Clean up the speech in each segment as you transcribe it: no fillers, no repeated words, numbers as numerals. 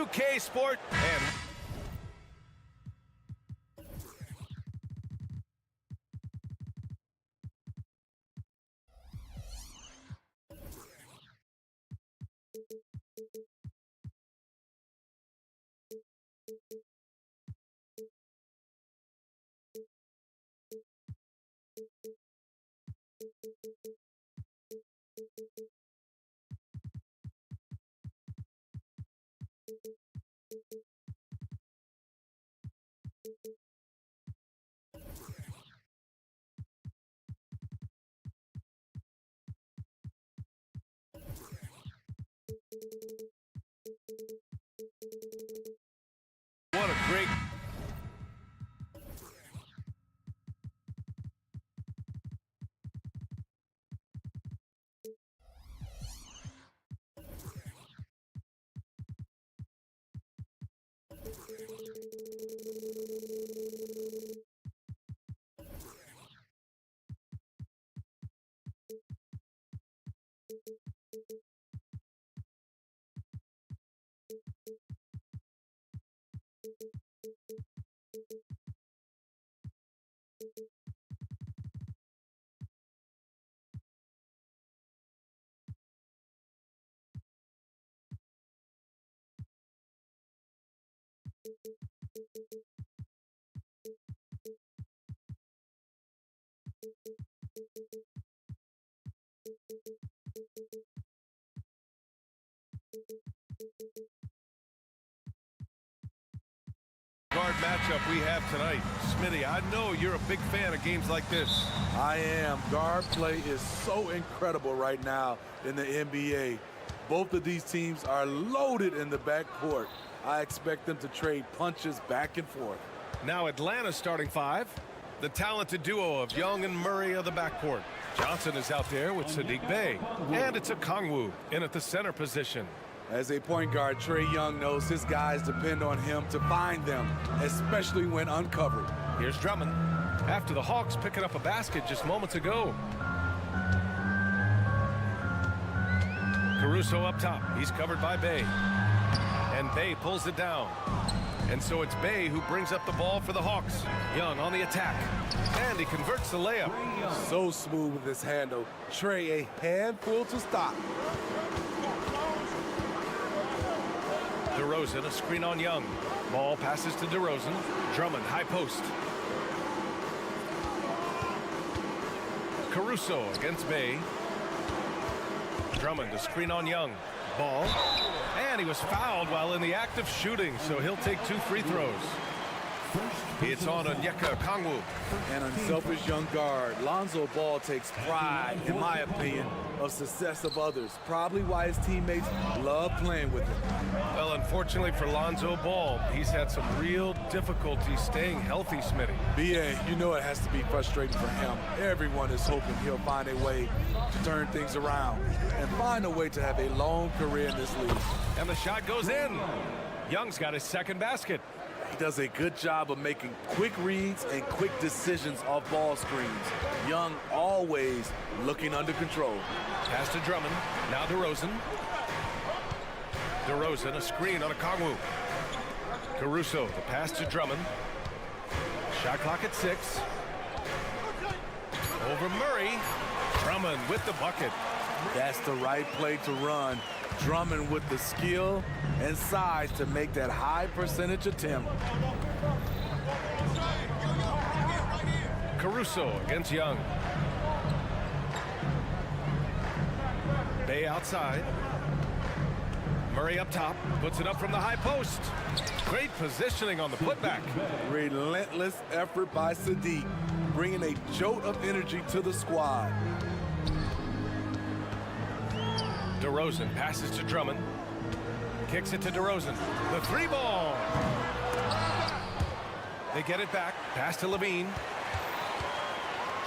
UK sport and what a great guard matchup we have tonight. Smitty, I know you're a big fan of games like this. I am. Guard play is so incredible right now in the NBA. Both of these teams are loaded in the backcourt. I expect them to trade punches back and forth. Now Atlanta's starting five. The talented duo of Young and Murray of the backcourt. Johnson is out there with Saddiq Bey. And it's a Kongwu in at the center position. As a point guard, Trae Young knows his guys depend on him to find them, especially when uncovered. Here's Drummond. After the Hawks picking up a basket just moments ago. Caruso up top. He's covered by Bey. And Bey pulls it down. And so it's Bey who brings up the ball for the Hawks. Young on the attack. And he converts the layup. So smooth with his handle. Trae a handful to stop. DeRozan, a screen on Young. Ball passes to DeRozan. Drummond, high post. Caruso against Bey. Drummond, a screen on Young. Ball. And he was fouled while in the act of shooting, so he'll take 2 free throws. It's on Onyeka Kongwu. An unselfish young guard. Lonzo Ball takes pride, in my opinion, of success of others. Probably why his teammates love playing with him. Well, unfortunately for Lonzo Ball, he's had some real difficulty staying healthy, Smitty. B.A., you know it has to be frustrating for him. Everyone is hoping he'll find a way to turn things around and find a way to have a long career in this league. And the shot goes in. Young's got his second basket. He does a good job of making quick reads and quick decisions off ball screens. Young always looking under control. Pass to Drummond. Now DeRozan. DeRozan, a screen on a Kongwu. Caruso, the pass to Drummond. Shot clock at 6. Over Murray. Drummond with the bucket. That's the right play to run. Drummond with the skill and size to make that high percentage attempt. Caruso against Young. Bey outside. Murray up top, puts it up from the high post. Great positioning on the putback. Relentless effort by Saddiq, bringing a jolt of energy to the squad. DeRozan passes to Drummond. Kicks it to DeRozan. The 3 ball. They get it back. Pass to Levine.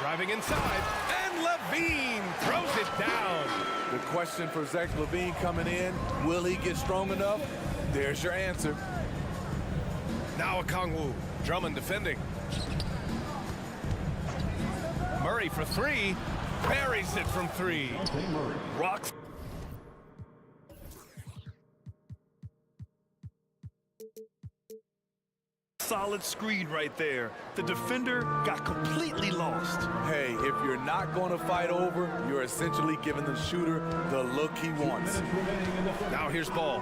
Driving inside. And Levine throws it down. The question for Zach LaVine coming in, will he get strong enough? There's your answer. Now a Kongwu. Drummond defending. Murray for 3. Buries it from 3. Rocks. solid screen right there. The defender got completely lost. Hey, if you're not going to fight over, you're essentially giving the shooter the look he wants. Now here's ball.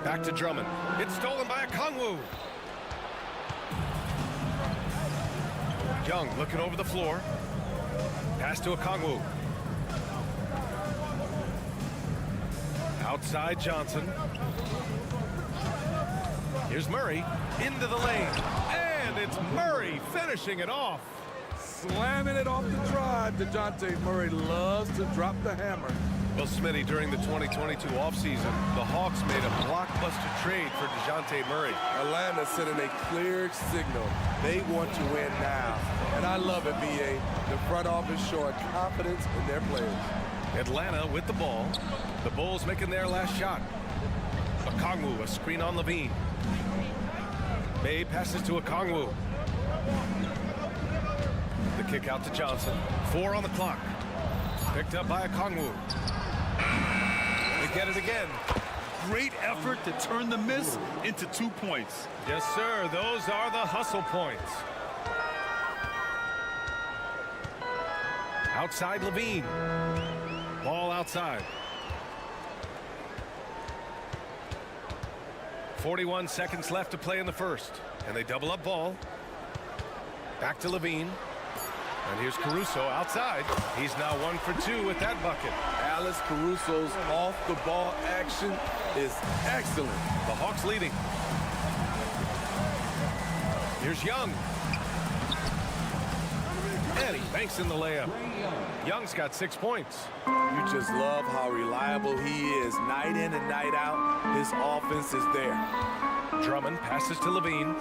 Back to Drummond. It's stolen by Okongwu. Young looking over the floor. Pass to Okongwu. Outside Johnson. Here's Murray into the lane. And it's Murray finishing it off. Slamming it off the drive. DeJounte Murray loves to drop the hammer. Well, Smitty, during the 2022 offseason, the Hawks made a blockbuster trade for DeJounte Murray. Atlanta sending a clear signal. They want to win now. And I love it, B.A. The front office showing confidence in their players. Atlanta with the ball. The Bulls making their last shot. Okongwu, a screen on Levine. Bay passes to Okongwu. The kick out to Johnson. 4 on the clock. Picked up by Okongwu. They get it again. Great effort to turn the miss into 2 points. Yes, sir. Those are the hustle points. Outside Levine. Ball outside. 41 seconds left to play in the first. And they double up ball. Back to Levine. And here's Caruso outside. He's now 1 for 2 with that bucket. Alex Caruso's off-the-ball action is excellent. The Hawks leading. Here's Young. And he banks in the layup. Young's got 6 points. You just love how reliable he is. Night in and night out, his offense is there. Drummond passes to Levine.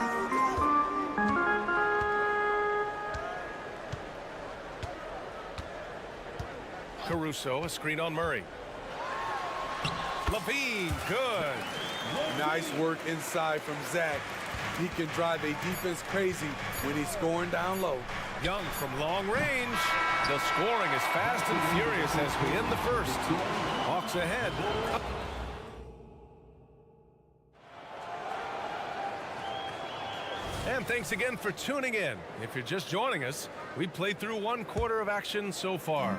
Caruso, a screen on Murray. Levine, good. Nice work inside from Zach. He can drive a defense crazy when he's scoring down low. Young from long range. The scoring is fast and furious as we end the first. Hawks ahead. And thanks again for tuning in. If you're just joining us, we played through 1 quarter of action so far.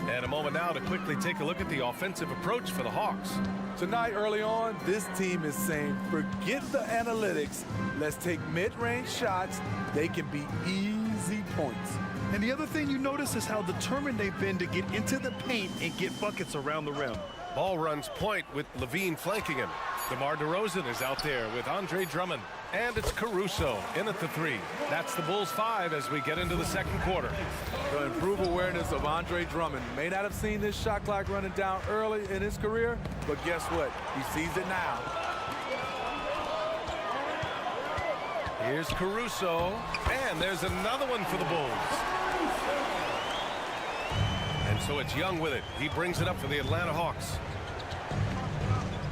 And a moment now to quickly take a look at the offensive approach for the Hawks. Tonight, early on, this team is saying, forget the analytics. Let's take mid-range shots. They can be easy points. And the other thing you notice is how determined they've been to get into the paint and get buckets around the rim. Ball runs point with Levine flanking him. DeMar DeRozan is out there with Andre Drummond. And it's Caruso in at the 3. That's the Bulls 5 as we get into the second quarter. The improved awareness of Andre Drummond. May not have seen this shot clock running down early in his career, but guess what? He sees it now. Here's Caruso, and there's another one for the Bulls. And so it's Young with it. He brings it up for the Atlanta Hawks.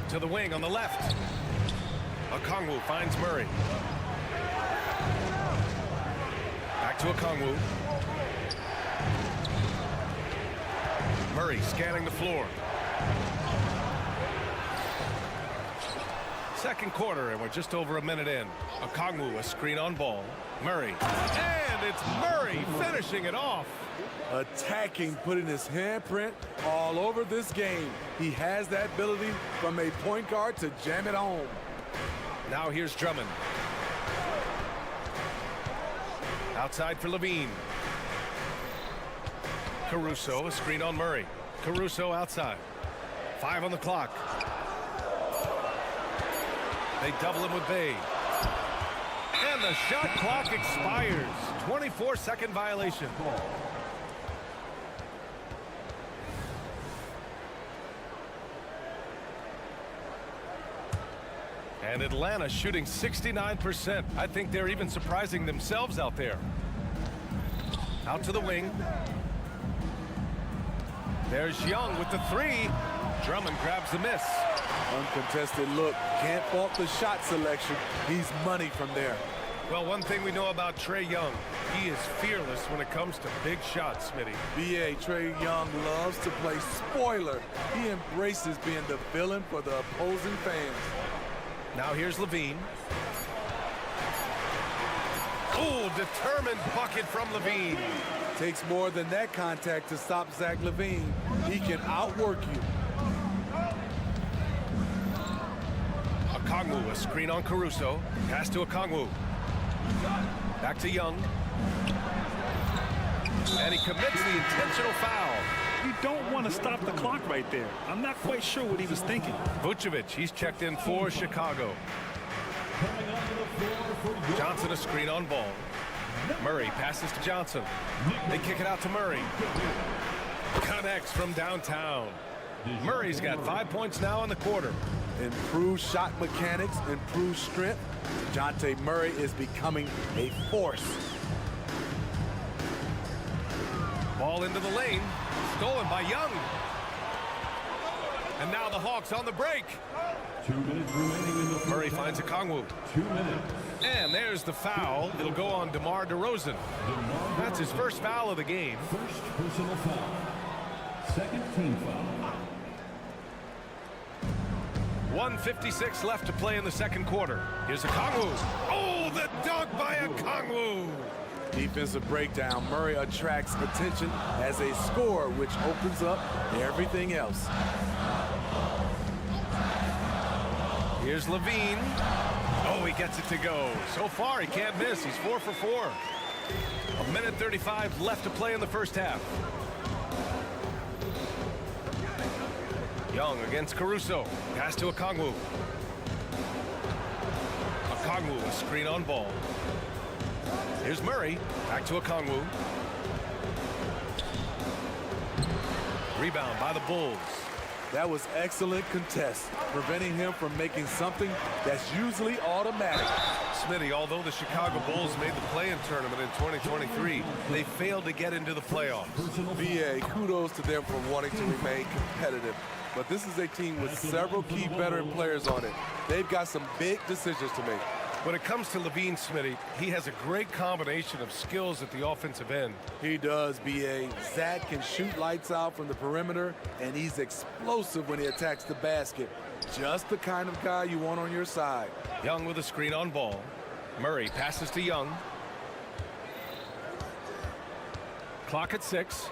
To the wing on the left. Okongwu finds Murray. Back to Okongwu. Murray scanning the floor. Second quarter, and we're just over a minute in. Okongwu, a screen on ball. Murray. And it's Murray finishing it off. Attacking, putting his handprint all over this game. He has that ability from a point guard to jam it home. Now here's Drummond. Outside for Levine. Caruso, a screen on Murray. Caruso outside. 5 on the clock. They double him with Bay. And the shot clock expires. 24-second violation. And Atlanta shooting 69%. I think they're even surprising themselves out there. Out to the wing. There's Young with the 3. Drummond grabs the miss. Uncontested look. Can't fault the shot selection. He's money from there. Well, one thing we know about Trae Young, he is fearless when it comes to big shots, Smitty. B.A. Trae Young loves to play spoiler. He embraces being the villain for the opposing fans. Now here's Levine. Oh, determined bucket from Levine. Takes more than that contact to stop Zach LaVine. He can outwork you. Okongwu, a screen on Caruso. Pass to Okongwu. Back to Young. And he commits the intentional foul. You don't want to stop the clock right there. I'm not quite sure what he was thinking. Vucevic, he's checked in for Chicago. Johnson, a screen on ball. Murray passes to Johnson. They kick it out to Murray. Connects from downtown. Murray's got 5 points now in the quarter. Improved shot mechanics, improved strength. DeJounte Murray is becoming a force. Ball into the lane. Stolen by Young. And now the Hawks on the break. 2 minutes remaining in the Murray finds Okongwu. 2 minutes. And there's the foul. It'll go on DeMar DeRozan. That's his first foul of the game. First personal foul. Second team foul. 1:56 left to play in the second quarter. Here's Okongwu. Oh, the dunk by Okongwu. Defensive breakdown. Murray attracts attention as a scorer, which opens up everything else. Here's Levine. Oh, he gets it to go. So far, he can't miss. He's 4 for 4. 1:35 left to play in the first half. Young against Caruso. Pass to Okongwu. Okongwu, a screen on ball. Here's Murray. Back to Okongwu. Rebound by the Bulls. That was excellent contest, preventing him from making something that's usually automatic. Smitty, although the Chicago Bulls made the play-in tournament in 2023, they failed to get into the playoffs. B.A., kudos to them for wanting to remain competitive. But this is a team with several key veteran players on it. They've got some big decisions to make. When it comes to Levine, Smitty, he has a great combination of skills at the offensive end. He does, B.A. Zach can shoot lights out from the perimeter, and he's explosive when he attacks the basket. Just the kind of guy you want on your side. Young with a screen on ball. Murray passes to Young. Clock at 6.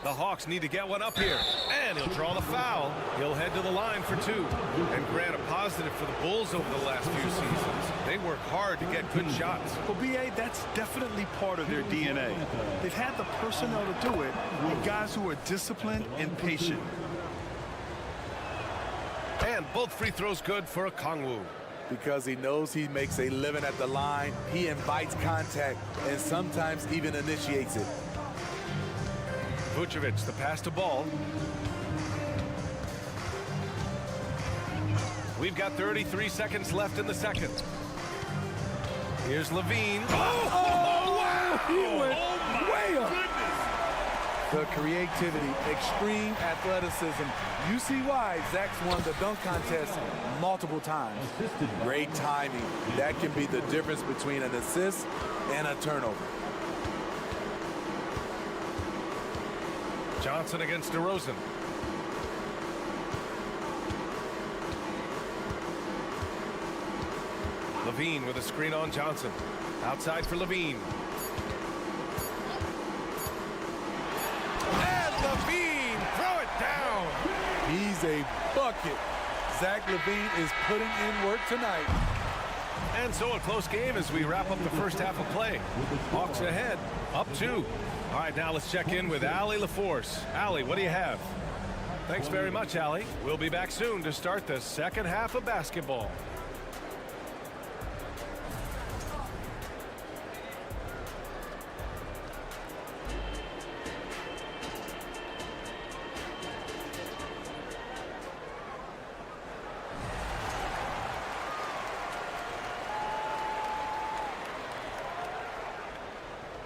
The Hawks need to get one up here, and he'll draw the foul. He'll head to the line for 2. And grant a positive for the Bulls over the last few seasons. They work hard to get good shots. Well, B.A., that's definitely part of their DNA. They've had the personnel to do it with guys who are disciplined and patient. And both free throws good for Okongwu. Because he knows he makes a living at the line, he invites contact and sometimes even initiates it. Vucevic, the pass to Ball. We've got 33 seconds left in the second. Here's Levine. Oh, wow! He went way up. The creativity, extreme athleticism. You see why Zach's won the dunk contest multiple times. Great timing. That can be the difference between an assist and a turnover. Johnson against DeRozan. Levine with a screen on Johnson. Outside for Levine. And Levine, throw it down. He's a bucket. Zach LaVine is putting in work tonight. And so a close game as we wrap up the first half of play. Hawks ahead, up 2. All right, now let's check in with Allie LaForce. Allie, what do you have? Thanks very much, Allie. We'll be back soon to start the second half of basketball.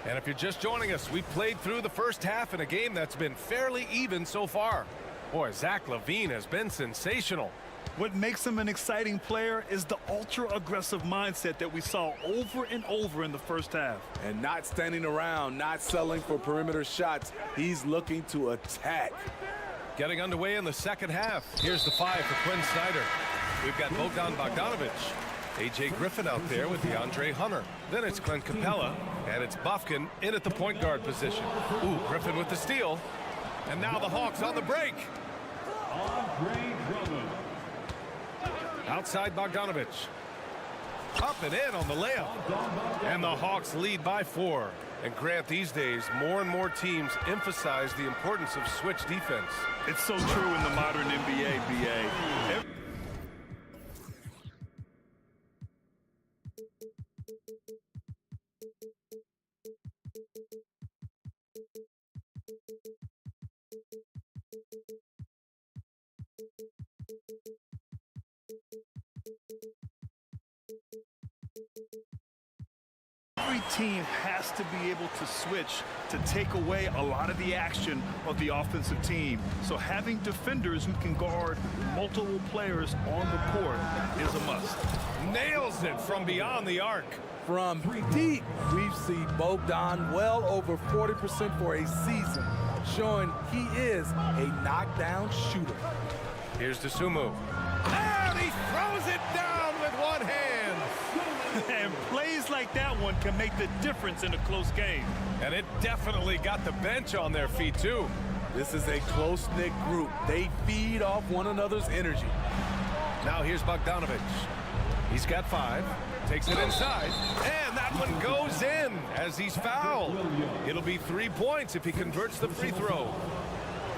And if you're just joining us, we played through the first half in a game that's been fairly even so far. Boy, Zach LaVine has been sensational. What makes him an exciting player is the ultra-aggressive mindset that we saw over and over in the first half. And not standing around, not settling for perimeter shots. He's looking to attack. Getting underway in the second half. Here's the 5 for Quinn Snyder. We've got Bogdan Bogdanovic. A.J. Griffin out there with DeAndre Hunter. Then it's Clint Capella, and it's Bufkin in at the point guard position. Ooh, Griffin with the steal. And now the Hawks on the break. Outside Bogdanovic. Up and in on the layup. And the Hawks lead by 4. And Grant, these days, more and more teams emphasize the importance of switch defense. It's so true in the modern NBA, B.A. Every team has to be able to switch to take away a lot of the action of the offensive team. So having defenders who can guard multiple players on the court is a must. Nails it from beyond the arc. From deep, we've seen Bogdan well over 40% for a season, showing he is a knockdown shooter. Here's Dosunmu. And he throws it down with one hand. And plays like that one can make the difference in a close game. And it definitely got the bench on their feet, too. This is a close-knit group. They feed off one another's energy. Now here's Bogdanovic. He's got 5. Takes it inside. And that one goes in as he's fouled. It'll be 3 points if he converts the free throw.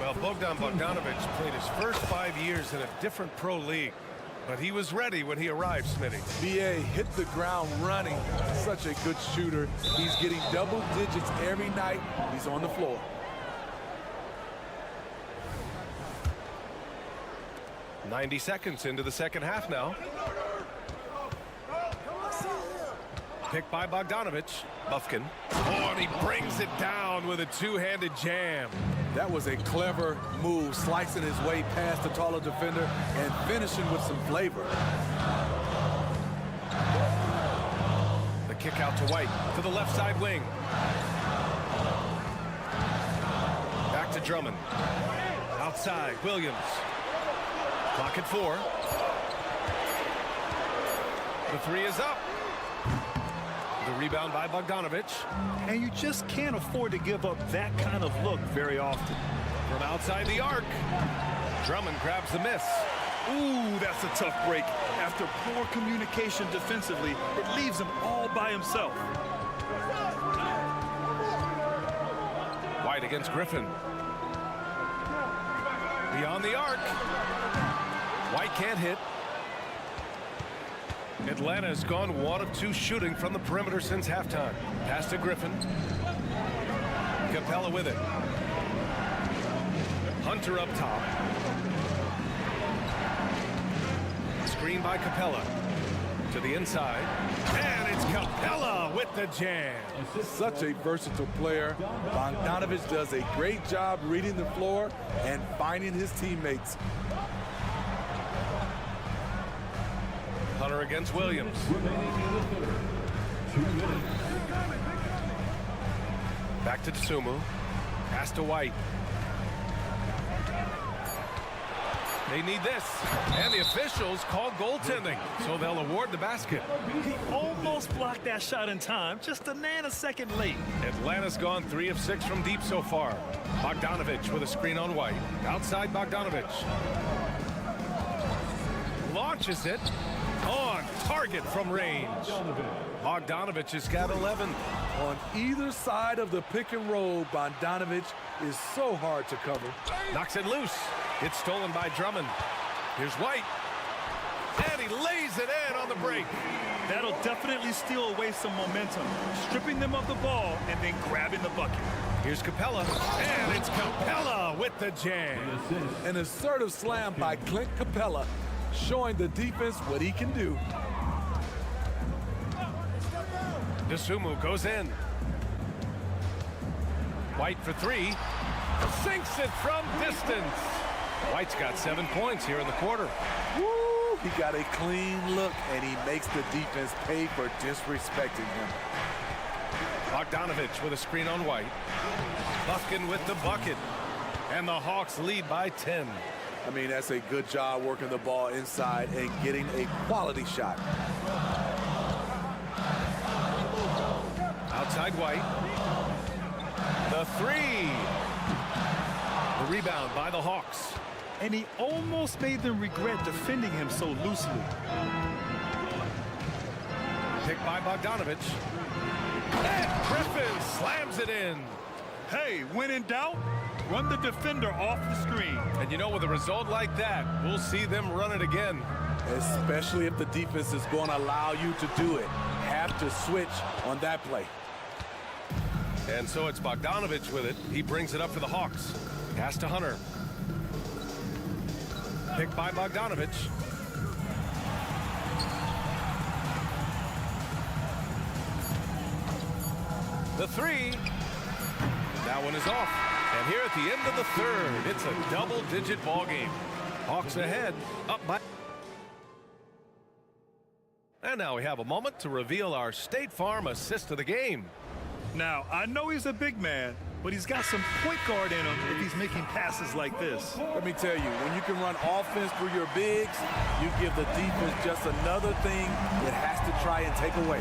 Well, Bogdan Bogdanovic played his first 5 years in a different pro league. But he was ready when he arrived, Smitty. B.A. hit the ground running. Such a good shooter. He's getting double digits every night he's on the floor. .90 seconds into the second half now. Picked by Bogdanovic. Bufkin. Oh, and he brings it down with a two-handed jam. That was a clever move, slicing his way past the taller defender and finishing with some flavor. The kick out to White, to the left side wing. Back to Drummond. Outside, Williams. Clock at 4. The 3 is up. The rebound by Bogdanovic. And you just can't afford to give up that kind of look very often. From outside the arc. Drummond grabs the miss. Ooh, that's a tough break. After poor communication defensively, it leaves him all by himself. White against Griffin. Beyond the arc. White can't hit. Atlanta has gone 1 of 2 shooting from the perimeter since halftime. Pass to Griffin. Capella with it. Hunter up top. Screen by Capella. To the inside. And it's Capella with the jam. Such a versatile player. Bogdanovic does a great job reading the floor and finding his teammates. Hunter against Williams. Back to Dosunmu. Pass to White. They need this. And the officials call goaltending, so they'll award the basket. He almost blocked that shot in time, just a nanosecond late. Atlanta's gone 3 of 6 from deep so far. Bogdanovic with a screen on White. Outside Bogdanovic. Launches it. On target from range. Bogdanovic has got 11. On either side of the pick and roll, Bogdanovic is so hard to cover. Knocks it loose. It's stolen by Drummond. Here's White. And he lays it in on the break. That'll definitely steal away some momentum, stripping them of the ball and then grabbing the bucket. Here's Capella. And it's Capella with the jam. An assertive slam by Clint Capella, showing the defense what he can do. Dosunmu goes in. White for 3. Sinks it from distance. White's got 7 points here in the quarter. Woo! He got a clean look, and he makes the defense pay for disrespecting him. Bogdanovich with a screen on White. Bucking with the bucket. And the Hawks lead by 10. I mean, that's a good job working the ball inside and getting a quality shot. Outside White. The three. The rebound by the Hawks. And he almost made them regret defending him so loosely. Picked by Bogdanovich. And Griffin slams it in. Hey, when in doubt, run the defender off the screen. And you know, with a result like that, we'll see them run it again. Especially if the defense is going to allow you to do it. Have to switch on that play. And so it's Bogdanovich with it. He brings it up for the Hawks. Pass to Hunter. Picked by Bogdanovich. The three. That one is off. And here at the end of the third, it's a double-digit ball game. Hawks ahead, up by. And now we have a moment to reveal our State Farm assist of the game. Now, I know he's a big man, but he's got some point guard in him if he's making passes like this. Let me tell you, when you can run offense through your bigs, you give the defense just another thing it has to try and take away.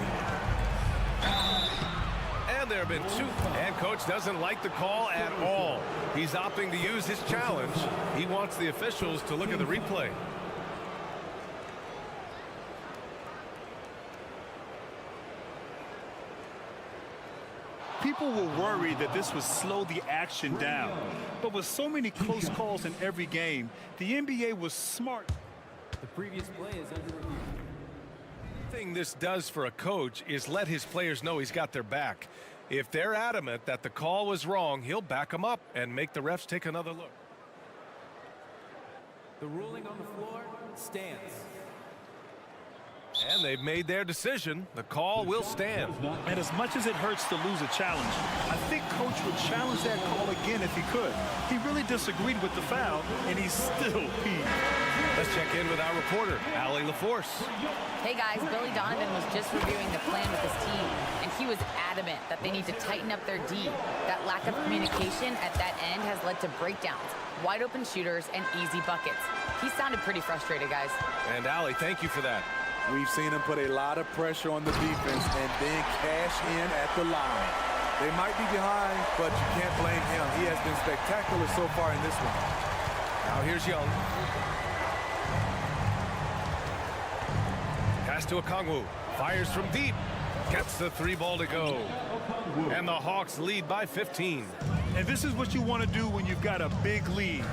And there have been two. And coach doesn't like the call at all. He's opting to use his challenge. He wants the officials to look at the replay. People were worried that this would slow the action down. But with so many close calls in every game, the NBA was smart. The previous play is under review. The thing this does for a coach is let his players know he's got their back. If they're adamant that the call was wrong, he'll back them up and make the refs take another look. The ruling on the floor stands. And they've made their decision. The call will stand. And as much as it hurts to lose a challenge, I think Coach would challenge that call again if he could. He really disagreed with the foul, and he's still peeved. Let's check in with our reporter, Allie LaForce. Hey guys, Billy Donovan was just reviewing the plan with his team, and he was adamant that they need to tighten up their D. That lack of communication at that end has led to breakdowns, wide open shooters, and easy buckets. He sounded pretty frustrated, guys. And Allie, thank you for that. We've seen him put a lot of pressure on the defense and then cash in at the line. They might be behind, but you can't blame him. He has been spectacular so far in this one. Now here's Young. Pass to Okongwu. Fires from deep. Gets the three ball to go. And the Hawks lead by 15. And this is what you want to do when you've got a big lead.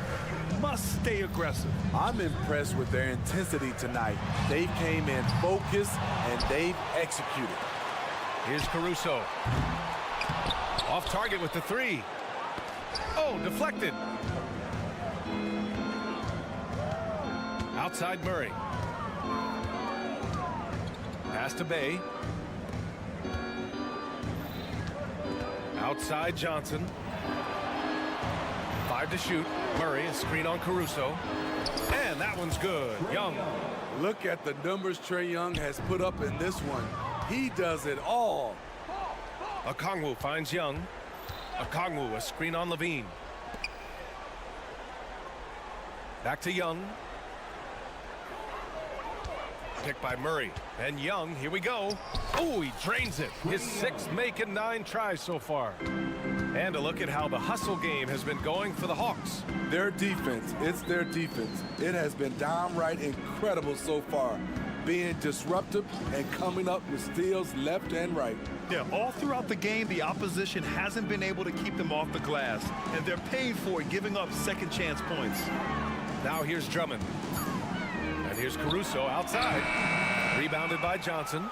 You must stay aggressive. I'm impressed with their intensity tonight. They came in focused and they've executed. Here's Caruso. Off target with the three. Oh, deflected. Outside Murray. Pass to Bay. Outside Johnson. 5 to shoot. Murray, a screen on Caruso. And that one's good. Young. Look at the numbers Trae Young has put up in this one. He does it all. Okongwu finds Young. Okongwu, a screen on Levine. Back to Young. Picked by Murray. And Young, here we go. Oh, he drains it. His 6th make and 9 tries so far. And a look at how the hustle game has been going for the Hawks. Their defense, it's their defense. It has been downright incredible so far, being disruptive and coming up with steals left and right. Yeah, all throughout the game, the opposition hasn't been able to keep them off the glass, and they're paying for it, giving up second chance points. Now here's Drummond. And here's Caruso outside. Rebounded by Johnson.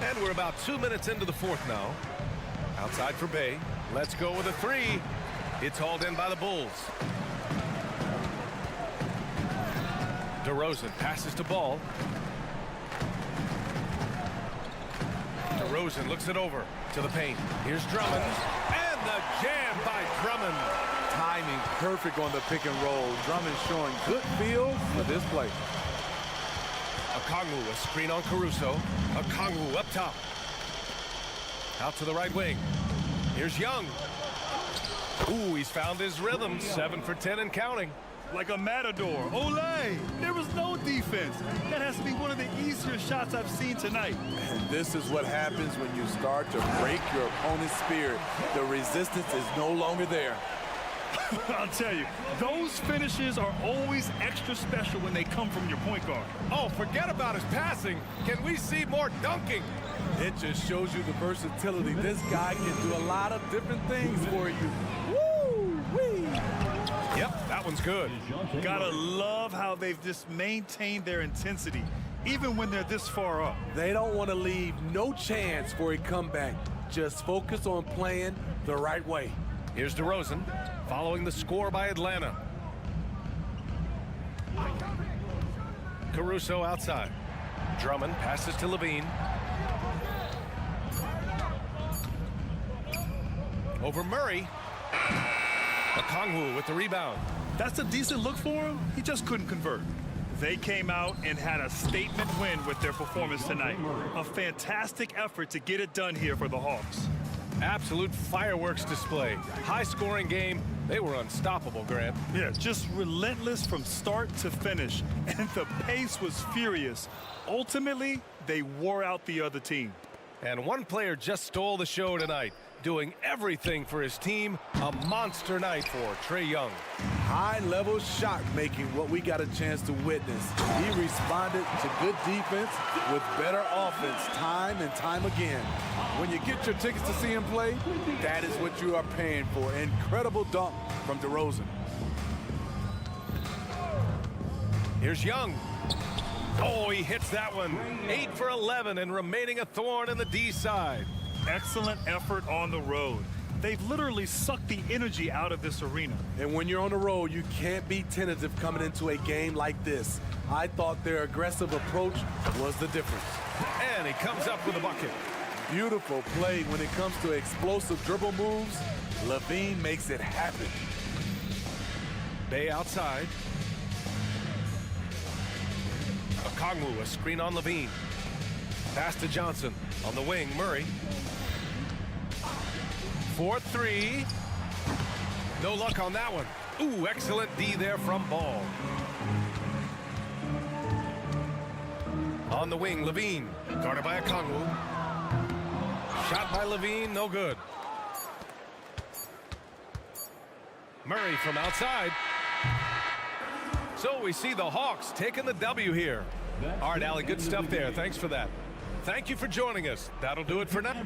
And we're about 2 minutes into the fourth now. Outside for Bay. Let's go with a three. It's hauled in by the Bulls. DeRozan passes to Ball. DeRozan looks it over to the paint. Here's Drummond. And the jam by Drummond. Timing perfect on the pick and roll. Drummond showing good feel for this play. Okongwu, a screen on Caruso. Okongwu up top. Out to the right wing. Here's Young. Ooh, he's found his rhythm. 7 for 10 and counting. Like a matador. Olay! There was no defense. That has to be one of the easier shots I've seen tonight. And this is what happens when you start to break your opponent's spirit. The resistance is no longer there. I'll tell you, those finishes are always extra special when they come from your point guard. Oh, forget about his passing. Can we see more dunking? It just shows you the versatility. This guy can do a lot of different things for you. Woo-wee! Yep, that one's good. Gotta love how they've just maintained their intensity, even when they're this far up. They don't want to leave no chance for a comeback. Just focus on playing the right way. Here's DeRozan, following the score by Atlanta. Caruso outside. Drummond passes to Levine. Over Murray. Okongwu with the rebound. That's a decent look for him. He just couldn't convert. They came out and had a statement win with their performance tonight. A fantastic effort to get it done here for the Hawks. Absolute fireworks display. High-scoring game. They were unstoppable, Grant. Yeah, just relentless from start to finish. And the pace was furious. Ultimately, they wore out the other team. And one player just stole the show tonight, doing everything for his team. A monster night for Trae Young. High-level shot making, what we got a chance to witness. He responded to good defense with better offense time and time again. When you get your tickets to see him play, that is what you are paying for. Incredible dunk from DeRozan. Here's Young. Oh, he hits that one. 8 for 11 and remaining a thorn in the D side. Excellent effort on the road. They've literally sucked the energy out of this arena. And when you're on the road, you can't be tentative coming into a game like this. I thought their aggressive approach was the difference. And he comes up with a bucket. Beautiful play when it comes to explosive dribble moves. Levine makes it happen. Bay outside. Okongwu, a screen on Levine. Pass to Johnson. On the wing, Murray. 4-3. No luck on that one. Ooh, excellent D there from Ball. On the wing, Levine. Guarded by Okongwu. Shot by Levine, no good. Murray from outside. So we see the Hawks taking the W here. All right, Allie, good stuff there. Thanks for that. Thank you for joining us. That'll do it for now.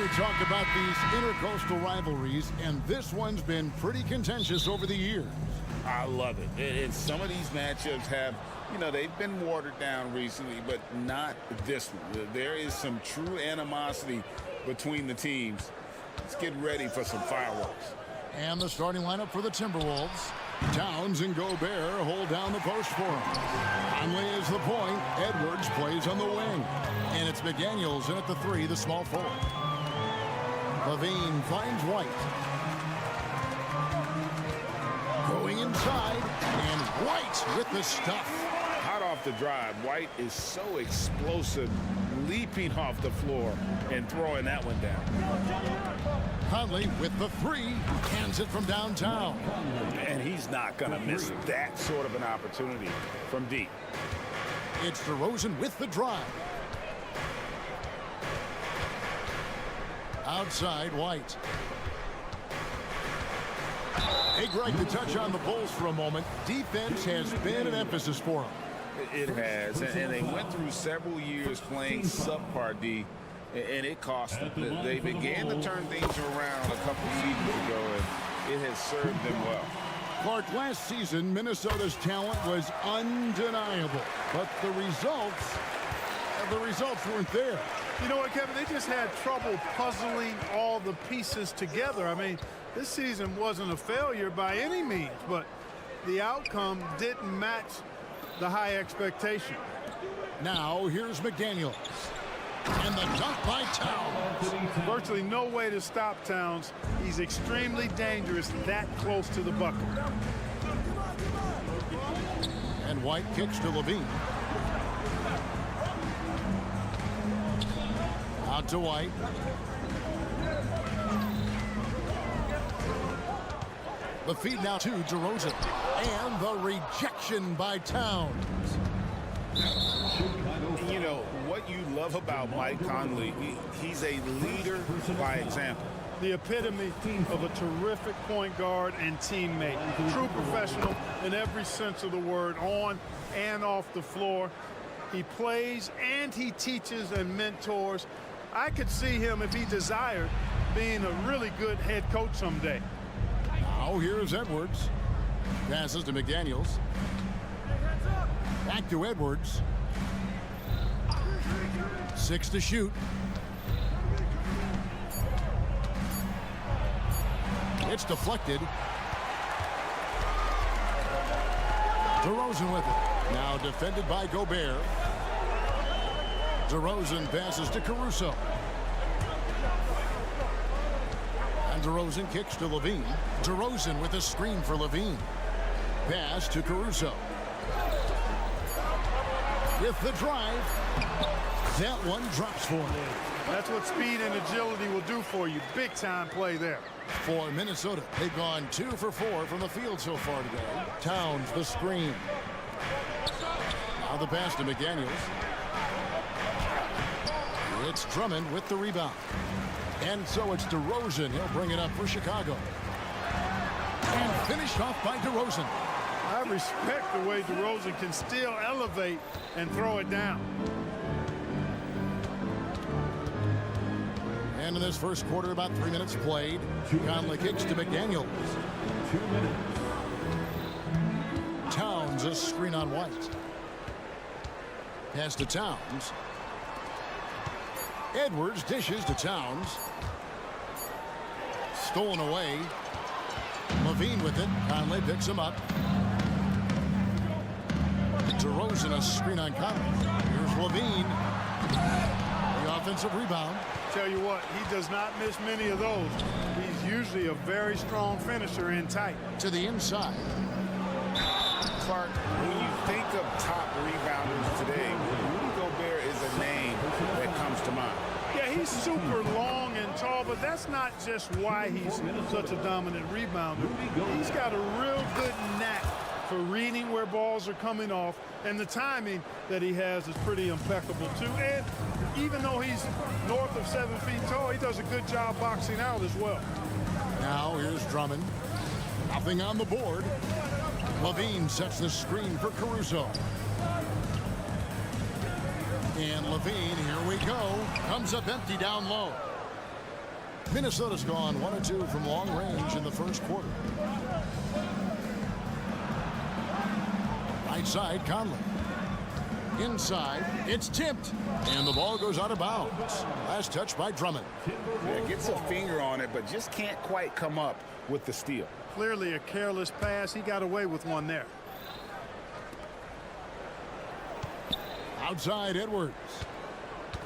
we talk about these intercoastal rivalries, and this one's been pretty contentious over the years. I love it. And some of these matchups have, you know, they've been watered down recently, but not this one. There is some true animosity between the teams. Let's get ready for some fireworks. And the starting lineup for the Timberwolves. Towns and Gobert hold down the post for him. Conley is the point. Edwards plays on the wing. And it's McDaniels in at the 3, the small forward. Levine finds White. Going inside, and White with the stuff. Hot off the drive, White is so explosive, leaping off the floor and throwing that one down. Conley with the 3, hands it from downtown. And he's not going to miss that sort of an opportunity from deep. It's DeRozan with the drive. Outside, White. Hey, Greg, to touch on the Bulls for a moment, defense has been an emphasis for them. It has, and they went through several years playing subpar D, and it cost them. They began to turn things around a couple seasons ago, and it has served them well. Clark, last season, Minnesota's talent was undeniable, but the results weren't there. You know what, Kevin? They just had trouble puzzling all the pieces together. I mean, this season wasn't a failure by any means, but the outcome didn't match the high expectation. Now, here's McDaniels. And the dunk by Towns. Virtually no way to stop Towns. He's extremely dangerous that close to the bucket. And White kicks to Levine. Out to White. The feed now to DeRozan. And the rejection by Towns. You know, what you love about Mike Conley, he's a leader by example. The epitome of a terrific point guard and teammate. True professional in every sense of the word, on and off the floor. He plays and he teaches and mentors. I could see him, if he desired, being a really good head coach someday. Now here's Edwards. Passes to McDaniels. Back to Edwards. 6 to shoot. It's deflected. DeRozan with it. Now defended by Gobert. DeRozan passes to Caruso. And DeRozan kicks to Levine. DeRozan with a screen for Levine. Pass to Caruso. With the drive. That one drops for him. That's what speed and agility will do for you. Big time play there. For Minnesota, they've gone 2 for 4 from the field so far today. Towns the screen. Now the pass to McDaniels. It's Drummond with the rebound. And so it's DeRozan. He'll bring it up for Chicago. And finished off by DeRozan. I respect the way DeRozan can still elevate and throw it down. And in this first quarter, about 3 minutes played. Conley kicks to McDaniels. 2 minutes. Towns a screen on White. Pass to Towns. Edwards dishes to Towns. Stolen away. Levine with it. Conley picks him up. DeRozan a screen on Conley. Here's Levine. The offensive rebound. Tell you what, he does not miss many of those. He's usually a very strong finisher in tight. To the inside. Clark, when you think of top rebounders today, Rudy Gobert is a name that comes to mind. Yeah, he's super long and tall, but that's not just why he's such a dominant rebounder. He's got a real good knack for reading where balls are coming off, and the timing that he has is pretty impeccable too. And even though he's north of 7 feet tall, he does a good job boxing out as well. Now here's Drummond. Nothing on the board. Levine sets the screen for Caruso. And Levine, here we go, comes up empty down low. Minnesota's gone 1 of 2 from long range in the first quarter. Right side, Conley. Inside, it's tipped, and the ball goes out of bounds. Last touch by Drummond. Yeah, gets a finger on it, but just can't quite come up with the steal. Clearly a careless pass. He got away with one there. Outside, Edwards.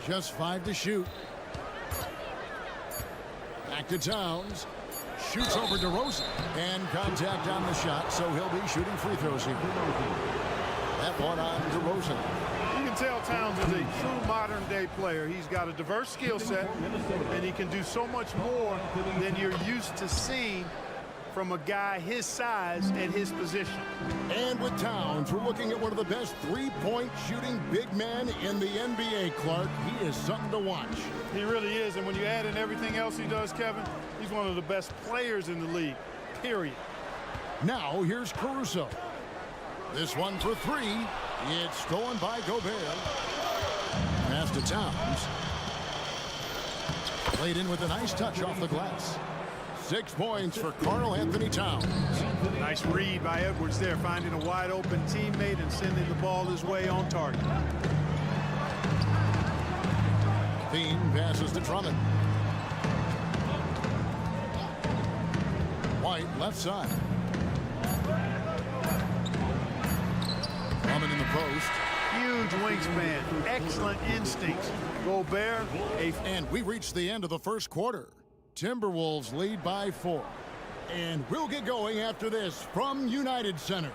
Just 5 to shoot. Back to Towns. Shoots over DeRozan. And contact on the shot, so he'll be shooting free throws here. That one on DeRozan. You can tell Towns is a true modern-day player. He's got a diverse skill set, and he can do so much more than you're used to seeing from a guy his size at his position. And with Towns, we're looking at one of the best three-point shooting big men in the NBA, Clark. He is something to watch. He really is, and when you add in everything else he does, Kevin, he's one of the best players in the league, period. Now, here's Caruso. This one for 3. It's stolen by Gobert. Pass to Towns. Played in with a nice touch off the glass. 6 points for Karl Anthony Towns. Nice read by Edwards there, finding a wide open teammate and sending the ball his way on target. Thiem passes to Drummond. White left side. Drummond in the post. Huge wingspan, excellent instincts. Gobert, And we reached the end of the first quarter. Timberwolves lead by 4. And we'll get going after this from United Center.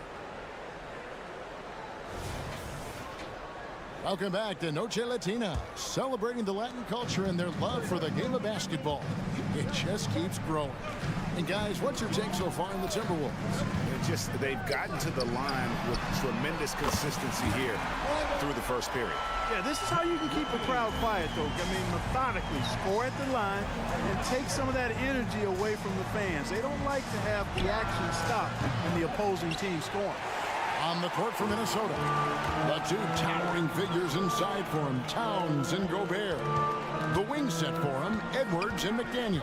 Welcome back to Noche Latina, celebrating the Latin culture and their love for the game of basketball. It just keeps growing. And guys, what's your take so far in the Timberwolves? They've gotten to the line with tremendous consistency here through the first period. yeah, this is how you can keep a crowd quiet, though. I mean, methodically score at the line and take some of that energy away from the fans. They don't like to have the action stop when the opposing team scoring. On the court for Minnesota, the 2 towering figures inside for him, Towns and Gobert. The wing set for him, Edwards and McDaniels.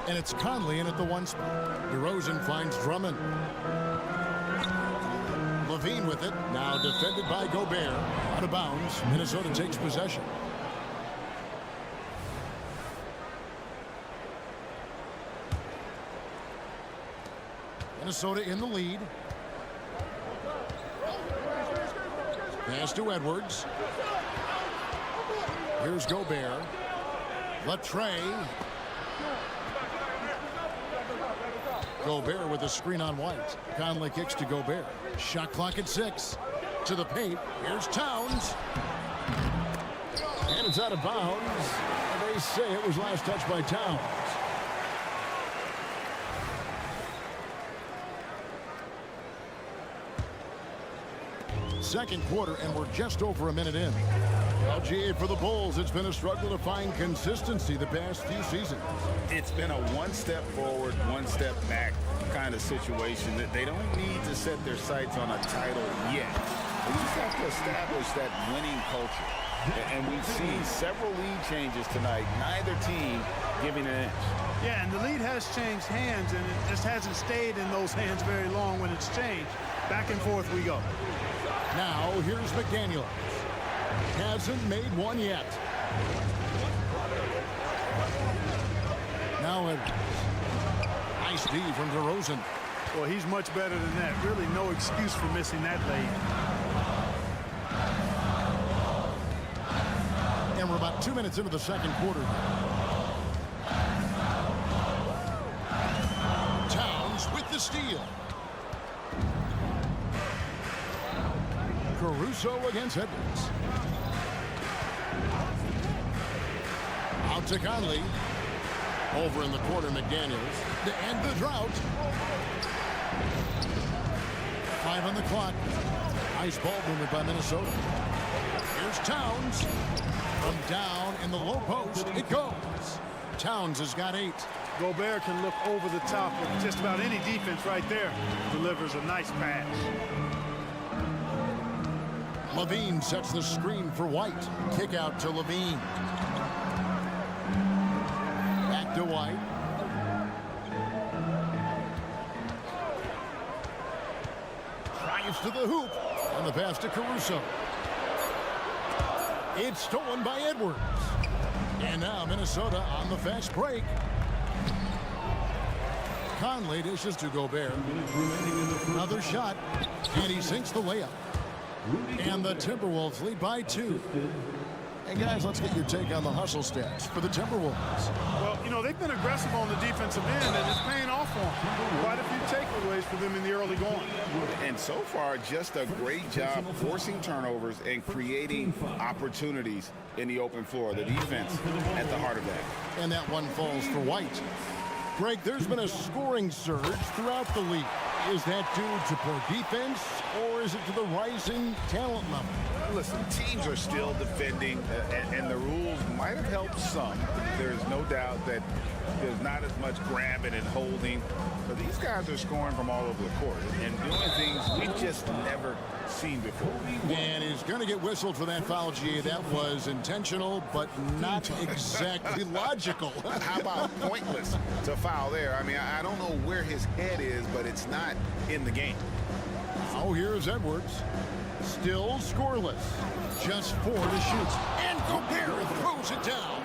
And it's Conley in at the 1 spot. DeRozan finds Drummond. Levine with it, now defended by Gobert. Out of bounds, Minnesota takes possession. Minnesota in the lead. Pass to Edwards. Here's Gobert. Latre. Gobert with a screen on White. Conley kicks to Gobert. Shot clock at 6. To the paint. Here's Towns. And it's out of bounds. They say it was last touched by Towns. Second quarter, and we're just over a minute in. LGA for the Bulls. It's been a struggle to find consistency the past few seasons. It's been a 1 step forward, 1 step back kind of situation. That they don't need to set their sights on a title yet. They just have to establish that winning culture. And we've seen several lead changes tonight. Neither team giving an inch. Yeah, and the lead has changed hands, and it just hasn't stayed in those hands very long when it's changed. Back and forth we go. Now, here's McDaniels. Hasn't made one yet. Now Edwards. Nice D from DeRozan. Well, he's much better than that. Really no excuse for missing that lead. And we're about 2 minutes into the second quarter. Towns with the steal. Caruso against Edwards. Out to Conley. Over in the corner, McDaniels. To end the drought. 5 on the clock. Nice ball movement by Minnesota. Here's Towns. From down in the low post, it goes. Towns has got 8. Gobert can look over the top of just about any defense right there. Delivers a nice pass. Levine sets the screen for White. Kick out to Levine. Back to White. Drives to the hoop. And the pass to Caruso. It's stolen by Edwards. And now Minnesota on the fast break. Conley dishes to Gobert. Another shot. And he sinks the layup. And the Timberwolves lead by 2. Hey, guys, let's get your take on the hustle stats for the Timberwolves. Well, you know, they've been aggressive on the defensive end, and it's paying off for them. Quite a few takeaways for them in the early going. And so far, just a great job forcing turnovers and creating opportunities in the open floor. The defense at the heart of that. And that one falls for White. Greg, there's been a scoring surge throughout the league. Is that due to poor defense, or is it to the rising talent level? Listen, teams are still defending, and the rules might have helped some. There's no doubt that there's not as much grabbing and holding. But these guys are scoring from all over the court and doing things we've just never seen before. And he's going to get whistled for that foul, G. That was intentional, but not exactly logical. How about pointless to foul there? I mean, I don't know where his head is, but it's not in the game. Oh, here's Edwards. Still scoreless. Just 4 to shoot. And Gobert throws it down.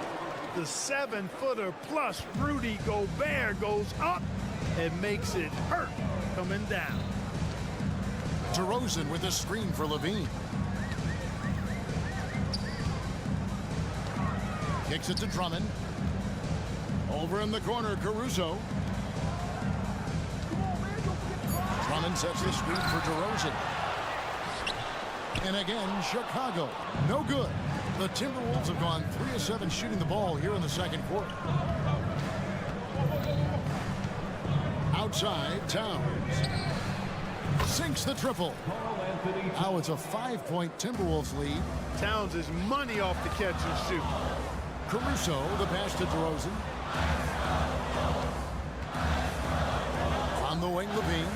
The 7-footer plus Rudy Gobert goes up and makes it hurt coming down. DeRozan with a screen for Levine. Kicks it to Drummond. Over in the corner, Caruso. Drummond sets the screen for DeRozan. And again, Chicago. No good. The Timberwolves have gone 3 of 7 shooting the ball here in the second quarter. Outside, Towns. Sinks the triple. Now it's a 5-point Timberwolves lead. Towns is money off the catch and shoot. Caruso, the pass to DeRozan. On the wing, Levine.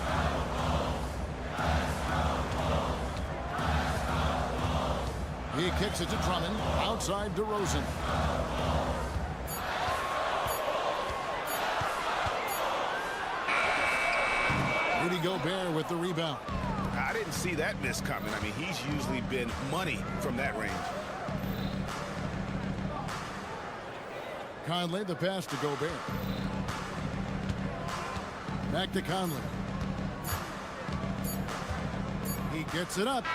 He kicks it to Drummond. Outside, DeRozan. Rudy Gobert with the rebound. I didn't see that miss coming. I mean, he's usually been money from that range. Conley, the pass to Gobert. Back to Conley. He gets it up.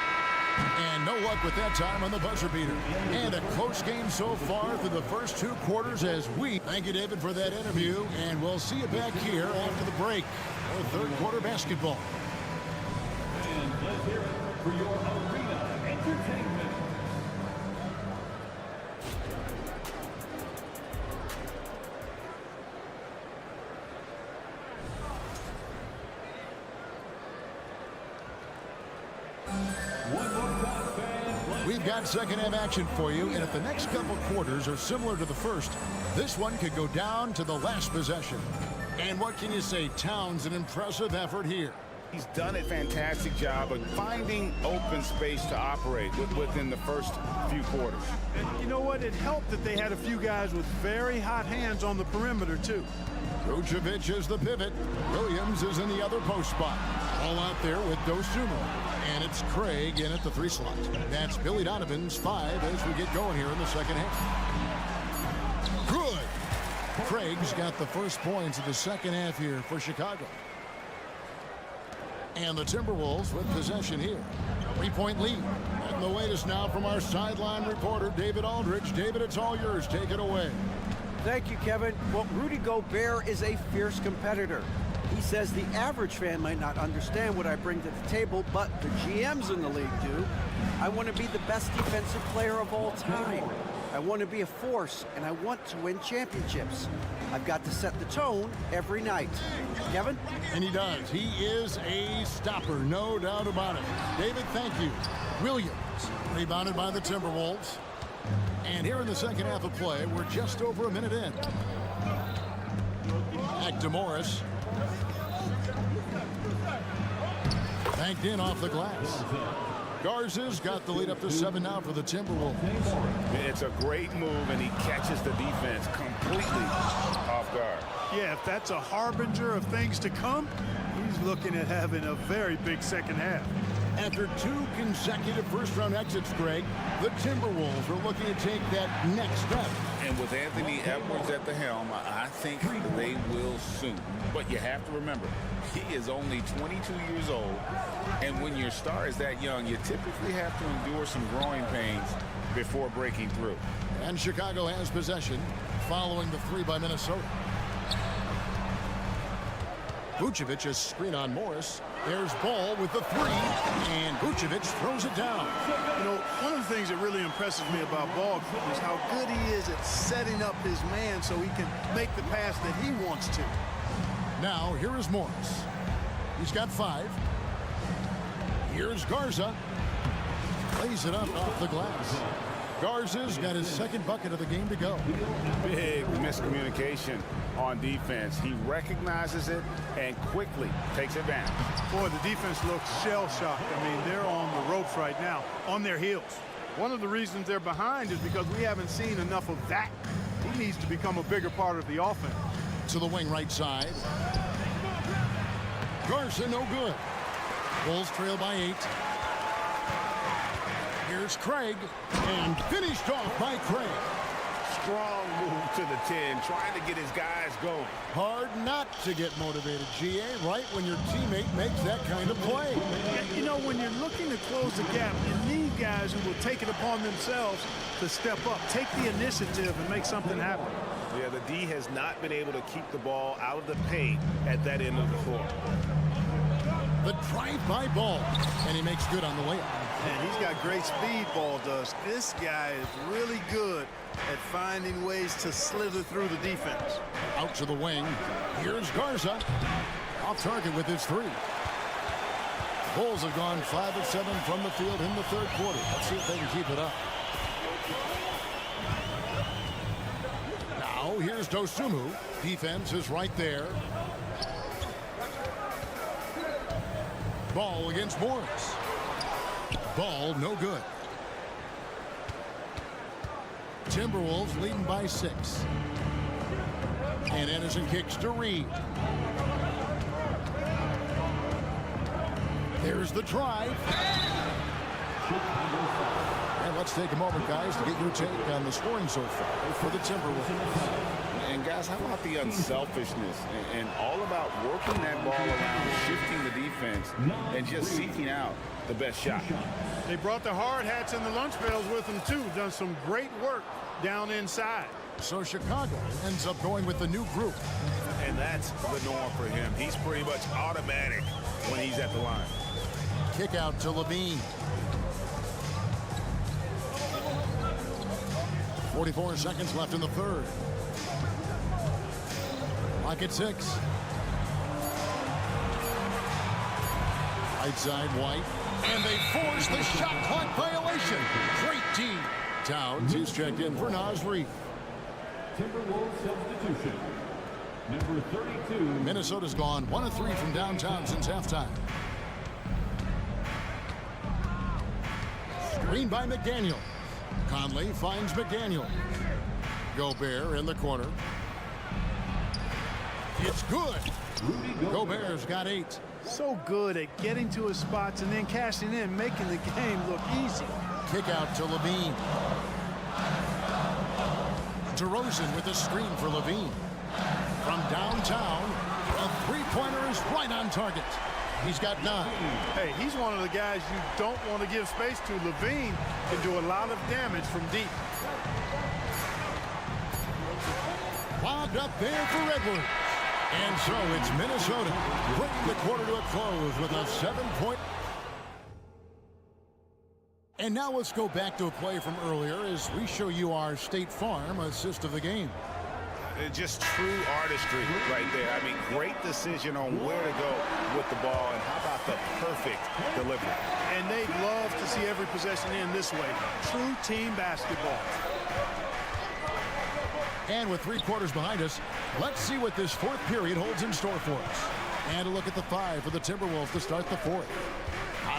And no luck with that time on the buzzer beater. And a close game so far through the first 2 quarters as we thank you, David, for that interview. And we'll see you back here after the break for third quarter basketball. And let's hear it for your arena entertainment. We've got second half action for you, and if the next couple quarters are similar to the first, this one could go down to the last possession. And what can you say? Towns, an impressive effort here. He's done a fantastic job of finding open space to operate within the first few quarters. And you know what? It helped that they had a few guys with very hot hands on the perimeter, too. Vucevic is the pivot. Williams is in the other post spot. All out there with Dosunmu. And it's Craig in at the 3 slot. That's Billy Donovan's 5 as we get going here in the second half. Good. Craig's got the first points of the second half here for Chicago. And the Timberwolves with possession here. 3-point lead. And the latest now from our sideline reporter, David Aldridge. David, it's all yours. Take it away. Thank you, Kevin. Well, Rudy Gobert is a fierce competitor. He says the average fan might not understand what I bring to the table, but the GMs in the league do. I want to be the best defensive player of all time. I want to be a force, and I want to win championships. I've got to set the tone every night. Kevin? And he does. He is a stopper, no doubt about it. David, thank you. Williams, rebounded by the Timberwolves. And here in the second half of play, we're just over a minute in. Back to Morris. Banked in off the glass. Garza's got the lead up to 7 now for the Timberwolves. It's a great move, and he catches the defense completely off guard. Yeah, if that's a harbinger of things to come, he's looking at having a very big second half. After 2 consecutive first-round exits, Greg, the Timberwolves are looking to take that next step. And with Anthony Edwards at the helm, I think they will soon. But you have to remember, he is only 22 years old. And when your star is that young, you typically have to endure some growing pains before breaking through. And Chicago has possession following the 3 by Minnesota. Vucevic is screen on Morris. There's Ball with the 3, and Vucevic throws it down. You know, one of the things that really impresses me about Ball is how good he is at setting up his man so he can make the pass that he wants to. Now, here is Morris. He's got 5. Here's Garza. Plays it up off the glass. Garza's got his second bucket of the game to go. Big miscommunication on defense. He recognizes it and quickly takes advantage. Boy, the defense looks shell-shocked. I mean, they're on the ropes right now, on their heels. One of the reasons they're behind is because we haven't seen enough of that. He needs to become a bigger part of the offense. To the wing right side. Garza no good. Bulls trail by 8. Here's Craig, and finished off by Craig. Strong move to the 10, trying to get his guys going. Hard not to get motivated, GA, right when your teammate makes that kind of play. You know, when you're looking to close the gap, you need guys who will take it upon themselves to step up, take the initiative, and make something happen. Yeah, the D has not been able to keep the ball out of the paint at that end of the floor. The drive-by Ball, and he makes good on the way up. And he's got great speed, Ball does. This guy is really good at finding ways to slither through the defense. Out to the wing. Here's Garza. Off target with his 3. Bulls have gone 5 of 7 from the field in the third quarter. Let's see if they can keep it up. Now, here's Dosunmu. Defense is right there. Ball against Morris. Ball no good. Timberwolves leading by 6. And Anderson kicks to Reed. There's the drive. And let's take a moment, guys, to get your take on the scoring so far for the Timberwolves. And guys, how about the unselfishness and all about working that ball around, shifting the defense, and just seeking out the best shot. They brought the hard hats and the lunch pails with them, too. Done some great work down inside. So Chicago ends up going with the new group. And that's the norm for him. He's pretty much automatic when he's at the line. Kick out to Levine. 44 seconds left in the third. Lock at 6. Right side, White. And they force the shot clock violation. Great D. Towns is checked in for Naz Reid. Timberwolves substitution. Number 32. Minnesota's gone 1 of 3 from downtown since halftime. Screen by McDaniel. Conley finds McDaniel. Gobert in the corner. It's good. Gobert's got 8. So good at getting to his spots and then cashing in, making the game look easy. Kick out to Levine. DeRozan with a screen for Levine. From downtown, a three-pointer is right on target. He's got 9. Hey, he's one of the guys you don't want to give space to. Levine can do a lot of damage from deep. Lobbed up there for Edwards. And so it's Minnesota bringing the quarter to a close with a 7-point. And now let's go back to a play from earlier as we show you our State Farm assist of the game. Just true artistry right there. I mean, great decision on where to go with the ball, and how about the perfect delivery. And they'd love to see every possession end this way. True team basketball. And with 3 quarters behind us, let's see what this fourth period holds in store for us. And a look at the 5 for the Timberwolves to start the fourth.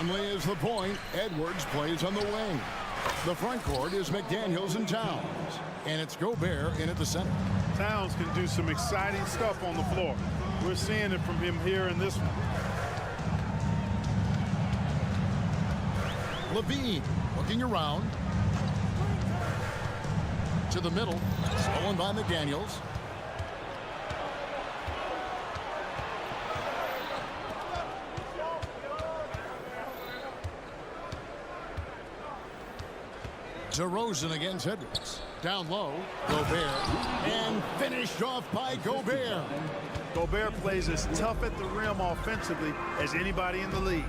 Conley is the point. Edwards plays on the wing. The front court is McDaniels and Towns. And it's Gobert in at the center. Towns can do some exciting stuff on the floor. We're seeing it from him here in this one. Levine looking around. To the middle. Stolen by McDaniels. DeRozan against Edwards. Down low, Gobert. And finished off by Gobert. Gobert plays as tough at the rim offensively as anybody in the league.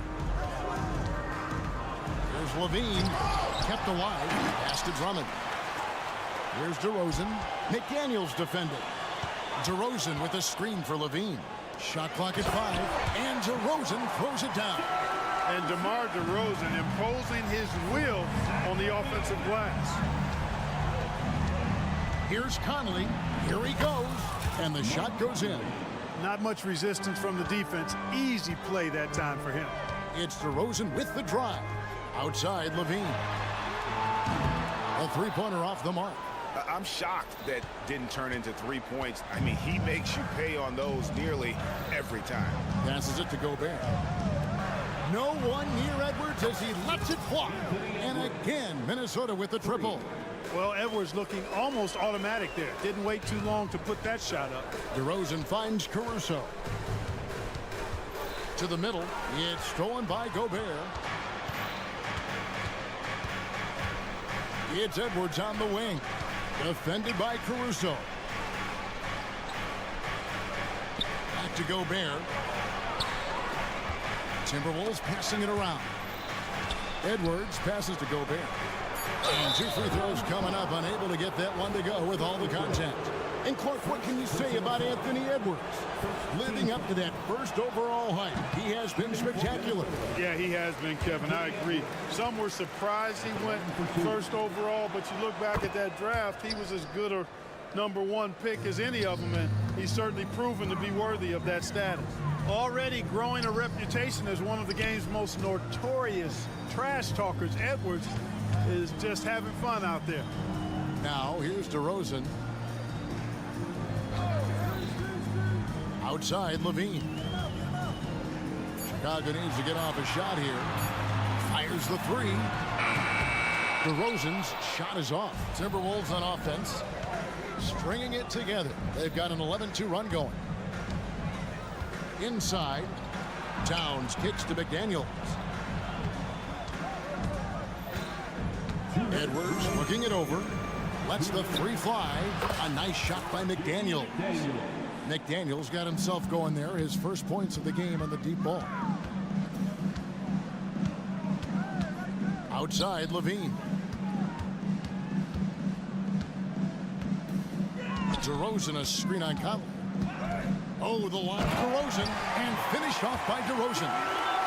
Here's Levine. Kept alive. Pass to Drummond. Here's DeRozan. McDaniels defending. DeRozan with a screen for Levine. Shot clock at 5. And DeRozan throws it down. And DeMar DeRozan imposing his will on the offensive glass. Here's Conley. Here he goes. And the shot goes in. Not much resistance from the defense. Easy play that time for him. It's DeRozan with the drive. Outside Levine. A three-pointer off the mark. I'm shocked that didn't turn into 3 points. I mean, he makes you pay on those nearly every time. Passes it to Gobert. No one near Edwards as he lets it fly. And again, Minnesota with the triple. Well, Edwards looking almost automatic there. Didn't wait too long to put that shot up. DeRozan finds Caruso. To the middle. It's stolen by Gobert. It's Edwards on the wing. Defended by Caruso. Back to Gobert. Timberwolves passing it around. Edwards passes to Gobert. And 2 free throws coming up. Unable to get that one to go with all the contact. And Clark, what can you say about Anthony Edwards? Living up to that first overall hype. He has been spectacular. Yeah, he has been, Kevin. I agree. Some were surprised he went first overall, but you look back at that draft, he was as good a #1 pick as any of them, and he's certainly proven to be worthy of that status. Already growing a reputation as one of the game's most notorious trash talkers, Edwards is just having fun out there. Now, here's DeRozan. Outside, Levine. Chicago needs to get off a shot here. Fires the 3. DeRozan's shot is off. Timberwolves on offense. Stringing it together. They've got an 11-2 run going. Inside. Towns kicks to McDaniels. Edwards looking it over. Lets the 3 fly. A nice shot by McDaniels. McDaniels got himself going there. His first points of the game on the deep ball. Outside, Levine. DeRozan, a screen on Conley. Oh, the line, DeRozan, and finished off by DeRozan.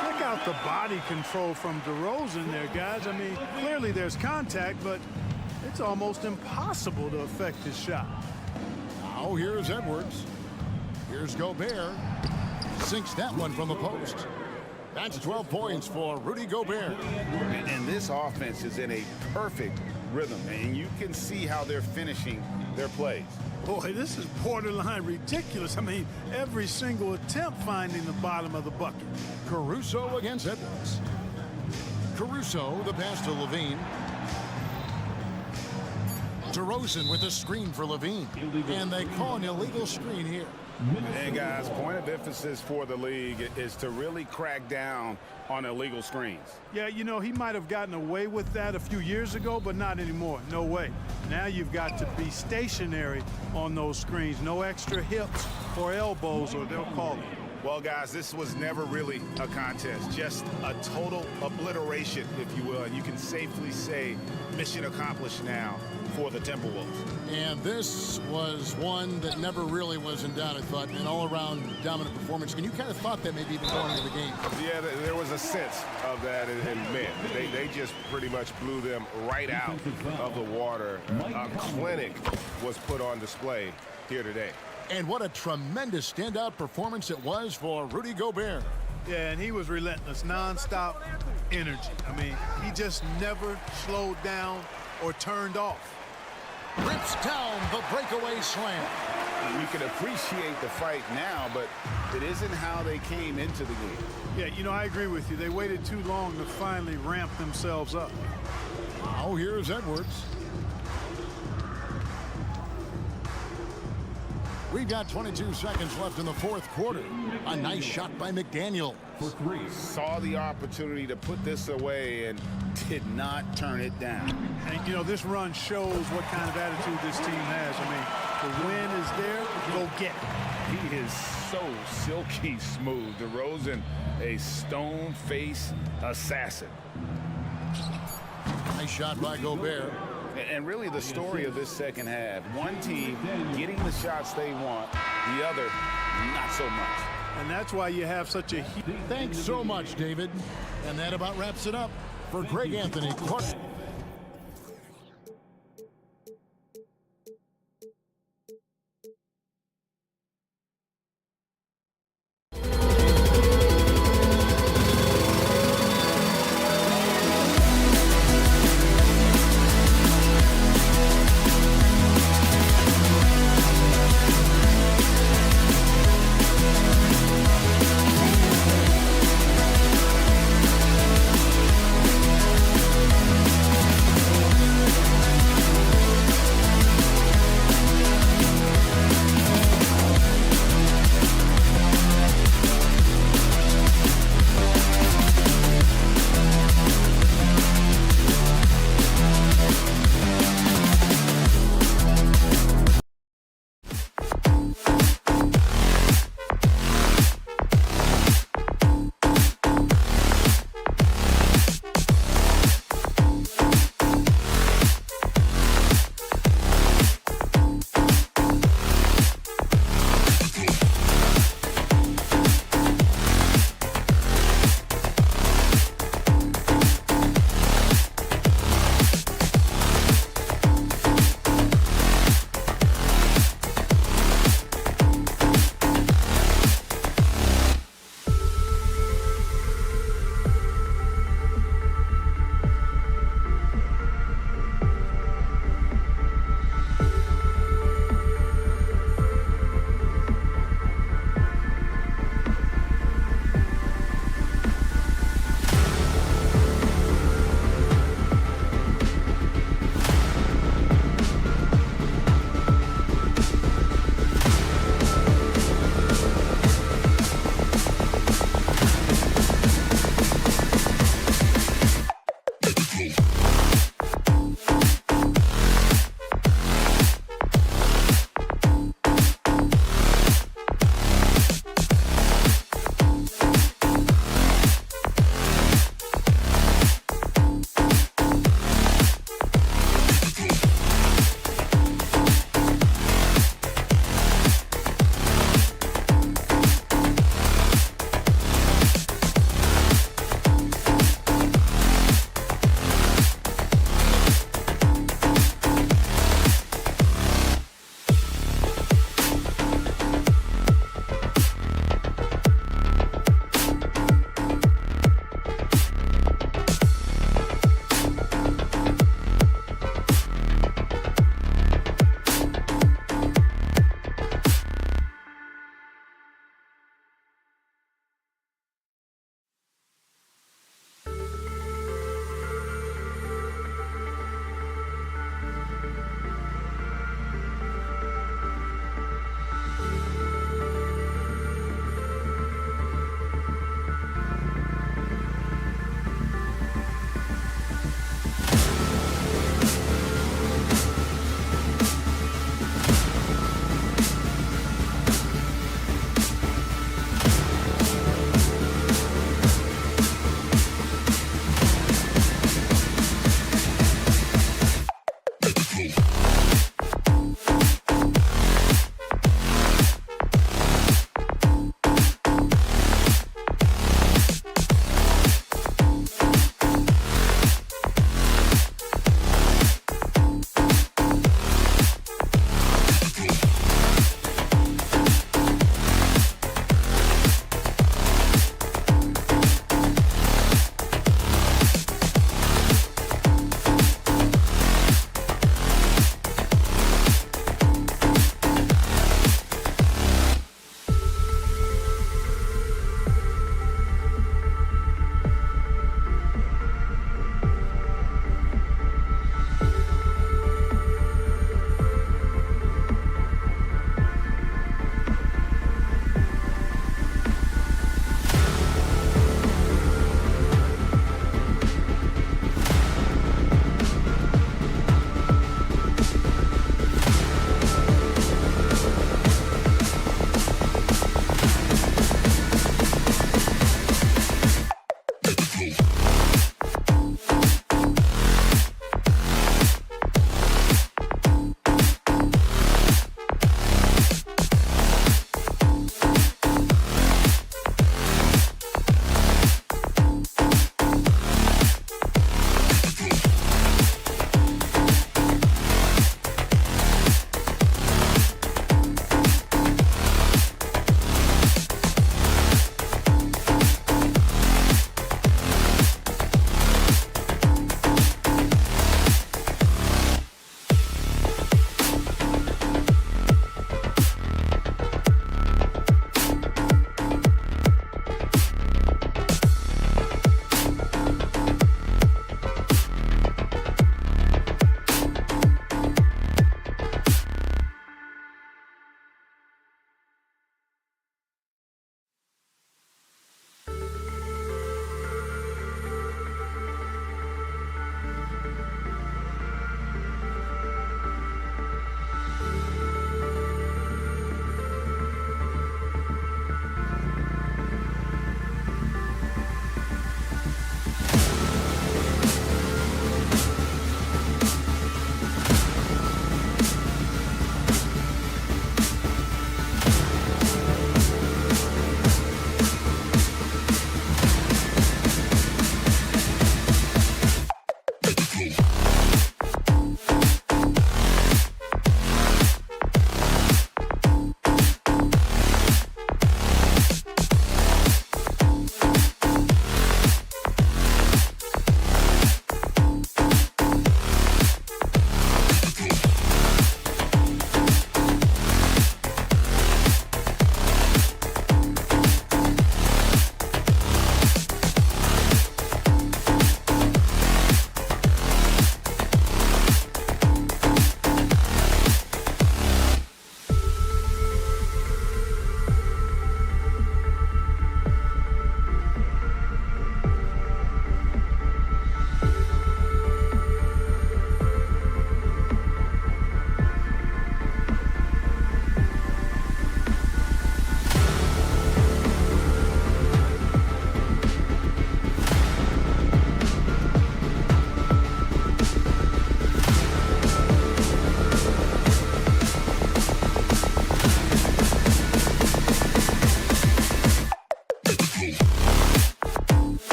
Check out the body control from DeRozan there, guys. I mean, clearly there's contact, but it's almost impossible to affect his shot. Now here's Edwards. Here's Gobert. Sinks that one from the post. That's 12 points for Rudy Gobert. And this offense is in a perfect rhythm, and you can see how they're finishing their plays. Boy, this is borderline ridiculous. I mean, every single attempt finding the bottom of the bucket. Caruso against Edwards. Caruso, the pass to Levine. DeRozan with a screen for Levine. And they call an illegal screen here. And guys, point of emphasis for the league is to really crack down on illegal screens. Yeah, you know, he might have gotten away with that a few years ago, but not anymore. No way. Now you've got to be stationary on those screens. No extra hips or elbows, or they'll call it. Well, guys, this was never really a contest, just a total obliteration, if you will. And you can safely say mission accomplished now for the Timberwolves. And this was one that never really was in doubt, I thought, an all-around dominant performance. And you kind of thought that maybe even going into the game. Yeah, there was a sense of that, and man, they just pretty much blew them right out of the water. A clinic was put on display here today. And what a tremendous standout performance it was for Rudy Gobert. Yeah, and he was relentless, nonstop energy. I mean, he just never slowed down or turned off. Rips down the breakaway slam. You can appreciate the fight now, but it isn't how they came into the game. Yeah, you know, I agree with you. They waited too long to finally ramp themselves up. Now here's Edwards. We've got 22 seconds left in the fourth quarter. A nice shot by McDaniel. For three. Saw the opportunity to put this away and did not turn it down. And, you know, this run shows what kind of attitude this team has. I mean, the win is there, go get it. He is so silky smooth. DeRozan, a stone-faced assassin. Nice shot by Gobert. And really the story of this second half. One team getting the shots they want, the other not so much. And that's why you have such a... Thanks so much, David. And that about wraps it up for Greg Anthony.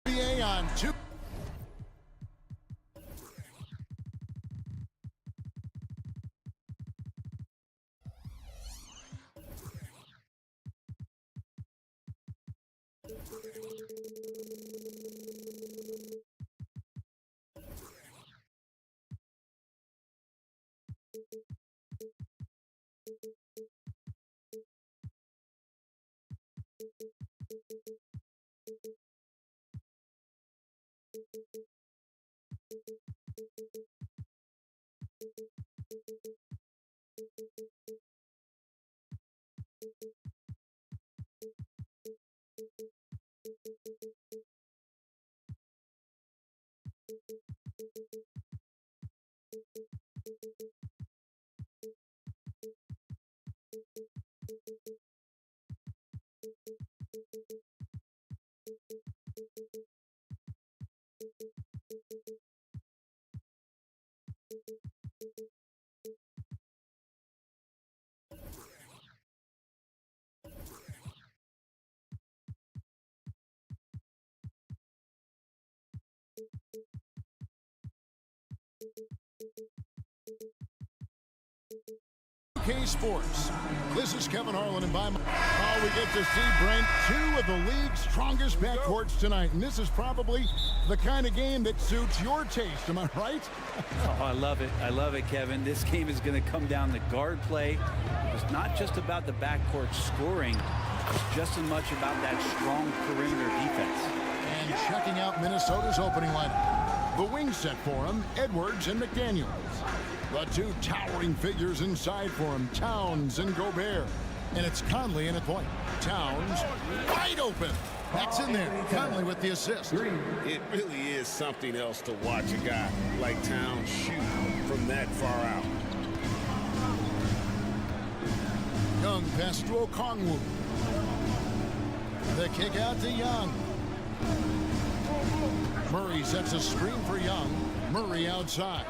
NBA on 2. Sports. This is Kevin Harlan and by my... Oh, we get to see, Brent, two of the league's strongest backcourts tonight. And this is probably the kind of game that suits your taste. Am I right? Oh, I love it. I love it, Kevin. This game is going to come down to guard play. It's not just about the backcourt scoring. It's just as much about that strong perimeter defense. And checking out Minnesota's opening lineup. The wing set for him, Edwards and McDaniels. The two towering figures inside for him, Towns and Gobert. And it's Conley in at point. Towns wide open. That's in there. Conley with the assist. It really is something else to watch a guy like Towns shoot from that far out. Young pass to Okongwu. The kick out to Young. Murray sets a screen for Young. Murray outside.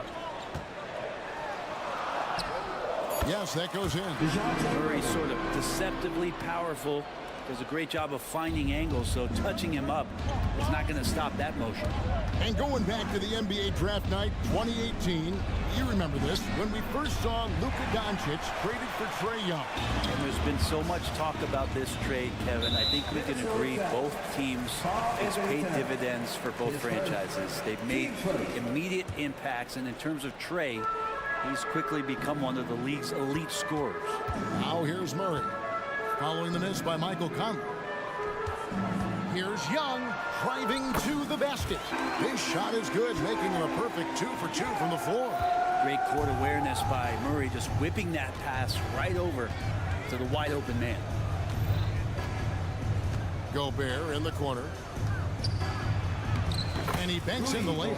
Yes, that goes in. Murray sort of deceptively powerful. Does a great job of finding angles, so touching him up is not going to stop that motion. And going back to the NBA draft night 2018, you remember this, when we first saw Luka Doncic traded for Trae Young. And there's been so much talk about this trade, Kevin. I think we can agree both teams has paid dividends for both franchises. They've made immediate impacts, and in terms of Trae, he's quickly become one of the league's elite scorers. Now here's Murray, following the miss by Michael Conley. Here's Young, driving to the basket. His shot is good, making him a perfect 2 for 2 from the floor. Great court awareness by Murray, just whipping that pass right over to the wide open man. Gobert in the corner. And he banks in the lane.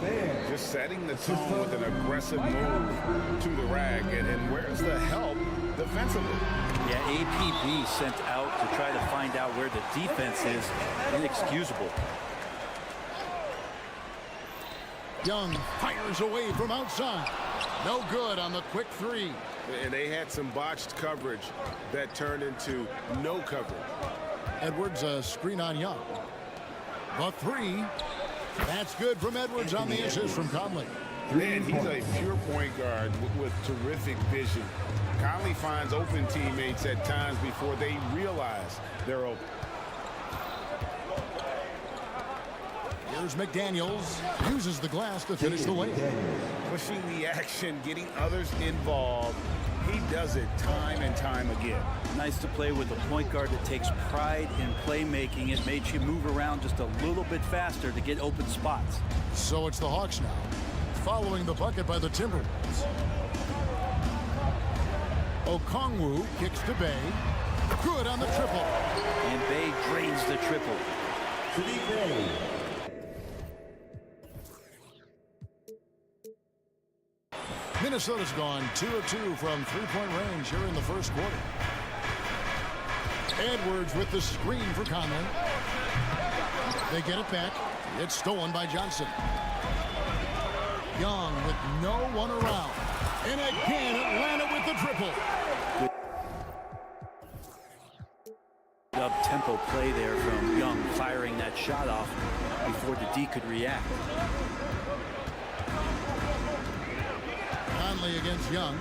Just setting the tone with an aggressive move to the rag. And where's the help defensively? Yeah, APB sent out to try to find out where the defense is. Inexcusable. Young fires away from outside. No good on the quick three. And they had some botched coverage that turned into no coverage. Edwards a screen on Young. The three. That's good from Edwards on the assist from Conley. Man, he's a pure point guard with terrific vision. Conley finds open teammates at times before they realize they're open. Here's McDaniels. Uses the glass to finish the lane. Pushing the action, getting others involved. He does it time and time again. Nice to play with a point guard that takes pride in playmaking. It made you move around just a little bit faster to get open spots. So it's the Hawks now, following the bucket by the Timberwolves. Okongwu kicks to Bay. Good on the triple. And Bay drains the triple. Minnesota's gone 2 of 2 from three-point range here in the first quarter. Edwards with the screen for Conley. They get it back. It's stolen by Johnson. Young with no one around. And again, Atlanta with the triple. Good up-tempo play there from Young, firing that shot off before the D could react. Conley against Young.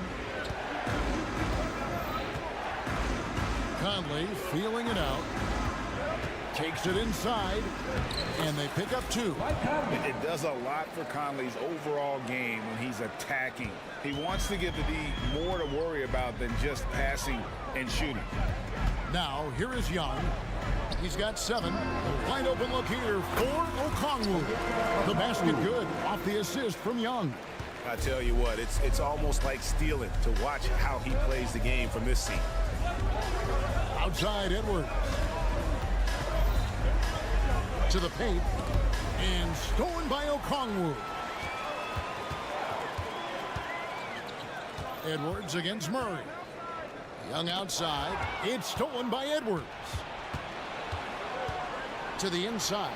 Conley feeling it out. Takes it inside, and they pick up 2. It does a lot for Conley's overall game when he's attacking. He wants to give the D more to worry about than just passing and shooting. Now, here is Young. He's got 7. Wide open look here for Okongwu. The basket good off the assist from Young. I tell you what, it's almost like stealing to watch how he plays the game from this seat. Outside Edwards. To the paint. And stolen by Okongwu. Edwards against Murray. Young outside. It's stolen by Edwards. To the inside.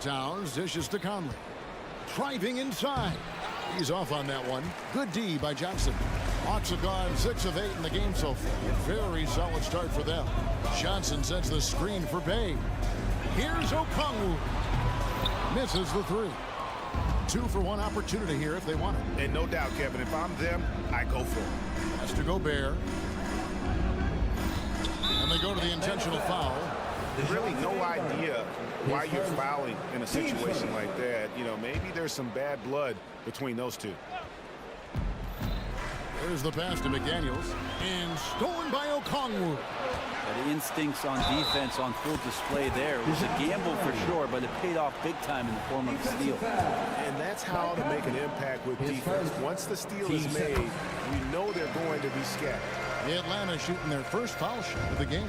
Towns dishes to Conley. Driving inside. He's off on that one. Good D by Johnson. Hawks have gone 6 of 8 in the game so far. Very solid start for them. Johnson sets the screen for Bay. Here's Okongwu. Misses the 3. 2 for 1 opportunity here if they want it. And no doubt, Kevin, if I'm them, I go for it. Has to go Bear. And they go to the intentional foul. There's really no idea why you're fouling in a situation like that. You know, maybe there's some bad blood between those two. There's the pass to McDaniels. And stolen by Okongwu. The instincts on defense on full display there. It was a gamble for sure, but it paid off big time in the form of a steal. And that's how to make an impact with defense. Once the steal is made, we know they're going to be scattered. Atlanta shooting their first foul shot of the game.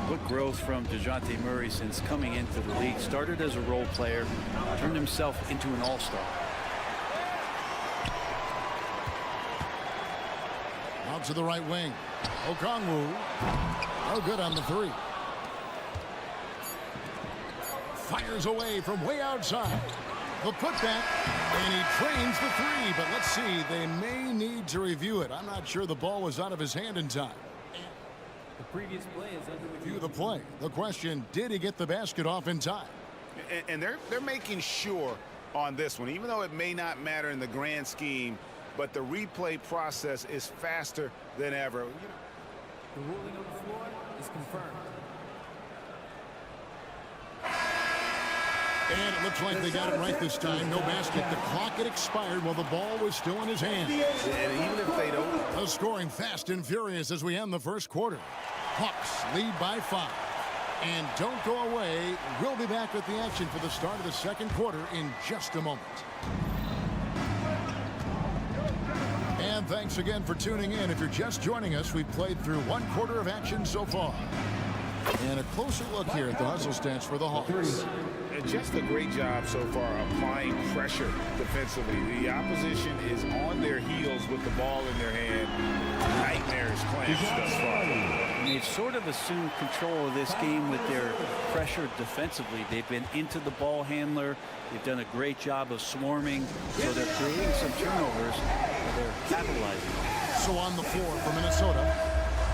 What growth from DeJounte Murray since coming into the league. Started as a role player, turned himself into an all-star. Out to the right wing. Okongwu. No good on the 3. Fires away from way outside. The putback, and he trains the 3. But let's see, they may need to review it. I'm not sure the ball was out of his hand in time. The previous play is under review. The play. The question, did he get the basket off in time? And they're making sure on this one, even though it may not matter in the grand scheme, but the replay process is faster than ever. The ruling on the floor is confirmed. And it looks like they got it right this time. No basket. The clock had expired while the ball was still in his hand. And even if they don't. The scoring fast and furious as we end the first quarter. Hawks lead by 5. And don't go away. We'll be back with the action for the start of the second quarter in just a moment. And thanks again for tuning in. If you're just joining us, we've played through 1 quarter of action so far. And a closer look here at the hustle stats for the Hawks. And just a great job so far applying pressure defensively. The opposition is on their heels with the ball in their hand. Nightmares clamps thus far. And they've sort of assumed control of this game with their pressure defensively. They've been into the ball handler. They've done a great job of swarming. So they're creating some turnovers. They're capitalizing. So on the floor for Minnesota,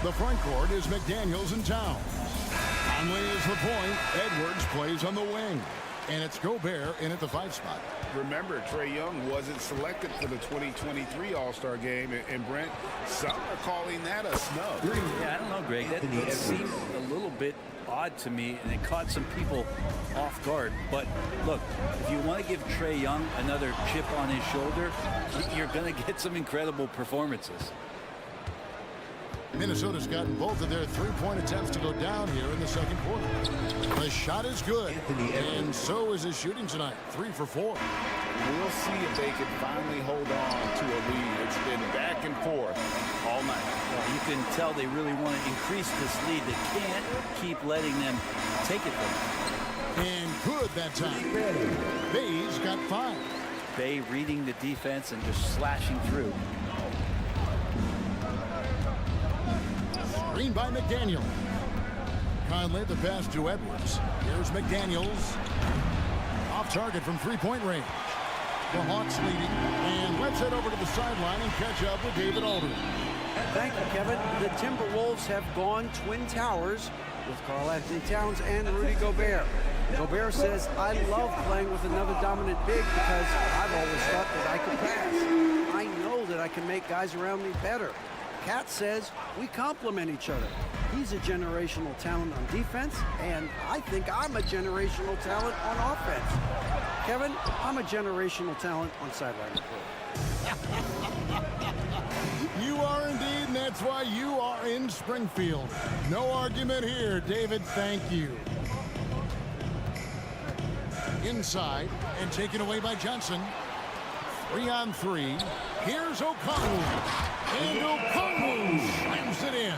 the front court is McDaniels and Towns. Conley is the point. Edwards plays on the wing. And it's Gobert in at the 5 spot. Remember, Trae Young wasn't selected for the 2023 All-Star game. And Brent, some are calling that a snub. Yeah, I don't know, Greg. That seemed a little bit odd to me, and it caught some people off guard. But look, if you want to give Trae Young another chip on his shoulder, you're going to get some incredible performances. Minnesota's gotten both of their three-point attempts to go down here in the second quarter. The shot is good, and so is his shooting tonight, 3 for 4. We'll see if they can finally hold on to a lead. It's been back and forth all night. Well, you can tell they really want to increase this lead. They can't keep letting them take it from them. And good that time. B.I.G's got 5. B.I.G reading the defense and just slashing through. Screen by McDaniel. Conley the pass to Edwards. Here's McDaniels. Off target from three-point range. The Hawks leading. And let's head over to the sideline and catch up with David Aldridge. Thank you, Kevin. The Timberwolves have gone Twin Towers with Karl-Anthony Towns and Rudy Gobert. Gobert says, I love playing with another dominant big because I've always thought that I could pass. I know that I can make guys around me better. Cat says we complement each other. He's a generational talent on defense, and I think I'm a generational talent on offense. Kevin, I'm a generational talent on sideline report. You are indeed, and that's why you are in Springfield. No argument here, David. Thank you. Inside and taken away by Johnson. 3-on-3. Here's Okongwu. And Okongwu slams it in.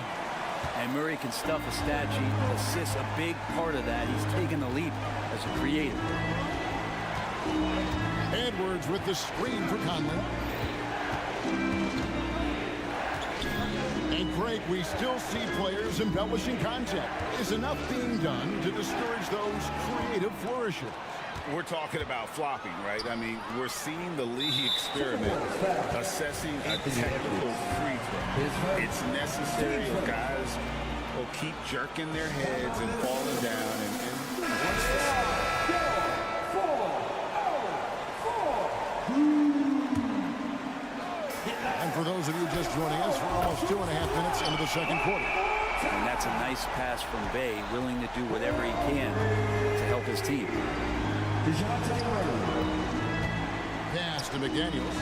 And Murray can stuff a stat sheet. Assists a big part of that. He's taken the leap as a creator. Edwards with the screen for Conley. And Craig, we still see players embellishing contact. Is enough being done to discourage those creative flourishes? We're talking about flopping, right? I mean, we're seeing the league experiment assessing a technical free throw. It's necessary if guys will keep jerking their heads and falling down. And for those of you just joining us, we're almost 2.5 minutes into the second quarter. And that's a nice pass from Bay, willing to do whatever he can to help his team. Pass to McDaniels.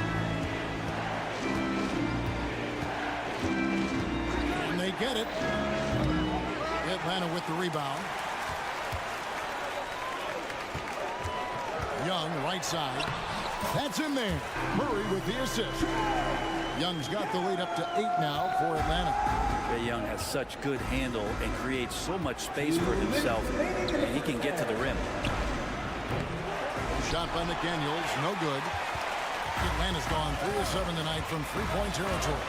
And they get it. Atlanta with the rebound. Young, right side. That's in there. Murray with the assist. Young's got the lead up to 8 now for Atlanta. Trae Young has such good handle and creates so much space for himself, and he can get to the rim. Shot by McDaniels, no good. Atlanta's gone 3 of 7 tonight from three-point territory.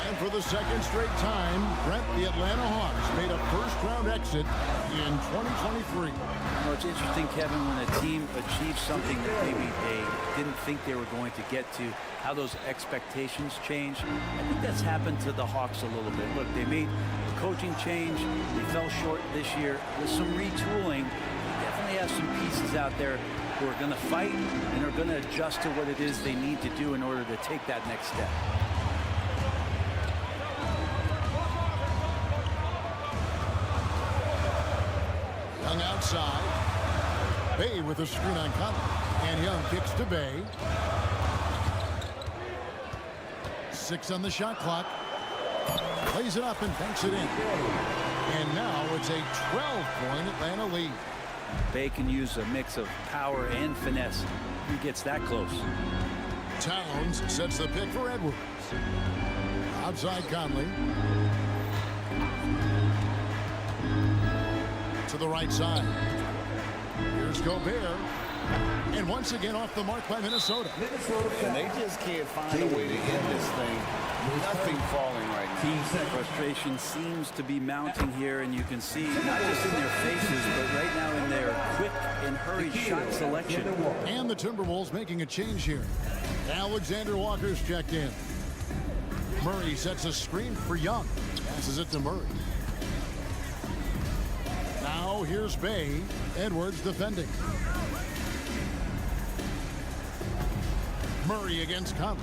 And for the second straight time, Brent, the Atlanta Hawks made a first-round exit in 2023. Well, it's interesting, Kevin, when a team achieves something that maybe they didn't think they were going to get to, how those expectations change. I think that's happened to the Hawks a little bit. Look, they made a coaching change. They fell short this year. With some retooling, they definitely have some pieces out there who are going to fight and are going to adjust to what it is they need to do in order to take that next step. Young outside. Bay with a screen on Conley. And Young kicks to Bay. 6 on the shot clock. Plays it up and banks it in. And now it's a 12-point Atlanta lead. Bay can use a mix of power and finesse. He gets that close. Towns sets the pick for Edwards. Outside Conley. To the right side. Here's Gobert. And once again off the mark by Minnesota. And they just can't find a way to end this thing. Nothing falling right now. Frustration seems to be mounting here, and you can see not just in their faces, but right now in their quick and hurried shot selection. And the Timberwolves making a change here. Alexander Walker's checked in. Murray sets a screen for Young. Passes it to Murray. Now here's Bay. Edwards defending. Murray against Conley.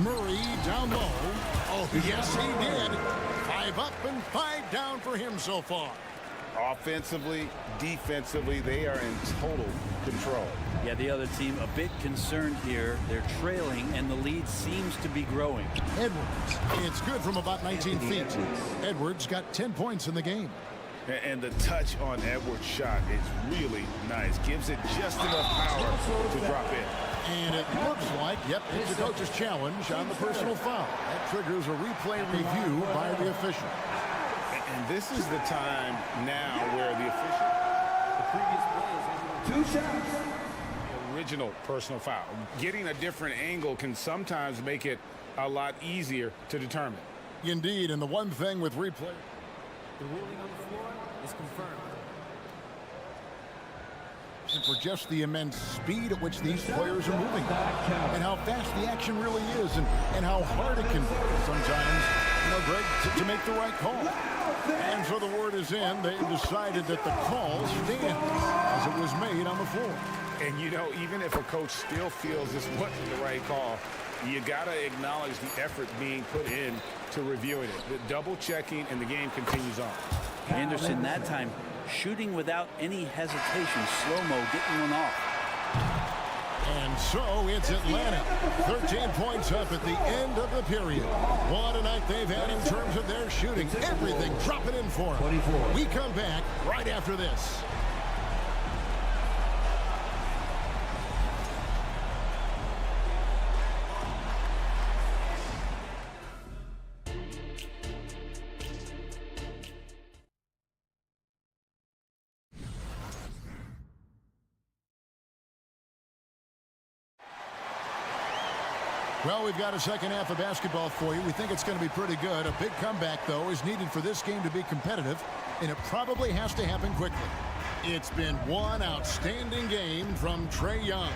Murray down low. Oh, yes, he did. 5 up and 5 down for him so far. Offensively, defensively, they are in total control. Yeah, the other team a bit concerned here. They're trailing, and the lead seems to be growing. Edwards. It's good from about 19 feet. Edwards got 10 points in the game. And the touch on Edwards' shot is really nice. Gives it just enough power to drop in. And it looks like, yep, it's a coach's challenge on the personal foul. That triggers a replay review by the official. And this is the time now where the official... The previous play is under 2 shots. Original personal foul. Getting a different angle can sometimes make it a lot easier to determine. Indeed, and the one thing with replay... The ruling on the floor is confirmed. And for just the immense speed at which these players are moving and how fast the action really is and how hard it can be sometimes, Greg, to make the right call. And so the word is in. They've decided that the call stands as it was made on the floor. And, even if a coach still feels this wasn't the right call, you got to acknowledge the effort being put in to reviewing it. The double checking, and the game continues on. Anderson that time shooting without any hesitation. Slow-mo getting one off. And so it's Atlanta. 13 points up at the end of the period. What a night they've had in terms of their shooting. Everything dropping in for them. We come back right after this. Well, we've got a second half of basketball for you. We think it's going to be pretty good. A big comeback, though, is needed for this game to be competitive, and it probably has to happen quickly. It's been one outstanding game from Trae Young.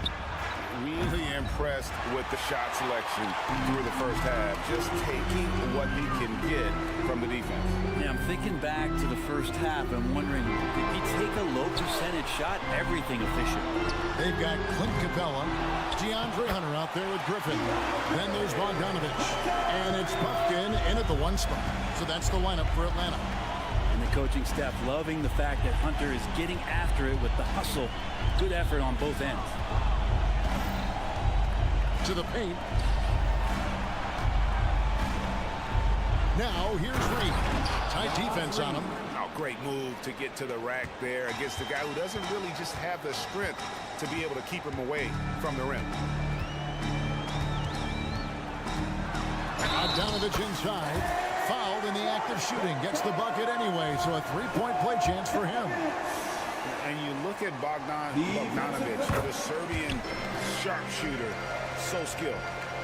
Really impressed with the shot selection through the first half. Just taking what he can get from the defense. Yeah, I'm thinking back to the first half. I'm wondering, did he take a low percentage shot? Everything efficient. They've got Clint Capella, DeAndre Hunter out there with Griffin. Then there's Bogdanovich. And it's Buffkin in at the one spot. So that's the lineup for Atlanta. And the coaching staff loving the fact that Hunter is getting after it with the hustle. Good effort on both ends. To the paint. Now here's Reed. Tight defense on him. Great move to get to the rack there against the guy who doesn't really just have the strength to be able to keep him away from the rim. Bogdanovich inside. Fouled in the act of shooting. Gets the bucket anyway, so a three-point play chance for him. And you look at Bogdanovich, the Serbian sharpshooter, so skilled.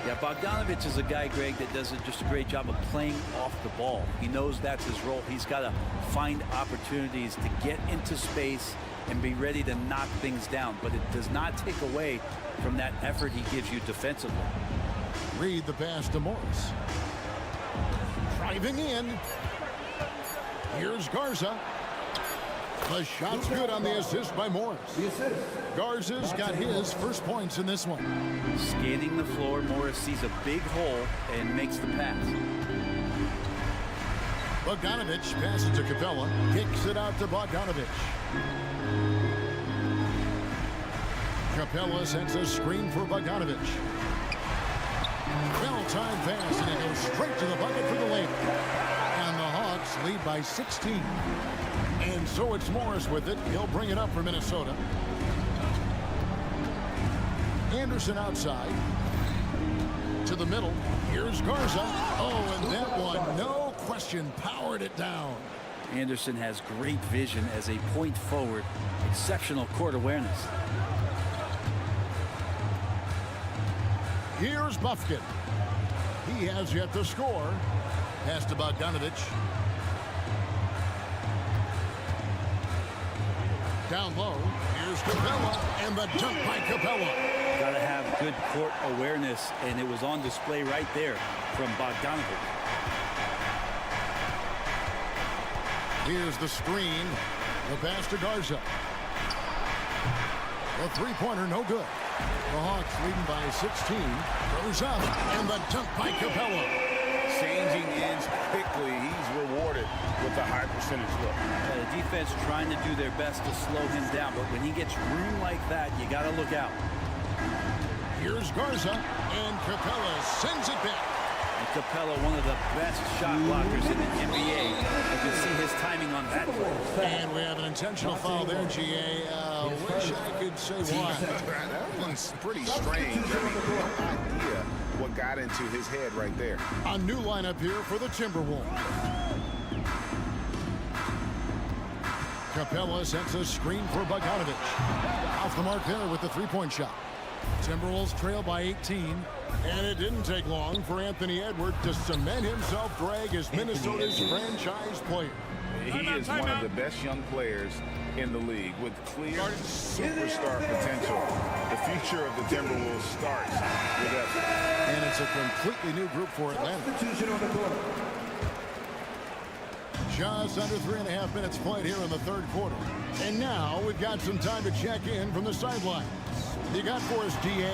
Yeah, Bogdanovich is a guy, Greg, that does just a great job of playing off the ball. He knows that's his role. He's got to find opportunities to get into space and be ready to knock things down. But it does not take away from that effort he gives you defensively. Read the pass to Morris. Driving in. Here's Garza. The shot's good on the assist by Morris. Garza's got his first points in this one. Scanning the floor, Morris sees a big hole and makes the pass. Bogdanovich passes to Capella. Kicks it out to Bogdanovich. Capella sends a screen for Bogdanovich. Well-timed pass, and it goes straight to the bucket for the layup. And the Hawks lead by 16. And so it's Morris with it. He'll bring it up for Minnesota. Anderson outside. To the middle. Here's Garza. Oh, and that one, no question, powered it down. Anderson has great vision as a point forward. Exceptional court awareness. Here's Buffkin. He has yet to score. Pass to Bogdanovich. Down low, here's Capella, and the dunk by Capella. Got to have good court awareness, and it was on display right there from Bogdanovich. Here's the screen, the pass to Garza. The three-pointer, no good. The Hawks leading by 16. Goes up, and the dunk by Capella. Changing ends quickly. He's rewarded with the high high percentage look. The defense trying to do their best to slow him down, but when he gets room like that, you got to look out. Here's Garza, and Capella sends it back. And Capella, one of the best shot blockers in the NBA. You can see his timing on that play. And we have an intentional foul there, GA. Wish I could say why. That one's pretty strange. I mean, no idea what got into his head right there. A new lineup here for the Timberwolves. Capella sets a screen for Bogdanovich. Off the mark there with the three-point shot. Timberwolves trail by 18, and it didn't take long for Anthony Edwards to cement himself drag as Minnesota's franchise player. He is one of the best young players in the league with clear superstar potential. The future of the Timberwolves starts with Edwards. And it's a completely new group for Atlanta. Just under 3.5 minutes played here in the third quarter. And now we've got some time to check in from the sideline. You got for us, DA?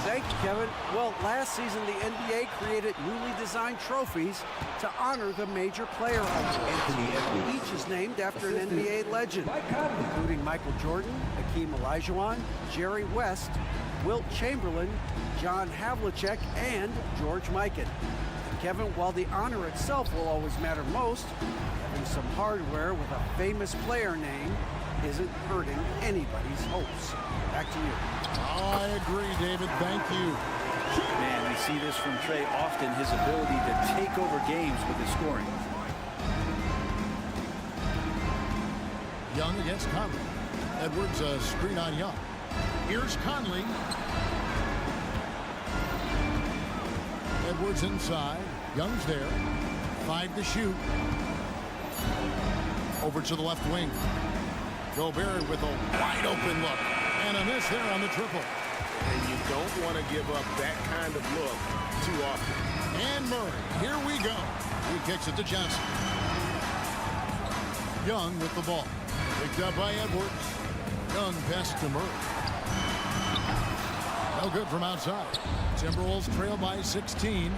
Thank you, Kevin. Well, last season, the NBA created newly designed trophies to honor the major player awards. Each is named after an NBA legend, including Michael Jordan, Hakeem Olajuwon, Jerry West, Wilt Chamberlain, John Havlicek, and George Mikan. Kevin, while the honor itself will always matter most, having some hardware with a famous player name isn't hurting anybody's hopes. Back to you. I agree, David. Thank you. Man, we see this from Trey often, his ability to take over games with his scoring. Young against Conley. Edwards a screen on Young. Here's Conley. Edwards inside. Young's there. 5 to shoot. Over to the left wing. Gobert with a wide open look. And a miss there on the triple. And you don't want to give up that kind of look too often. And Murray, here we go. He kicks it to Johnson. Young with the ball. Picked up by Edwards. Young pass to Murray. No good from outside. Timberwolves trail by 16.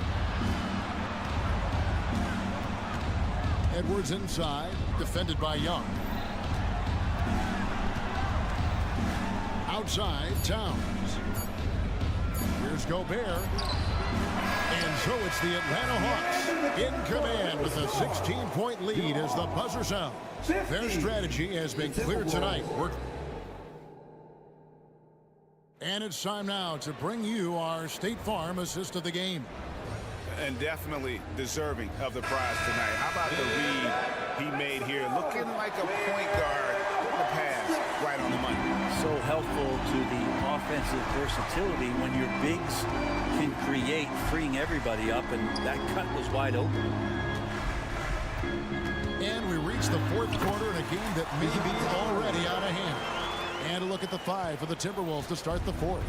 Edwards inside, defended by Young. Outside, Towns. Here's Gobert. And so it's the Atlanta Hawks in command with a 16-point lead as the buzzer sounds. Their strategy has been clear tonight. And it's time now to bring you our State Farm assist of the game. And definitely deserving of the prize tonight. How about the read he made here? Looking like a point guard. The pass right on the money. So helpful to the offensive versatility when your bigs can create, freeing everybody up, and that cut was wide open. And we reach the fourth quarter in a game that may be already out of hand. And a look at the 5 for the Timberwolves to start the fourth.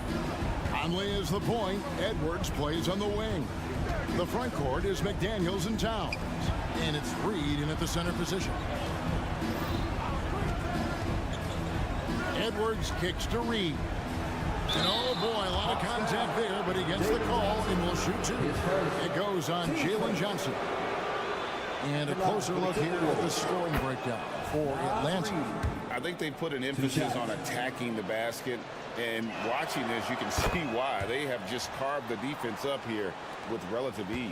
Conley is the point. Edwards plays on the wing. The front court is McDaniels and Towns. And it's Reed in at the center position. Edwards kicks to Reed. And oh boy, a lot of contact there, but he gets the call and will shoot 2. It goes on Jalen Johnson. And a closer look here at the scoring breakdown for Atlanta. I think they put an emphasis on attacking the basket, and watching this, you can see why. They have just carved the defense up here with relative ease.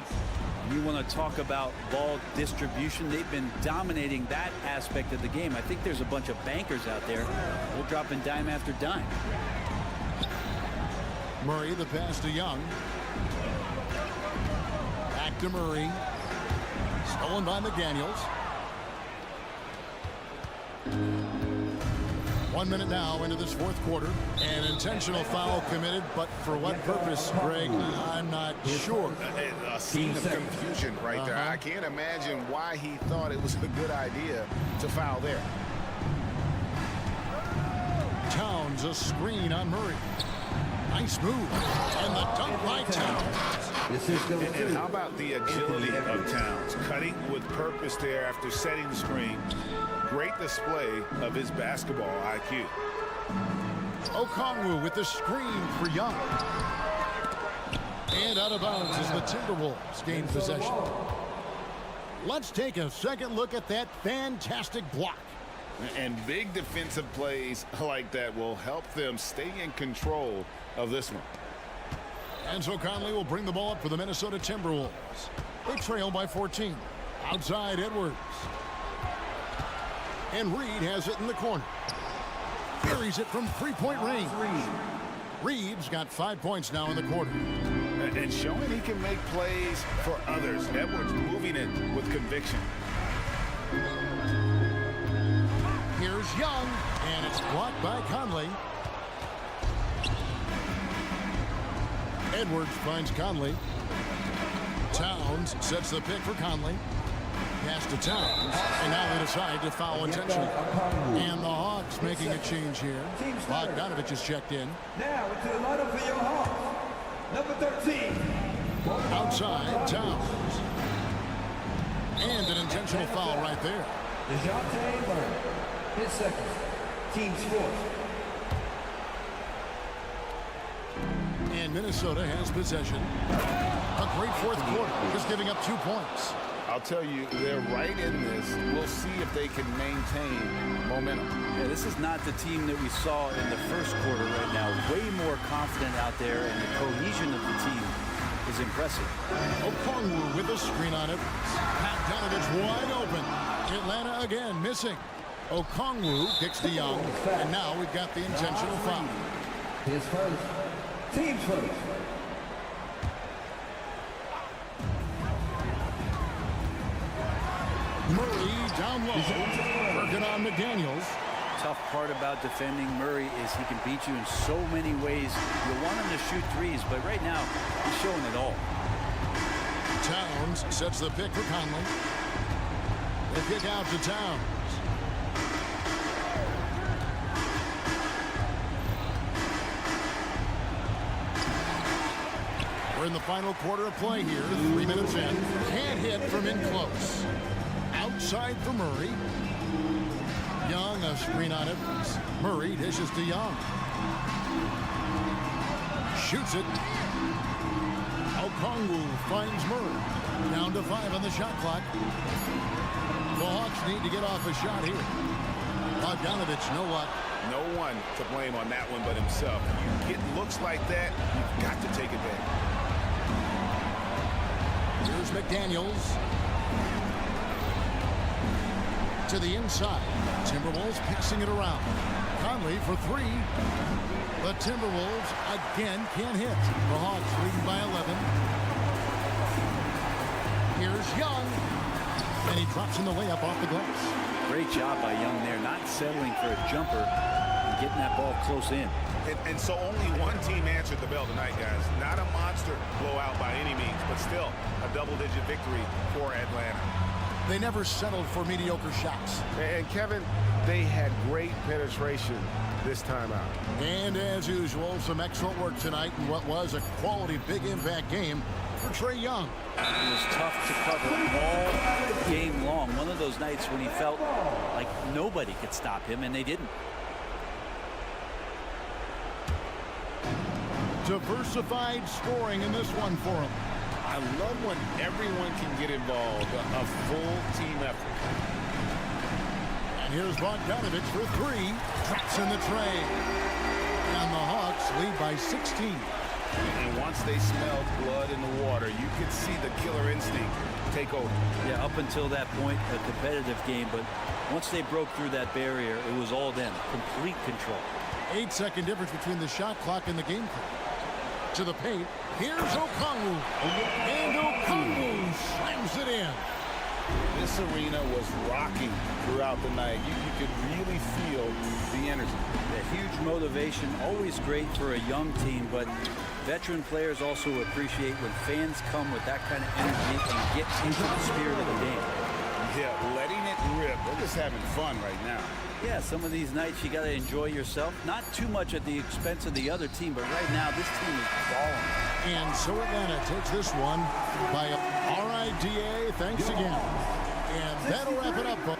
You want to talk about ball distribution. They've been dominating that aspect of the game. I think there's a bunch of bankers out there. They're dropping dime after dime. Murray, the pass to Young. Back to Murray. Stolen by McDaniels. 1 minute now into this fourth quarter. An intentional foul committed, but for what purpose, Greg, I'm not sure. A scene of confusion right there. I can't imagine why he thought it was a good idea to foul there. Towns, a screen on Murray. Nice move. And the dunk by Towns. And how about the agility of Towns? Cutting with purpose there after setting the screen. Great display of his basketball IQ. Okongwu with the screen for Young. And out of bounds as the Timberwolves gain possession. Let's take a second look at that fantastic block. And big defensive plays like that will help them stay in control of this one. And so Conley will bring the ball up for the Minnesota Timberwolves. They trail by 14. Outside Edwards. And Reed has it in the corner. Buries it from three-point range. Reed's got 5 points now in the quarter. And showing he can make plays for others. Edwards moving it with conviction. Here's Young, and it's blocked by Conley. Edwards finds Conley. Towns sets the pick for Conley. Pass to Towns, and now they decide to foul intentionally. And the Hawks making a change here. Bogdanovich is checked in. Now into the lineup for your Hawks. Number 13. Outside, Towns. And an intentional foul right there. DeJounte Murray. His second. Team's fourth. And Minnesota has possession. A great fourth quarter, just giving up 2 points. I'll tell you, they're right in this. We'll see if they can maintain momentum. Yeah, this is not the team that we saw in the first quarter right now. Way more confident out there, and the cohesion of the team is impressive. Okongwu with a screen on it. Bogdanovich wide open. Atlanta again missing. Okongwu kicks to Young, and now we've got the intentional foul. His first. Team's first. Murray down low, working on McDaniels. Tough part about defending Murray is he can beat you in so many ways. You want him to shoot threes, but right now he's showing it all. Towns sets the pick for Conley. The kick out to Towns. We're in the final quarter of play here. 3 minutes in. Can't hit from in close. Outside for Murray. Young, a screen on it. Murray dishes to Young. Shoots it. Okongwu finds Murray. Down to 5 on the shot clock. The Hawks need to get off a shot here. Bogdanovich, no luck. No one to blame on that one but himself. You get looks like that, you've got to take advantage. Here's McDaniels. To the inside. Timberwolves passing it around. Conley for 3. The Timberwolves again can't hit. The Hawks leading by 11. Here's Young. And he drops in the layup off the glass. Great job by Young there, not settling for a jumper and getting that ball close in. And so only one team answered the bell tonight, guys. Not a monster blowout by any means, but still a double-digit victory for Atlanta. They never settled for mediocre shots. And Kevin, they had great penetration this time out. And as usual, some excellent work tonight in what was a quality big impact game for Trae Young. It was tough to cover all game long. One of those nights when he felt like nobody could stop him, and they didn't. Diversified scoring in this one for him. I love when everyone can get involved, a full team effort. And here's Bogdanovich for 3. Traps in the tray. And the Hawks lead by 16. And once they smelled blood in the water, you could see the killer instinct take over. Yeah, up until that point, a competitive game, but once they broke through that barrier, it was all them. Complete control. 8-second difference between the shot clock and the game clock. To the paint. Here's Okongwu. And Okongwu slams it in. This arena was rocking throughout the night. You could really feel the energy. A huge motivation, always great for a young team, but veteran players also appreciate when fans come with that kind of energy and get into the spirit of the game. Yeah, letting it rip. They're just having fun right now. Yeah, some of these nights you got to enjoy yourself. Not too much at the expense of the other team, but right now this team is balling. And so Atlanta takes this one by a RIDA. Thanks again. And that'll wrap it up, folks.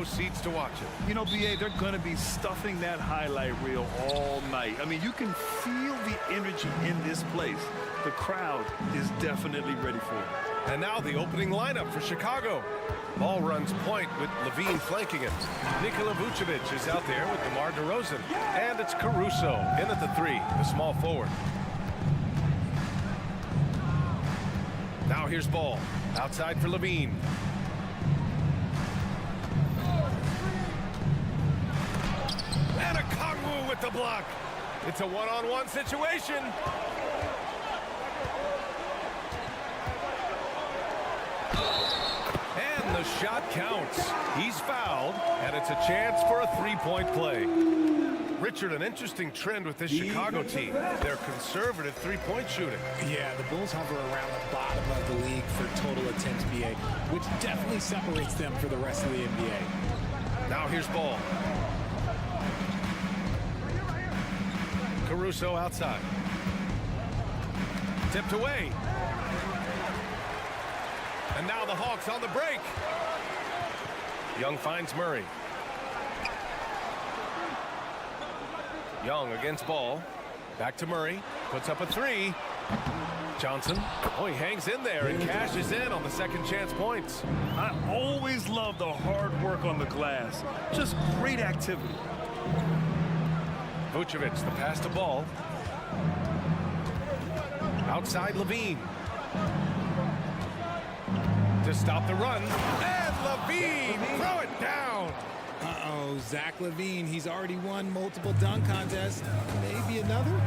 seats to watch it. You know, B.A., they're going to be stuffing that highlight reel all night. I mean, you can feel the energy in this place. The crowd is definitely ready for it. And now the opening lineup for Chicago. Ball runs point with Levine flanking it. Nikola Vucevic is out there with DeMar DeRozan. And it's Caruso in at the 3, the small forward. Now here's Ball. Outside for Levine. And a Kongwu with the block. It's a one-on-one situation. And the shot counts. He's fouled, and it's a chance for a three-point play. Richard, an interesting trend with this Chicago team. They're conservative three-point shooting. Yeah, the Bulls hover around the bottom of the league for total attempts, B.A., which definitely separates them for the rest of the NBA. Now here's Ball. Caruso outside. Tipped away. And now the Hawks on the break. Young finds Murray. Young against Ball. Back to Murray. Puts up a 3. Johnson. Oh, he hangs in there and cashes in on the second chance points. I always love the hard work on the glass. Just great activity. Vucevic, the pass to Ball. Outside Levine. To stop the run. And Levine, throw it down. Uh-oh, Zach LaVine, he's already won multiple dunk contests. Maybe another?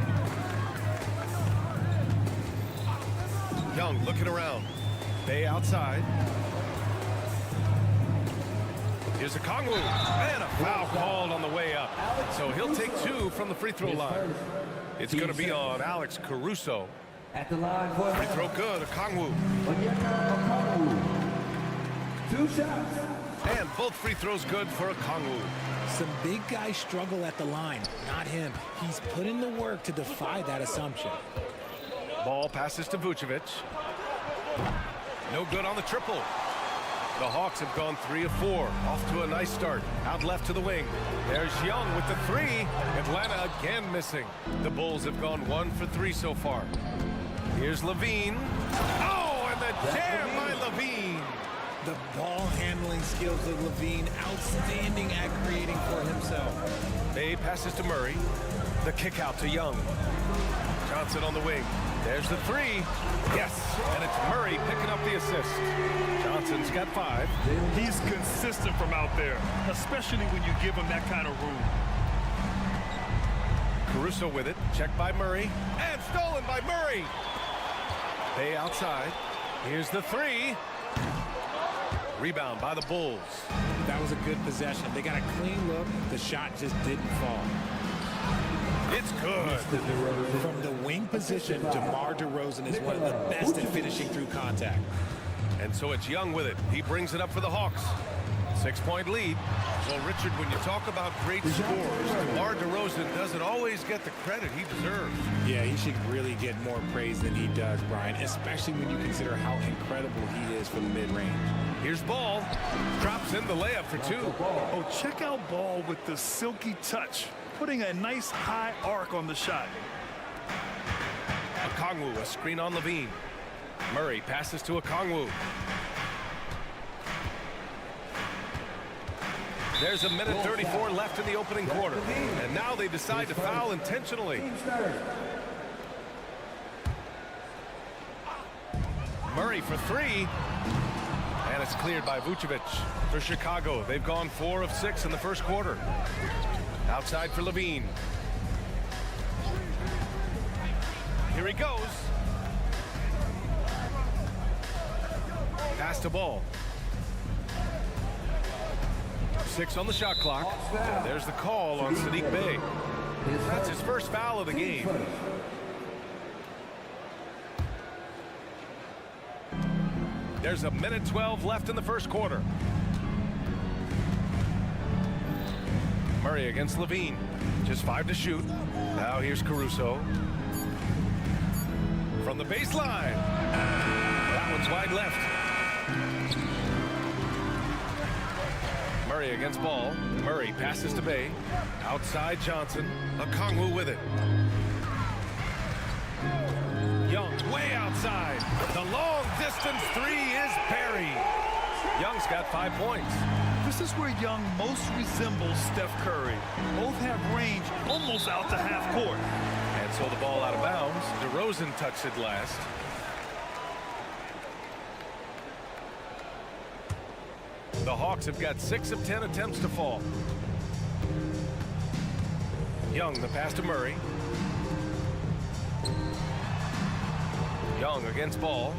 Young looking around. Bay outside. Here's a Kongwu. And a foul called on the way up. So he'll take 2 from the free throw line. It's going to be on Alex Caruso. At the line for free throw good, a Kongwu. 2 shots. And both free throws good for a Kongwu. Some big guys struggle at the line, not him. He's put in the work to defy that assumption. Ball passes to Vucevic. No good on the triple. The Hawks have gone 3 of 4. Off to a nice start. Out left to the wing. There's Young with the 3. Atlanta again missing. The Bulls have gone 1 for 3 so far. Here's Levine. Oh, and the jam by Levine. The ball handling skills of Levine, outstanding at creating for himself. Bay passes to Murray. The kick out to Young. Johnson on the wing. There's the 3. Yes, and it's Murray picking up the assist. Johnson's got 5. He's consistent from out there, especially when you give him that kind of room. Caruso with it. Checked by Murray. And stolen by Murray. Bay outside. Here's the 3. Rebound by the Bulls. That was a good possession. They got a clean look. The shot just didn't fall. It's good. From the wing position, DeMar DeRozan is one of the best at finishing through contact. And so it's Young with it. He brings it up for the Hawks. 6-point lead. So, Richard, when you talk about great scores, DeMar DeRozan doesn't always get the credit he deserves. Yeah, he should really get more praise than he does, Brian, especially when you consider how incredible he is for the mid-range. Here's Ball. Drops in the layup for 2. Oh, check out Ball with the silky touch, putting a nice high arc on the shot. Okongwu, a screen on Levine. Murray passes to Okongwu. There's a minute 34 left in the opening quarter. And now they decide to foul intentionally. Murray for 3. And it's cleared by Vucevic. For Chicago, they've gone 4 of 6 in the first quarter. Outside for Levine. Here he goes. Pass to Ball. 6 on the shot clock. There's the call on Sadiq Bey. That's his first foul of the game. There's a minute 12 left in the first quarter. Murray against Levine. Just 5 to shoot. Now here's Caruso. From the baseline. That one's wide left. Murray against ball. Murray passes to Bay. Outside Johnson. Okongwu with it. Young way outside. The long distance three is buried. Young's got 5 points. This is where Young most resembles Steph Curry. Both have range almost out to half court. And so the ball out of bounds. DeRozan touched it last. The Hawks have got 6 of 10 attempts to fall. Young, the pass to Murray. Young against ball.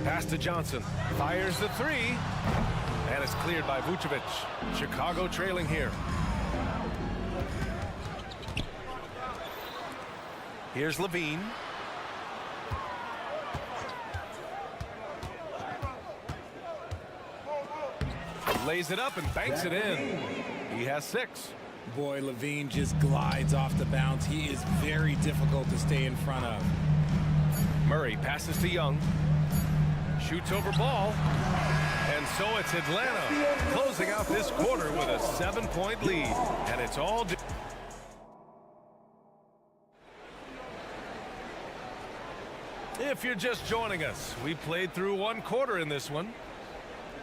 Pass to Johnson. Fires the three. And it's cleared by Vucevic. Chicago trailing here. Here's Levine. Lays it up and banks it in. He has 6. Boy, Levine just glides off the bounce. He is very difficult to stay in front of. Murray passes to Young. Shoots over ball. And so it's Atlanta closing out this quarter with a 7-point lead. And it's all... If you're just joining us, we played through 1 quarter in this one.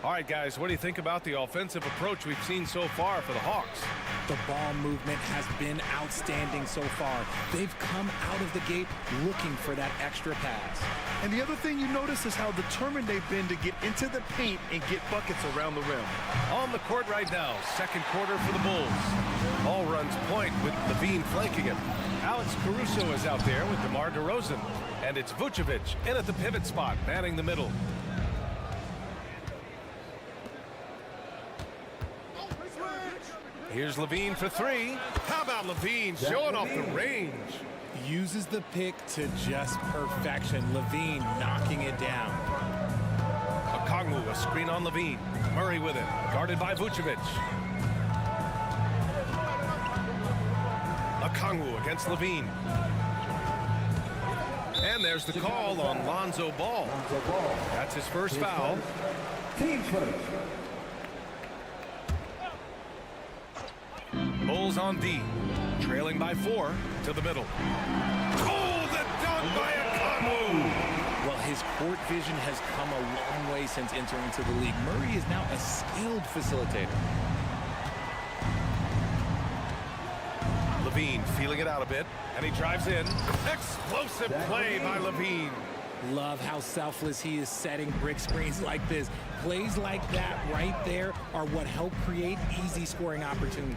All right, guys, what do you think about the offensive approach we've seen so far for the Hawks? The ball movement has been outstanding so far. They've come out of the gate looking for that extra pass. And the other thing you notice is how determined they've been to get into the paint and get buckets around the rim. On the court right now, 2nd quarter for the Bulls. All runs point with Levine flanking him. Alex Caruso is out there with DeMar DeRozan. And it's Vucevic in at the pivot spot, manning the middle. Here's Levine for 3. How about Levine showing off the range? Uses the pick to just perfection. Levine knocking it down. Okongwu, a screen on Levine. Murray with it, guarded by Vucevic. Okongwu against Levine. And there's the call on Lonzo Ball. That's his first foul. Team first. Bulls on D, trailing by 4 to the middle. Oh, the dunk by Okongwu! Well, his court vision has come a long way since entering into the league. Murray is now a skilled facilitator. Levine feeling it out a bit, and he drives in. Explosive play by Levine. Love how selfless he is setting brick screens like this. Plays like that right there are what help create easy scoring opportunities.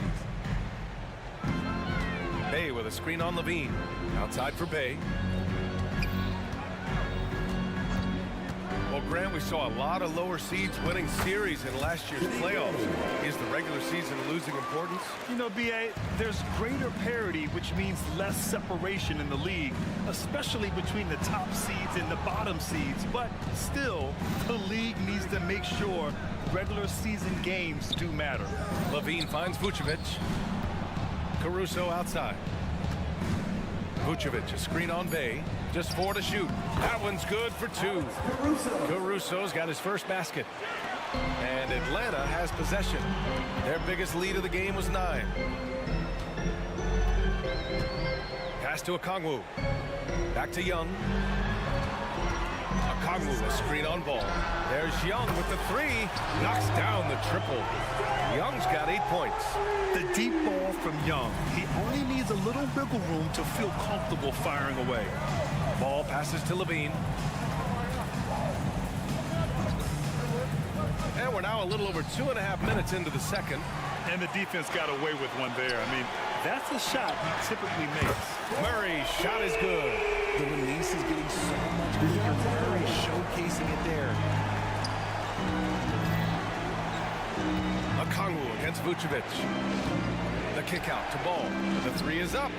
Bay with a screen on Levine. Outside for Bay. Well, Grant, we saw a lot of lower seeds winning series in last year's playoffs. Is the regular season losing importance? You know, B.A., there's greater parity, which means less separation in the league, especially between the top seeds and the bottom seeds. But still, the league needs to make sure regular season games do matter. Levine finds Vucevic. Caruso outside. Vucevic, a screen on Bay. Just 4 to shoot. That one's good for 2. Caruso's got his first basket. And Atlanta has possession. Their biggest lead of the game was 9. Pass to Okongwu. Back to Young. Okongwu, a screen on Ball. There's Young with the 3. Knocks down the triple. Young's got 8 points. The deep ball from Young. He only needs a little wiggle room to feel comfortable firing away. Ball passes to Levine. And we're now a little over 2.5 minutes into the second. And the defense got away with one there. I mean, that's a shot he typically makes. Murray's shot is good. The release is getting so much bigger. Murray showcasing it there. Okongwu against Vucevic. The kick out to Ball. The 3 is up.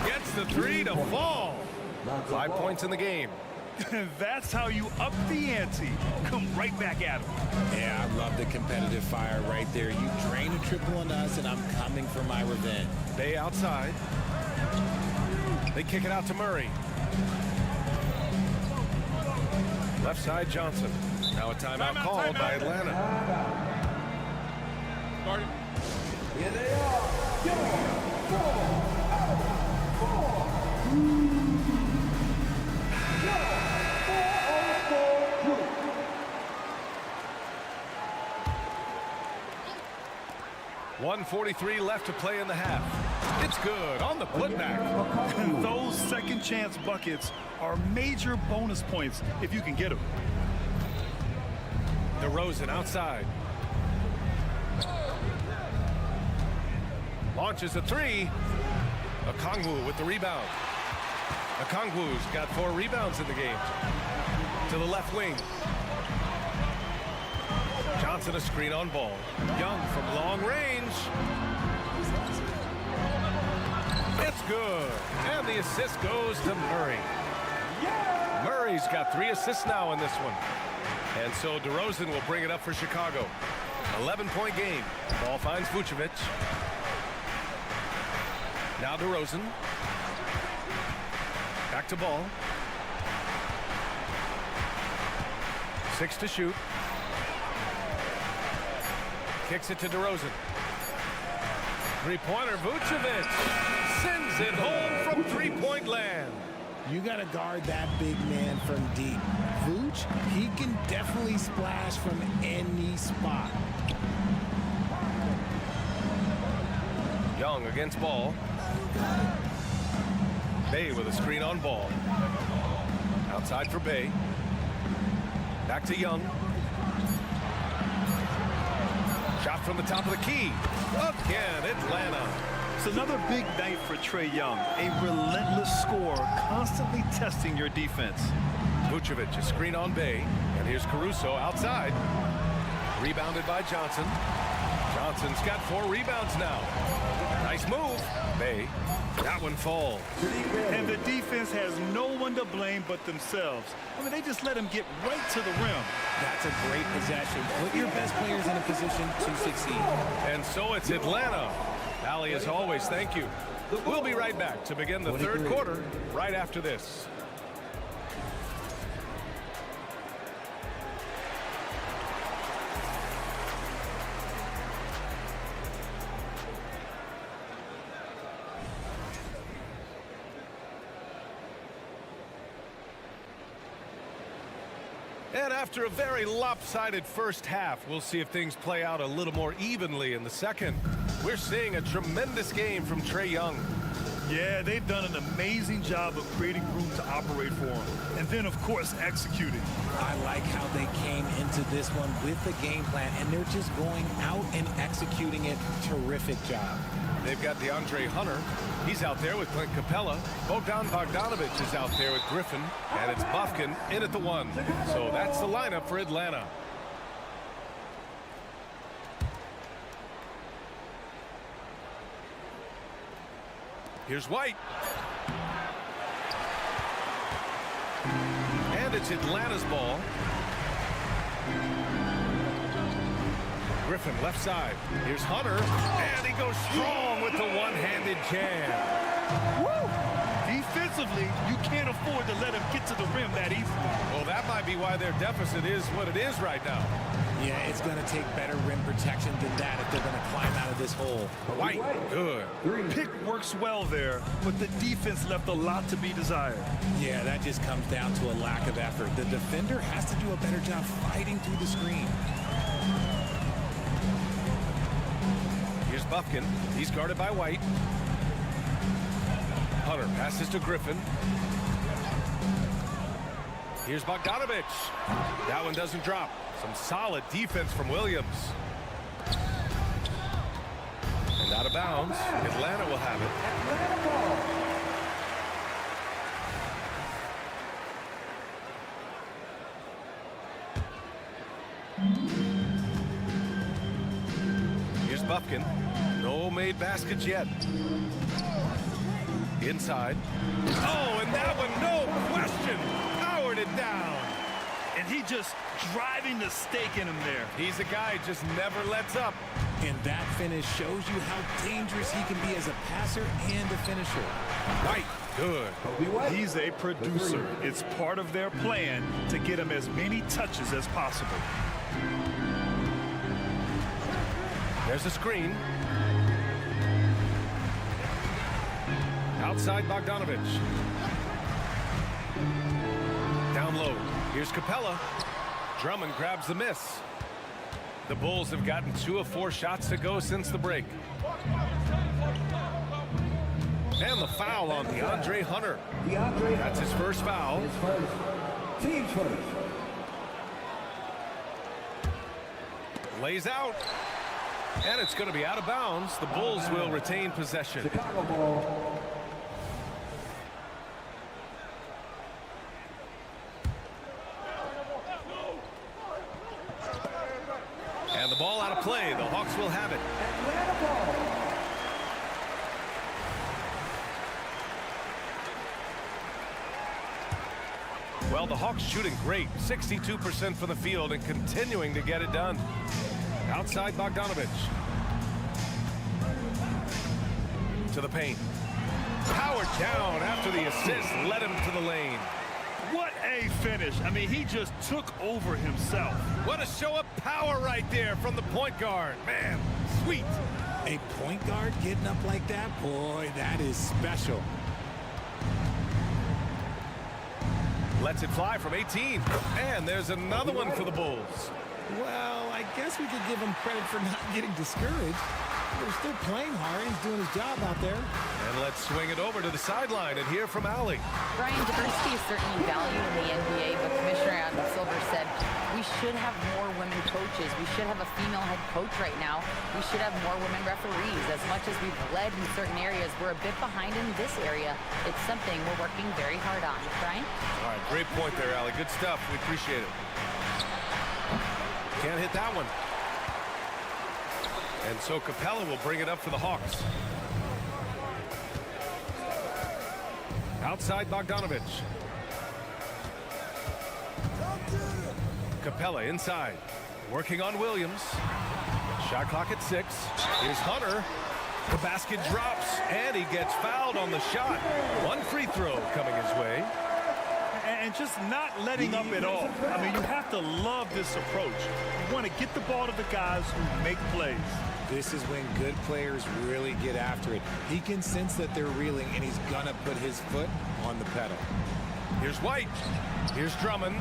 Gets the 3 to fall. 5 points in the game. That's how you up the ante. Come right back at him. Yeah, I love the competitive fire right there. You drain a triple on us, and I'm coming for my revenge. Bay outside. They kick it out to Murray. Left side Johnson. Now a timeout called by Atlanta. Here they are. Your 4 out of 4. Your 4-on-4 group. .143 left to play in the half. It's good on the putback. And those second chance buckets are major bonus points if you can get them. DeRozan outside. Launches a three. Okongwu with the rebound. Okongwu's got 4 rebounds in the game. To the left wing. Johnson a screen on ball. Young from long range. It's good. And the assist goes to Murray. Murray's got 3 assists now in this one. And so DeRozan will bring it up for Chicago. 11-point game. Ball finds Vucevic. Now DeRozan. Back to ball. 6 to shoot. Kicks it to DeRozan. Three-pointer, Vucevic sends it home from three-point land. You got to guard that big man from deep. Vooch, he can definitely splash from any spot. Young against ball. Bay with a screen on ball. Outside for Bay. Back to Young. Shot from the top of the key. Again, Atlanta. It's another big night for Trae Young. A relentless scorer, constantly testing your defense. Vucevic, a screen on Bay. And here's Caruso outside. Rebounded by Johnson. Johnson's got 4 rebounds now. Nice move. Bay. That one falls. And the defense has no one to blame but themselves. I mean, they just let him get right to the rim. That's a great possession. Put your best players in a position to succeed. And so it's Atlanta. Allie, as always, thank you. We'll be right back to begin the third quarter right after this. And after a very lopsided first half, we'll see if things play out a little more evenly in the second. We're seeing a tremendous game from Trae Young. Yeah, they've done an amazing job of creating room to operate for him. And then, of course, executing. I like how they came into this one with the game plan, and they're just going out and executing it. Terrific job. They've got DeAndre Hunter. He's out there with Clint Capella. Bogdan Bogdanovic is out there with Griffin. And it's Bufkin in at the 1. So that's the lineup for Atlanta. Here's White. And it's Atlanta's ball. Griffin left side. Here's Hunter. And he goes strong with the one-handed jam. Woo! Defensively, you can't afford to let him get to the rim that easily. Well, that might be why their deficit is what it is right now. Yeah, it's going to take better rim protection than that if they're going to climb out of this hole. White, good. Pick works well there, but the defense left a lot to be desired. Yeah, that just comes down to a lack of effort. The defender has to do a better job fighting through the screen. Here's Bufkin. He's guarded by White. Hunter passes to Griffin. Here's Bogdanovic. That one doesn't drop. Some solid defense from Williams. And out of bounds. Atlanta will have it. Here's Bufkin. No made baskets yet. Inside. Oh, and that one, no question, powered it down. And he just driving the stake in him there. He's a guy who just never lets up. And that finish shows you how dangerous he can be as a passer and a finisher. White, good. He's a producer. It's part of their plan to get him as many touches as possible. There's a screen. Outside Bogdanovich. Down low. Here's Capella. Drummond grabs the miss. The Bulls have gotten 2 of 4 shots to go since the break. And the foul on DeAndre Hunter. That's his first foul. Team's first. Lays out. And it's going to be out of bounds. The Bulls will retain possession. Chicago ball. And the ball out of play. The Hawks will have it. Well, the Hawks shooting great. 62% from the field and continuing to get it done. Outside Bogdanovich. To the paint. Powered down after the assist. Led him to the lane. What a finish. I mean, he just took over himself. What a show of power right there from the point guard. Man, sweet. A point guard getting up like that? Boy, that is special. Lets it fly from 18. And there's another one for the Bulls. Well, I guess we could give him credit for not getting discouraged. They're still playing hard. He's doing his job out there. And let's swing it over to the sideline and hear from Allie. Brian, diversity is certainly valued in the NBA, but Commissioner Adam Silver said we should have more women coaches. We should have a female head coach right now. We should have more women referees. As much as we've led in certain areas, we're a bit behind in this area. It's something we're working very hard on. Brian? All right, great point there, Allie. Good stuff. We appreciate it. Can't hit that one. And so Capella will bring it up for the Hawks. Outside Bogdanovich. Capella inside. Working on Williams. Shot clock at 6. Here's Hunter. The basket drops, and he gets fouled on the shot. One free throw coming his way. And just not letting up at all. I mean, you have to love this approach. You want to get the ball to the guys who make plays. This is when good players really get after it. He can sense that they're reeling, and he's going to put his foot on the pedal. Here's White. Here's Drummond.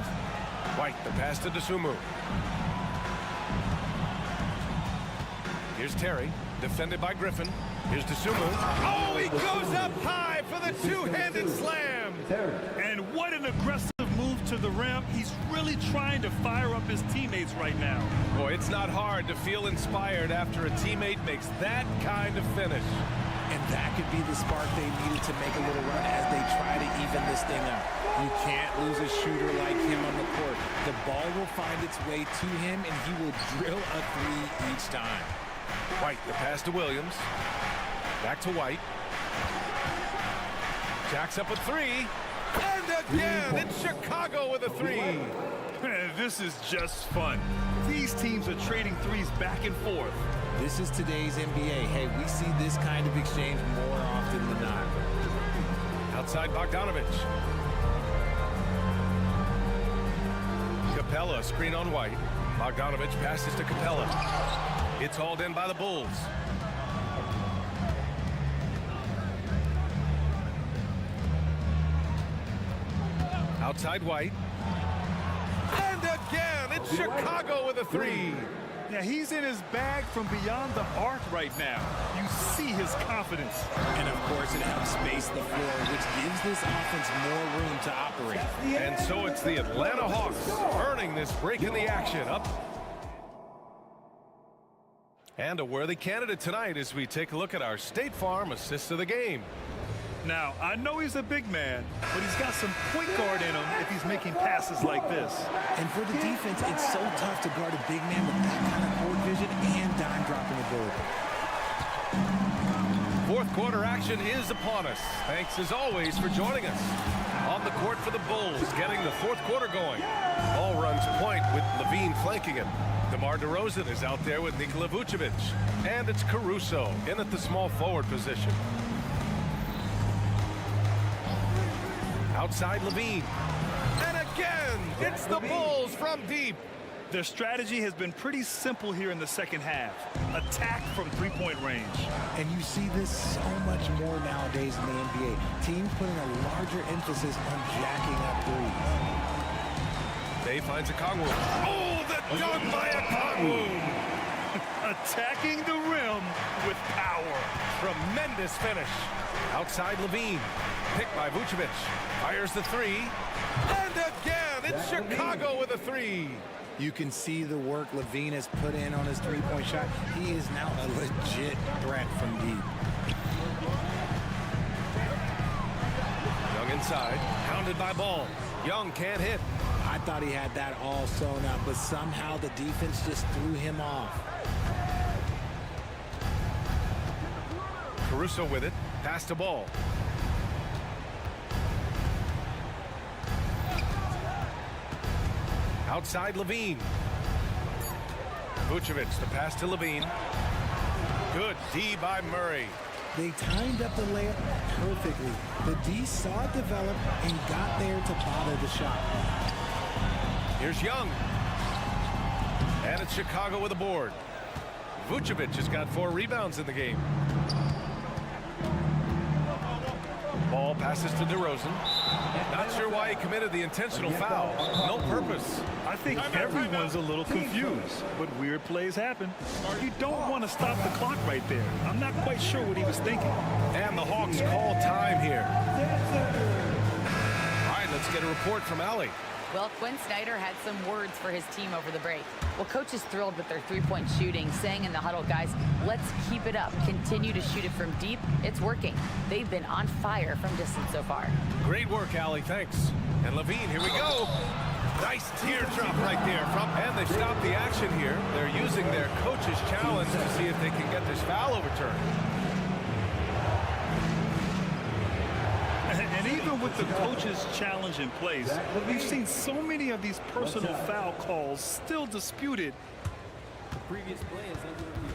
White, the pass to Dosunmu. Here's Terry, defended by Griffin. Here's Dosunmu. Oh, he goes up high for the two-handed slam. And what an aggressive move to the rim. He's really trying to fire up his teammates right now. Boy, it's not hard to feel inspired after a teammate makes that kind of finish. And that could be the spark they needed to make a little run as they try to even this thing up. You can't lose a shooter like him on the court. The ball will find its way to him, and he will drill a 3 each time. White, the pass to Williams. Back to White. Jacks up a 3. And again, it's Chicago with a 3. This is just fun. These teams are trading threes back and forth. This is today's NBA. Hey, we see this kind of exchange more often than not. Outside Bogdanovich. Capella, screen on White. Bogdanovich passes to Capella. It's hauled in by the Bulls. Outside White. And again, it's Chicago with a 3. Yeah, he's in his bag from beyond the arc right now. You see his confidence. And, of course, it helps space the floor, which gives this offense more room to operate. And so it's the Atlanta Hawks earning this break in the action. Up. And a worthy candidate tonight as we take a look at our State Farm assist of the game. Now, I know he's a big man, but he's got some point guard in him if he's making passes like this. And for the defense, it's so tough to guard a big man with that kind of court vision and dime dropping ability. Fourth quarter action is upon us. Thanks as always for joining us. On the court for the Bulls, getting the fourth quarter going. Ball runs point with Levine flanking him. DeMar DeRozan is out there with Nikola Vucevic. And it's Caruso in at the small forward position. Outside Levine. And again, it's the Bulls from deep. Their strategy has been pretty simple here in the second half. Attack from three-point range. And you see this so much more nowadays in the NBA. Teams putting a larger emphasis on jacking up threes. Bay finds a Kongwu. Oh, the dunk by a Kongwu! Attacking the rim with power. Tremendous finish. Outside Levine. Picked by Vucevic. Fires the three. And again, it's Chicago with a three. You can see the work Levine has put in on his three-point shot. He is now a legit threat from deep. Young inside, pounded by Ball. Young can't hit. I thought he had that all sewn up, but somehow the defense just threw him off. Caruso with it, pass to Ball. Outside Levine. Vucevic, the pass to Levine. Good D by Murray. They timed up the layup perfectly. The D saw it develop and got there to bother the shot. Here's Young. And it's Chicago with a board. Vucevic has got 4 rebounds in the game. Ball passes to DeRozan. Not sure why he committed the intentional foul. No purpose. I think everyone's a little confused, but weird plays happen. You don't want to stop the clock right there. I'm not quite sure what he was thinking. And the Hawks call time here. All right, let's get a report from Allie. Well, Quinn Snyder had some words for his team over the break. Well, coach is thrilled with their three-point shooting, saying in the huddle, guys, let's keep it up. Continue to shoot it from deep. It's working. They've been on fire from distance so far. Great work, Allie. Thanks. And Levine, here we go. Nice teardrop right there. And they stopped the action here. They're using their coach's challenge to see if they can get this foul overturned. And even with the coach's challenge in place, we've seen so many of these personal foul calls still disputed. The previous play is under review.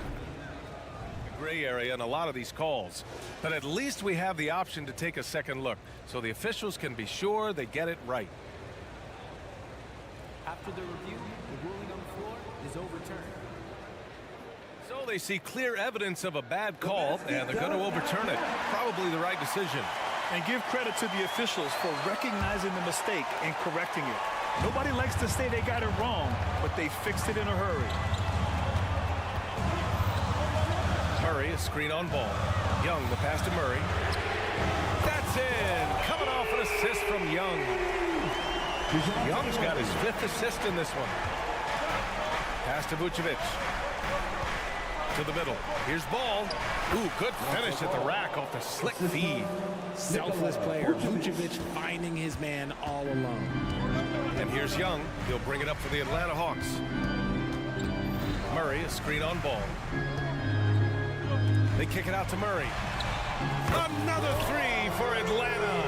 Gray area in a lot of these calls. But at least we have the option to take a second look, so the officials can be sure they get it right. After the review, the ruling on the floor is overturned. So they see clear evidence of a bad call, and they're going to overturn it. Probably the right decision. And give credit to the officials for recognizing the mistake and correcting it. Nobody likes to say they got it wrong, but they fixed it in a hurry. Murray, a screen on Ball. Young, the pass to Murray. That's in. Coming off an assist from Young. Young's got his 5th assist in this one. Pass to Vucevic. To the middle. Here's Ball. Ooh, good finish at the rack off the slick feed. Selfless player. Vucevic finding his man all alone. And here's Young. He'll bring it up for the Atlanta Hawks. Murray, a screen on Ball. They kick it out to Murray. Another 3 for Atlanta.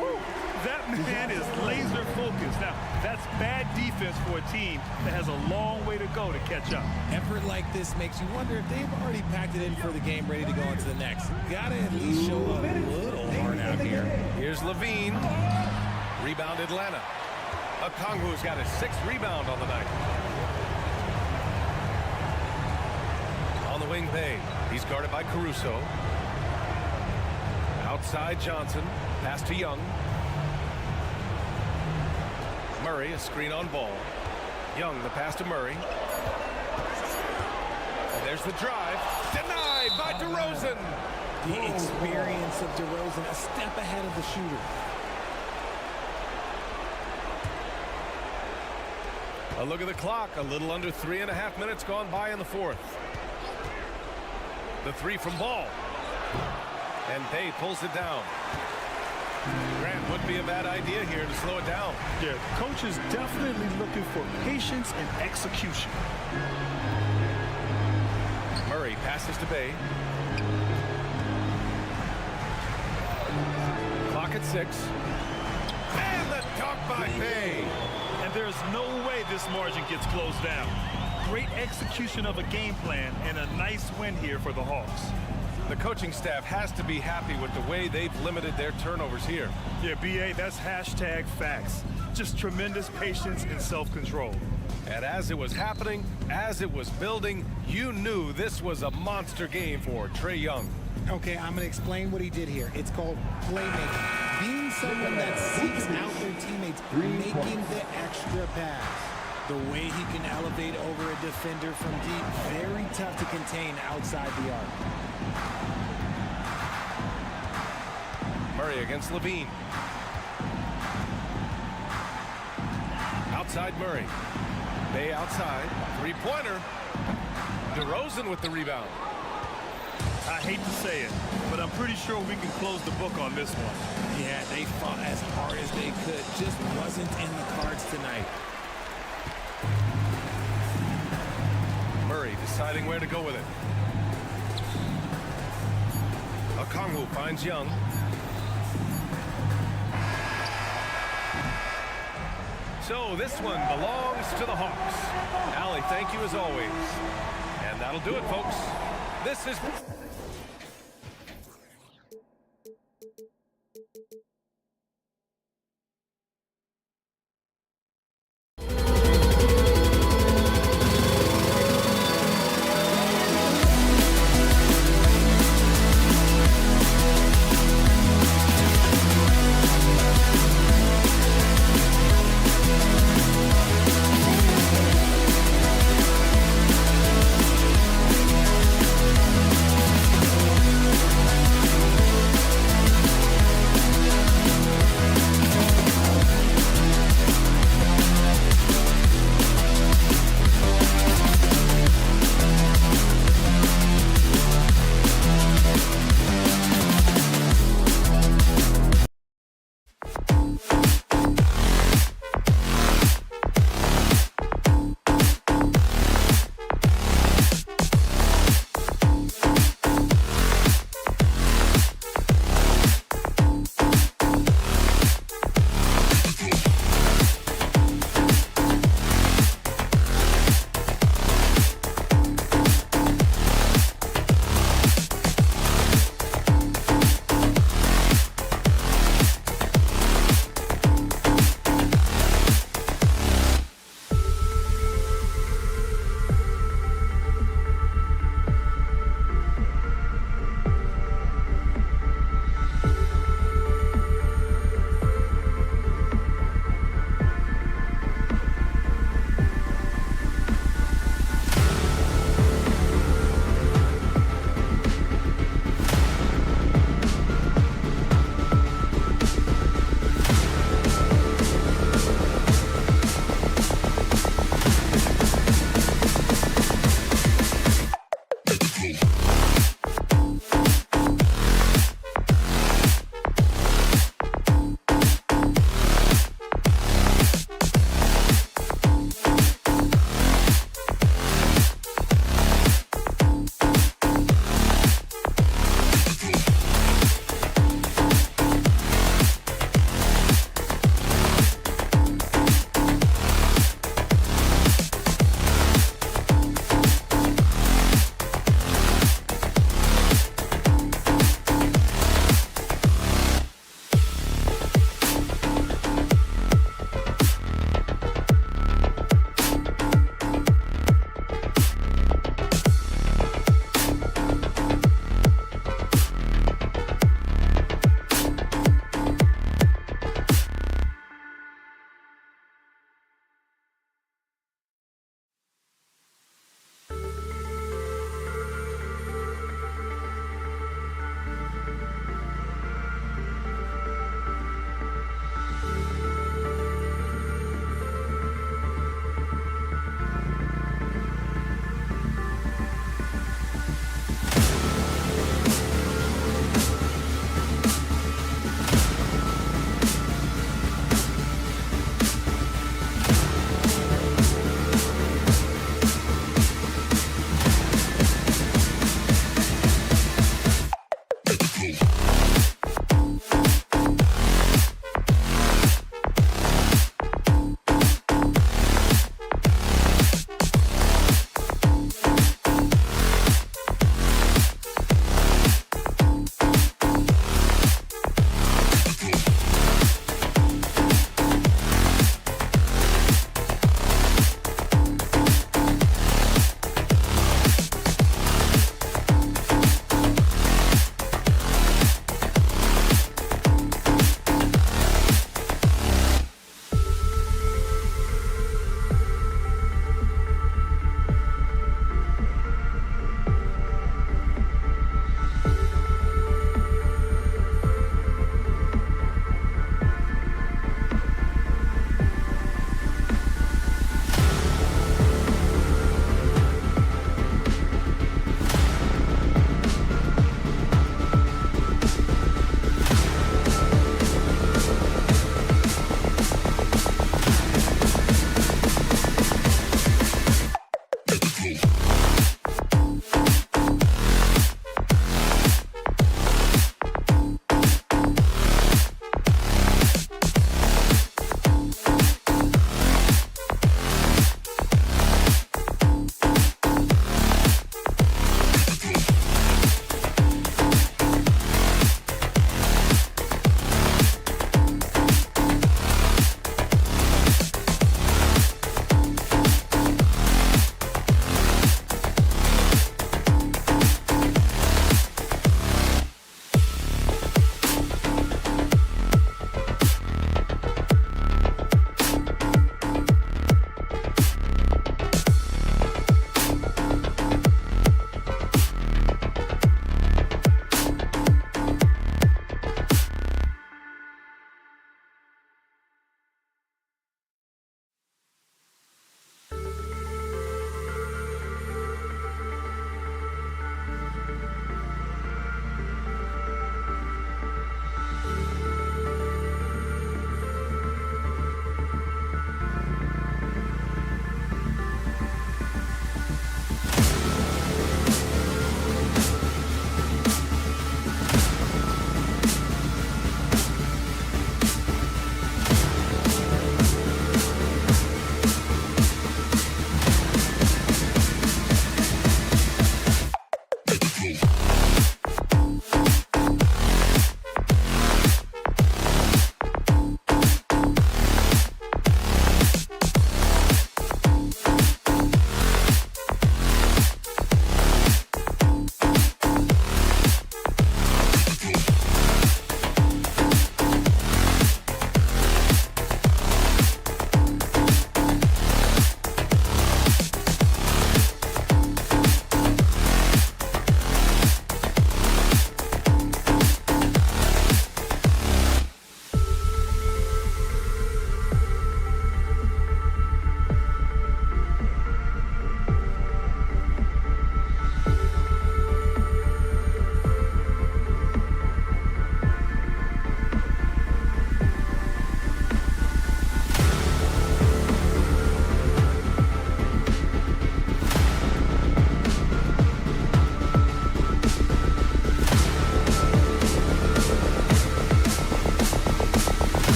Woo! That man is laser focused. Now, that's bad defense for a team that has a long way to go to catch up. Effort like this makes you wonder if they've already packed it in for the game, ready to go into the next. Gotta at least show a little heart out here. Here's Levine. Rebound Atlanta. Okongwu's got his 6th rebound on the night. On the wing, Bay. He's guarded by Caruso. Outside Johnson. Pass to Young. Murray, a screen on Ball. Young, the pass to Murray. And there's the drive. Denied by DeRozan. The experience of DeRozan, a step ahead of the shooter. A look at the clock. A little under 3.5 minutes gone by in the 4th. The 3 from Ball. And Bay pulls it down. Grant, wouldn't be a bad idea here to slow it down. Yeah, coach is definitely looking for patience and execution. Murray passes to Bay. Clock at 6. And the dunk by Bay. And there's no way this margin gets closed down. Great execution of a game plan and a nice win here for the Hawks. The coaching staff has to be happy with the way they've limited their turnovers here. Yeah, B.A., that's hashtag facts. Just tremendous patience and self-control. And as it was happening, as it was building, you knew this was a monster game for Trae Young. Okay, I'm going to explain what he did here. It's called playmaking. Being someone that seeks out their teammates, making the extra pass. The way he can elevate over a defender from deep, very tough to contain outside the arc. Murray against Levine. Outside Murray. Bay outside. Three-pointer. DeRozan with the rebound. I hate to say it, but I'm pretty sure we can close the book on this one. Yeah, they fought as hard as they could. Just wasn't in the cards tonight. Murray deciding where to go with it. Okongwu finds Young. So this one belongs to the Hawks. Allie, thank you as always. And that'll do it, folks. This is...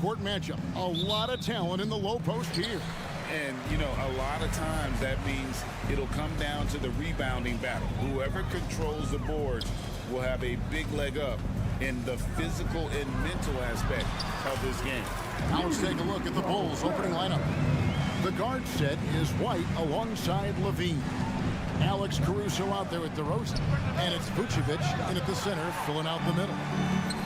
backcourt matchup. A lot of talent in the low post here. And, you know, a lot of times that means it'll come down to the rebounding battle. Whoever controls the boards will have a big leg up in the physical and mental aspect of this game. Now let's take a look at the Bulls' opening lineup. The guard set is White alongside Levine. Alex Caruso out there with DeRozan. And it's Vucevic in at the center, filling out the middle.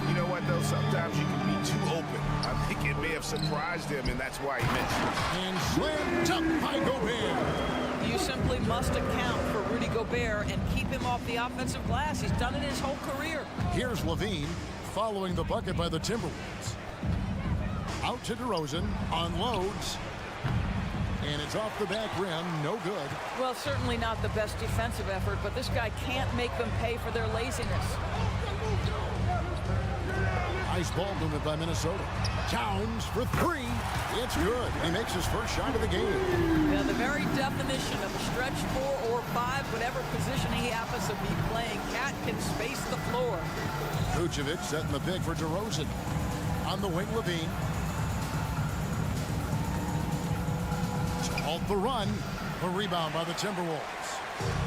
You know what, though? Sometimes you can be too open. I think it may have surprised him, and that's why he missed it. And slammed up by Gobert. You simply must account for Rudy Gobert and keep him off the offensive glass. He's done it his whole career. Here's Levine following the bucket by the Timberwolves. Out to DeRozan, unloads. And it's off the back rim, no good. Well, certainly not the best defensive effort, but this guy can't make them pay for their laziness. Nice ball movement by Minnesota. Towns for three. It's good. He makes his first shot of the game. Now, the very definition of a stretch 4 or 5, whatever position he happens to be playing, Cat can space the floor. Vucevic setting the pick for DeRozan. On the wing, Levine. To halt the run. A rebound by the Timberwolves.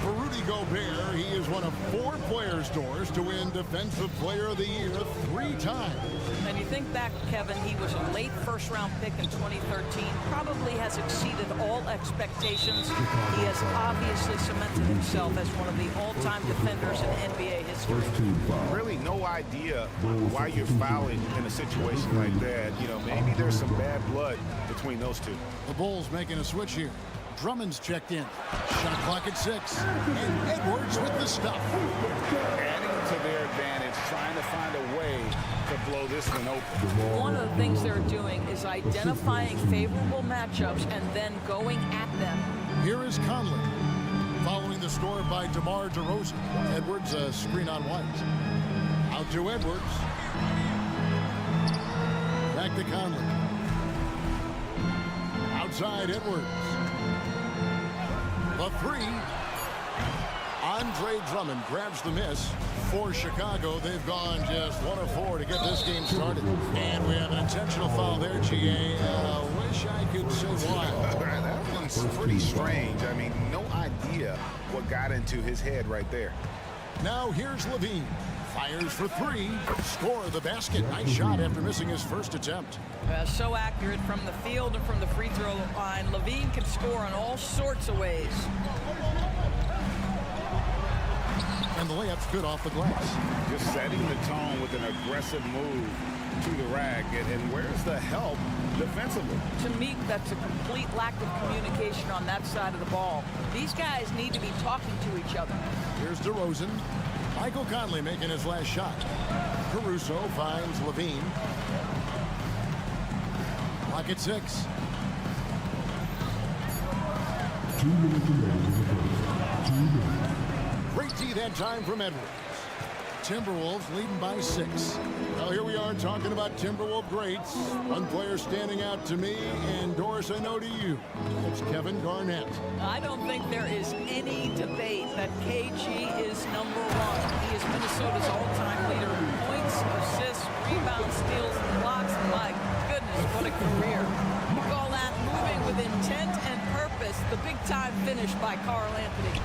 For Rudy Gobert, he is one of 4 players, Doors, to win Defensive Player of the Year 3 times. And you think back, Kevin, he was a late first-round pick in 2013, probably has exceeded all expectations. He has obviously cemented himself as one of the all-time defenders in NBA history. Really no idea why you're fouling in a situation like that. You know, maybe there's some bad blood between those two. The Bulls making a switch here. Drummond's checked in. Shot clock at 6. And Edwards with the stuff. Adding to their advantage, trying to find a way to blow this one open. One of the things they're doing is identifying favorable matchups and then going at them. Here is Conley. Following the score by DeMar DeRozan. Edwards, a screen on White. Out to Edwards. Back to Conley. Outside Edwards. The 3. Andre Drummond grabs the miss. For Chicago, they've gone just 1 of 4 to get this game started. And we have an intentional foul there, GA. Wish I could say why. That one's pretty strange. I mean, no idea what got into his head right there. Now here's Levine. Fires for 3. Score the basket. Nice shot after missing his first attempt. So accurate from the field and from the free throw line. Levine can score in all sorts of ways. And the layup's good off the glass. Just setting the tone with an aggressive move to the rack. And where's the help defensively? To me, that's a complete lack of communication on that side of the ball. These guys need to be talking to each other. Here's DeRozan. Michael Conley making his last shot. Caruso finds Levine. Clock at 6. 2 minutes remaining in the first. 2 minutes. Great D that time from Edwards. Timberwolves leading by 6. Now here we are talking about Timberwolves greats. One player standing out to me, and Doris, I know to you. It's Kevin Garnett. I don't think there is any debate that KG is #1. He is Minnesota's all-time leader in points, assists, rebounds, steals, and blocks. My goodness, what a career. We call that moving with intent and purpose. The big-time finish by Karl Anthony.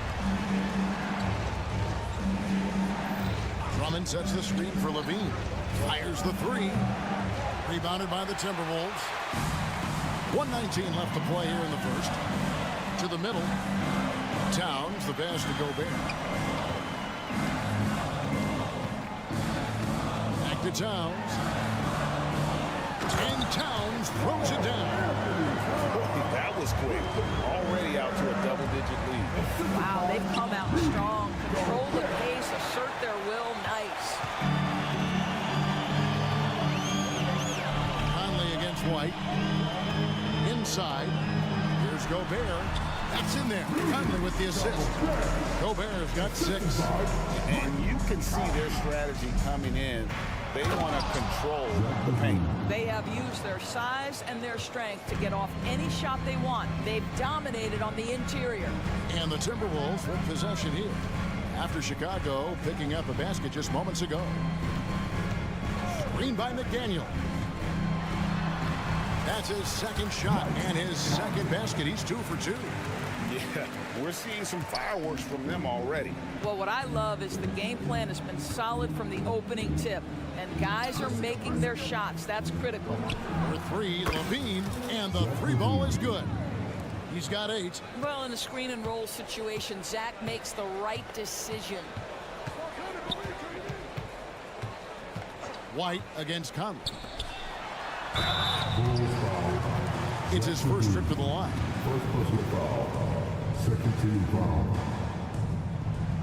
Drummond sets the screen for Levine. Fires the 3. Rebounded by the Timberwolves. 1:19 left to play here in the first. To the middle. Towns, the pass to Gobert. Back to Towns. And Towns throws it down. That was quick. Already out to a double-digit lead. Wow, they've come out strong. Control the pace, assert their will. Nice. Conley against White. Inside. Here's Gobert. That's in there. Conley with the assist. Gobert's got 6. And you can see their strategy coming in. They want to control the paint. They have used their size and their strength to get off any shot they want. They've dominated on the interior. And the Timberwolves with possession here. After Chicago picking up a basket just moments ago. Screen by McDaniel. That's his second shot and his second basket. He's 2 for 2. Yeah, we're seeing some fireworks from them already. Well, what I love is the game plan has been solid from the opening tip, and guys are making their shots. That's critical. For 3, Levine, and the 3 ball is good. He's got 8. Well, in a screen and roll situation, Zach makes the right decision. White against Conley. It's his first trip to the line. First personal foul. Second team foul.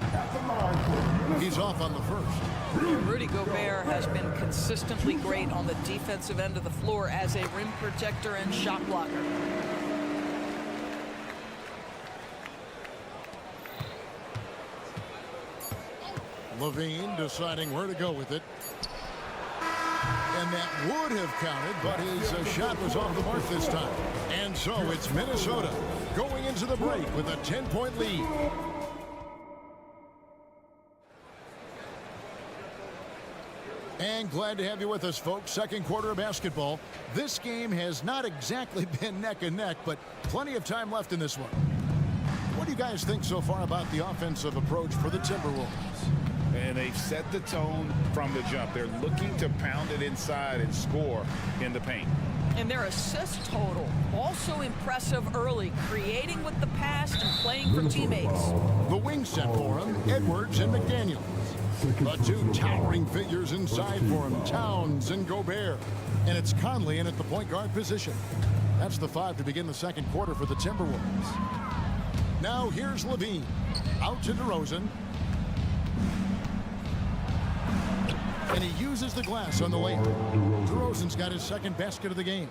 At the line. He's off on the first. Rudy Gobert has been consistently great on the defensive end of the floor as a rim protector and shot blocker. Levine deciding where to go with it. And that would have counted, but his shot was off the mark this time. And so it's Minnesota going into the break with a 10-point lead. And glad to have you with us, folks. Second quarter of basketball. This game has not exactly been neck and neck, but plenty of time left in this one. What do you guys think so far about the offensive approach for the Timberwolves? And they've set the tone from the jump. They're looking to pound it inside and score in the paint. And their assist total, also impressive early, creating with the pass and playing for teammates. The wing set for him, Edwards and McDaniel. The 2 towering figures inside for him, Towns and Gobert. And it's Conley in at the point guard position. That's the 5 to begin the second quarter for the Timberwolves. Now here's Levine. Out to DeRozan. And he uses the glass on the lane. DeRozan's got his second basket of the game.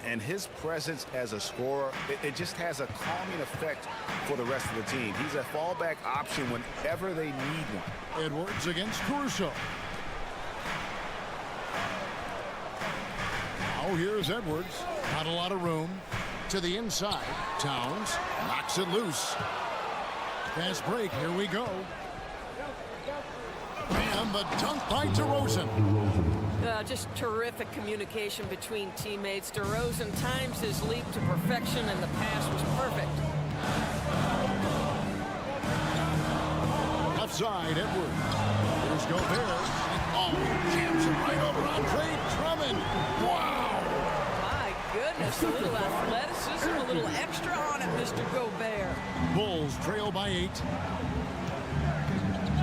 And his presence as a scorer, it just has a calming effect for the rest of the team. He's a fallback option whenever they need one. Edwards against Caruso. Now here's Edwards. Not a lot of room. To the inside. Towns knocks it loose. Fast break. Here we go. And the dunk by DeRozan. Just terrific communication between teammates. DeRozan times his leap to perfection, and the pass was perfect. Left side, Edwards. Here's Gobert. Oh, jams it right over Andre Drummond. Wow. My goodness, a little athleticism, a little extra on it, Mr. Gobert. Bulls trail by 8.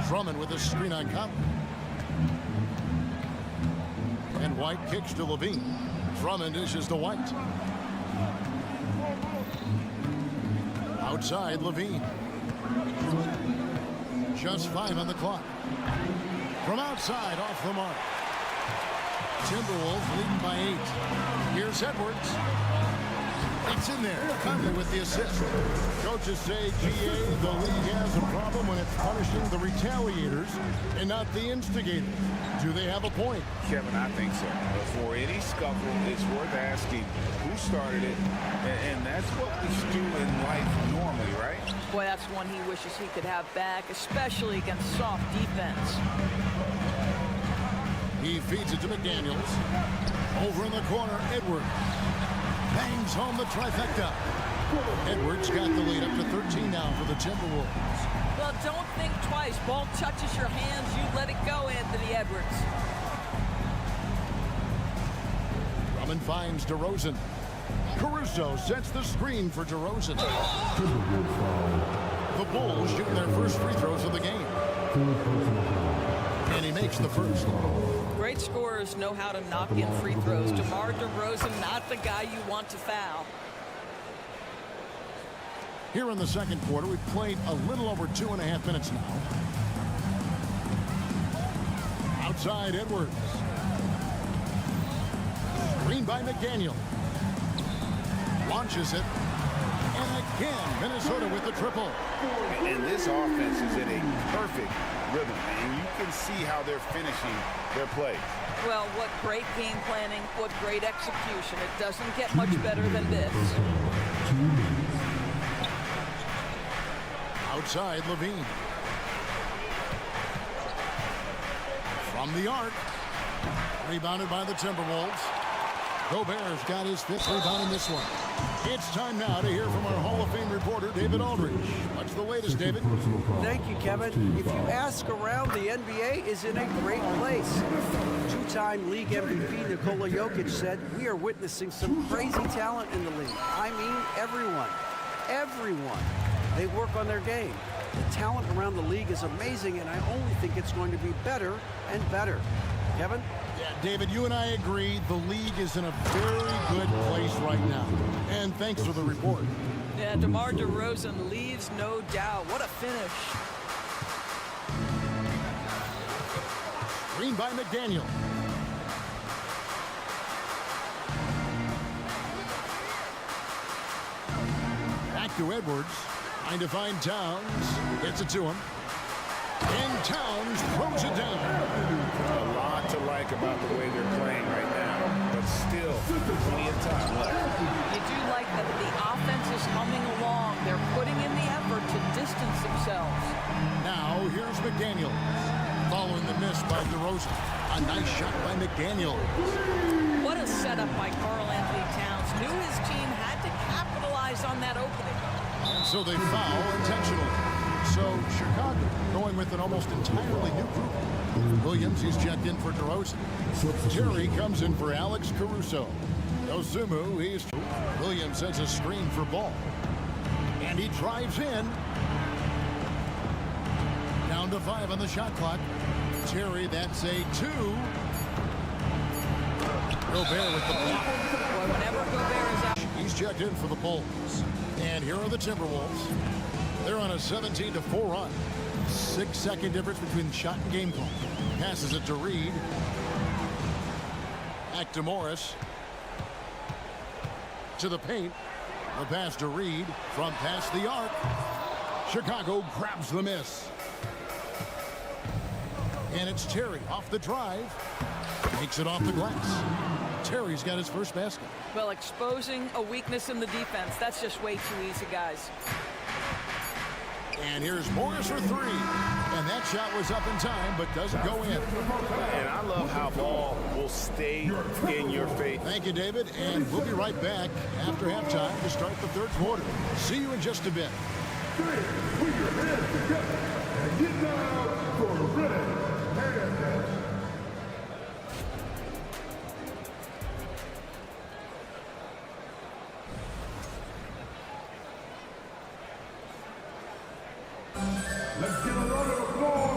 Drummond with a screen on Conley. And White kicks to Levine. Drummond dishes to White. Outside, Levine. Just 5 on the clock. From outside, off the mark. Timberwolves leading by 8. Here's Edwards. It's in there. Conley with the assist. Coaches say, GA, the league has a problem when it's punishing the retaliators and not the instigators. Do they have a point? Kevin, I think so. For any scuffle, it's worth asking who started it, and that's what we do in life normally, right? Boy, that's one he wishes he could have back, especially against soft defense. He feeds it to McDaniels. Over in the corner, Edwards. Bangs home the trifecta. Edwards got the lead up to 13 now for the Timberwolves. Well, don't think twice. Ball touches your hands, you let it go, Anthony Edwards. Drummond finds DeRozan. Caruso sets the screen for DeRozan. The Bulls shooting their first free throws of the game. And he makes the first. Great scorers know how to knock in free throws. DeMar DeRozan, not the guy you want to foul. Here in the second quarter, we've played a little over 2.5 minutes now. Outside, Edwards. Screen by McDaniel. Launches it. And again, Minnesota with the triple. And this offense is in a perfect rhythm, and you can see how they're finishing their play. Well, what great game planning, what great execution. It doesn't get much better than this. Outside, Levine. From the arc. Rebounded by the Timberwolves. Gobert's got his 5th rebound in this one. It's time now to hear from our Hall of Fame reporter, David Aldridge. What's the latest, David? Thank you, Kevin. If you ask around, the NBA is in a great place. Two-time league MVP Nikola Jokic said, "We are witnessing some crazy talent in the league." I mean, everyone. Everyone. They work on their game. The talent around the league is amazing, and I only think it's going to be better and better. Kevin? Yeah, David, you and I agree the league is in a very good place right now. And thanks for the report. Yeah, DeMar DeRozan leaves no doubt. What a finish. Screen by McDaniel. Back to Edwards. Trying to find Towns. Gets it to him. And Towns throws it down. A lot to like about the way they're playing right now, but still plenty of time left. You do like that the offense is humming along. They're putting in the effort to distance themselves. Now here's McDaniel. Following the miss by DeRozan. A nice shot by McDaniel. What a setup by Karl Anthony Towns. Knew his team had to capitalize on that opening. And so they foul intentionally. So Chicago going with an almost entirely new group. Williams, he's checked in for DeRozan. Terry comes in for Alex Caruso. Dosunmu, he's... Williams sends a screen for Ball. And he drives in. Down to 5 on the shot clock. Terry, that's a 2. Gobert with the block. Well, whenever Gobert is out. He's checked in for the Bulls. And here are the Timberwolves. They're on a 17-4 run. 6-second difference between shot and game clock. Passes it to Reed. Back to Morris. To the paint. The pass to Reed from past the arc. Chicago grabs the miss. And it's Terry off the drive. Makes it off the glass. Terry's got his first basket. Well, exposing a weakness in the defense. That's just way too easy, guys. And here's Morris for 3. And that shot was up in time, but doesn't go in. And I love how Ball will stay in your face. Thank you, David. And we'll be right back after halftime to start the third quarter. See you in just a bit. Put your hands together and get down for a ready hand.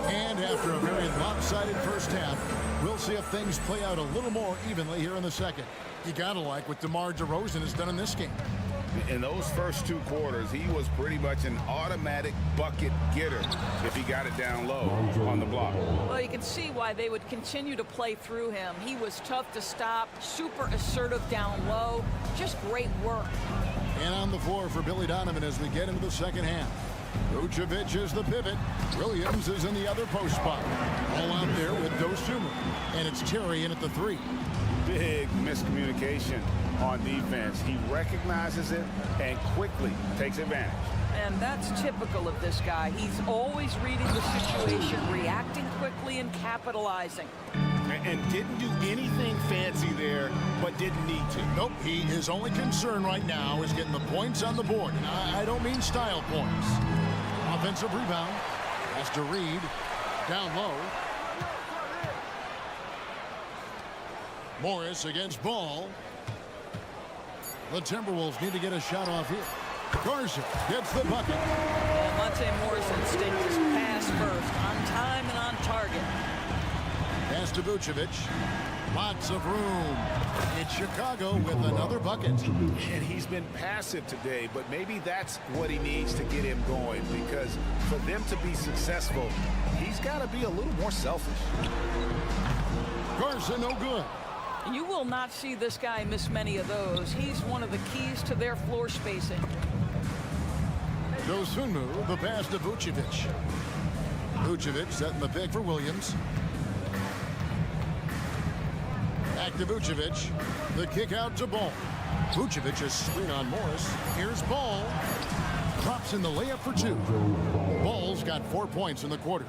And after a very lopsided first half, we'll see if things play out a little more evenly here in the second. You gotta like what DeMar DeRozan has done in this game. In those first 2 quarters, he was pretty much an automatic bucket getter if he got it down low on the block. Well, you can see why they would continue to play through him. He was tough to stop, super assertive down low, just great work. And on the floor for Billy Donovan as we get into the second half. Vucevic is the pivot. Williams is in the other post spot. All out there with Dosunmu. And it's Terry in at the 3. Big miscommunication on defense. He recognizes it and quickly takes advantage. And that's typical of this guy. He's always reading the situation, reacting quickly and capitalizing. And didn't do anything fancy there, but didn't need to. Nope, his only concern right now is getting the points on the board. And I don't mean style points. Offensive rebound. Has to Reed. Down low. Morris against Ball. The Timberwolves need to get a shot off here. Garza gets the bucket. Well, Monte Morris' instinct is pass first, on time and on target. Pass to Vucevic. Lots of room. It's Chicago with another bucket. And he's been passive today, but maybe that's what he needs to get him going, because for them to be successful, he's got to be a little more selfish. Garza no good. You will not see this guy miss many of those. He's one of the keys to their floor spacing. Dosunmu, the pass to Vucevic. Vucevic setting the pick for Williams. Back to Vucevic. The kick out to Ball. Vucevic's screen on Morris. Here's Ball. Drops in the layup for 2. Ball's got 4 points in the quarter.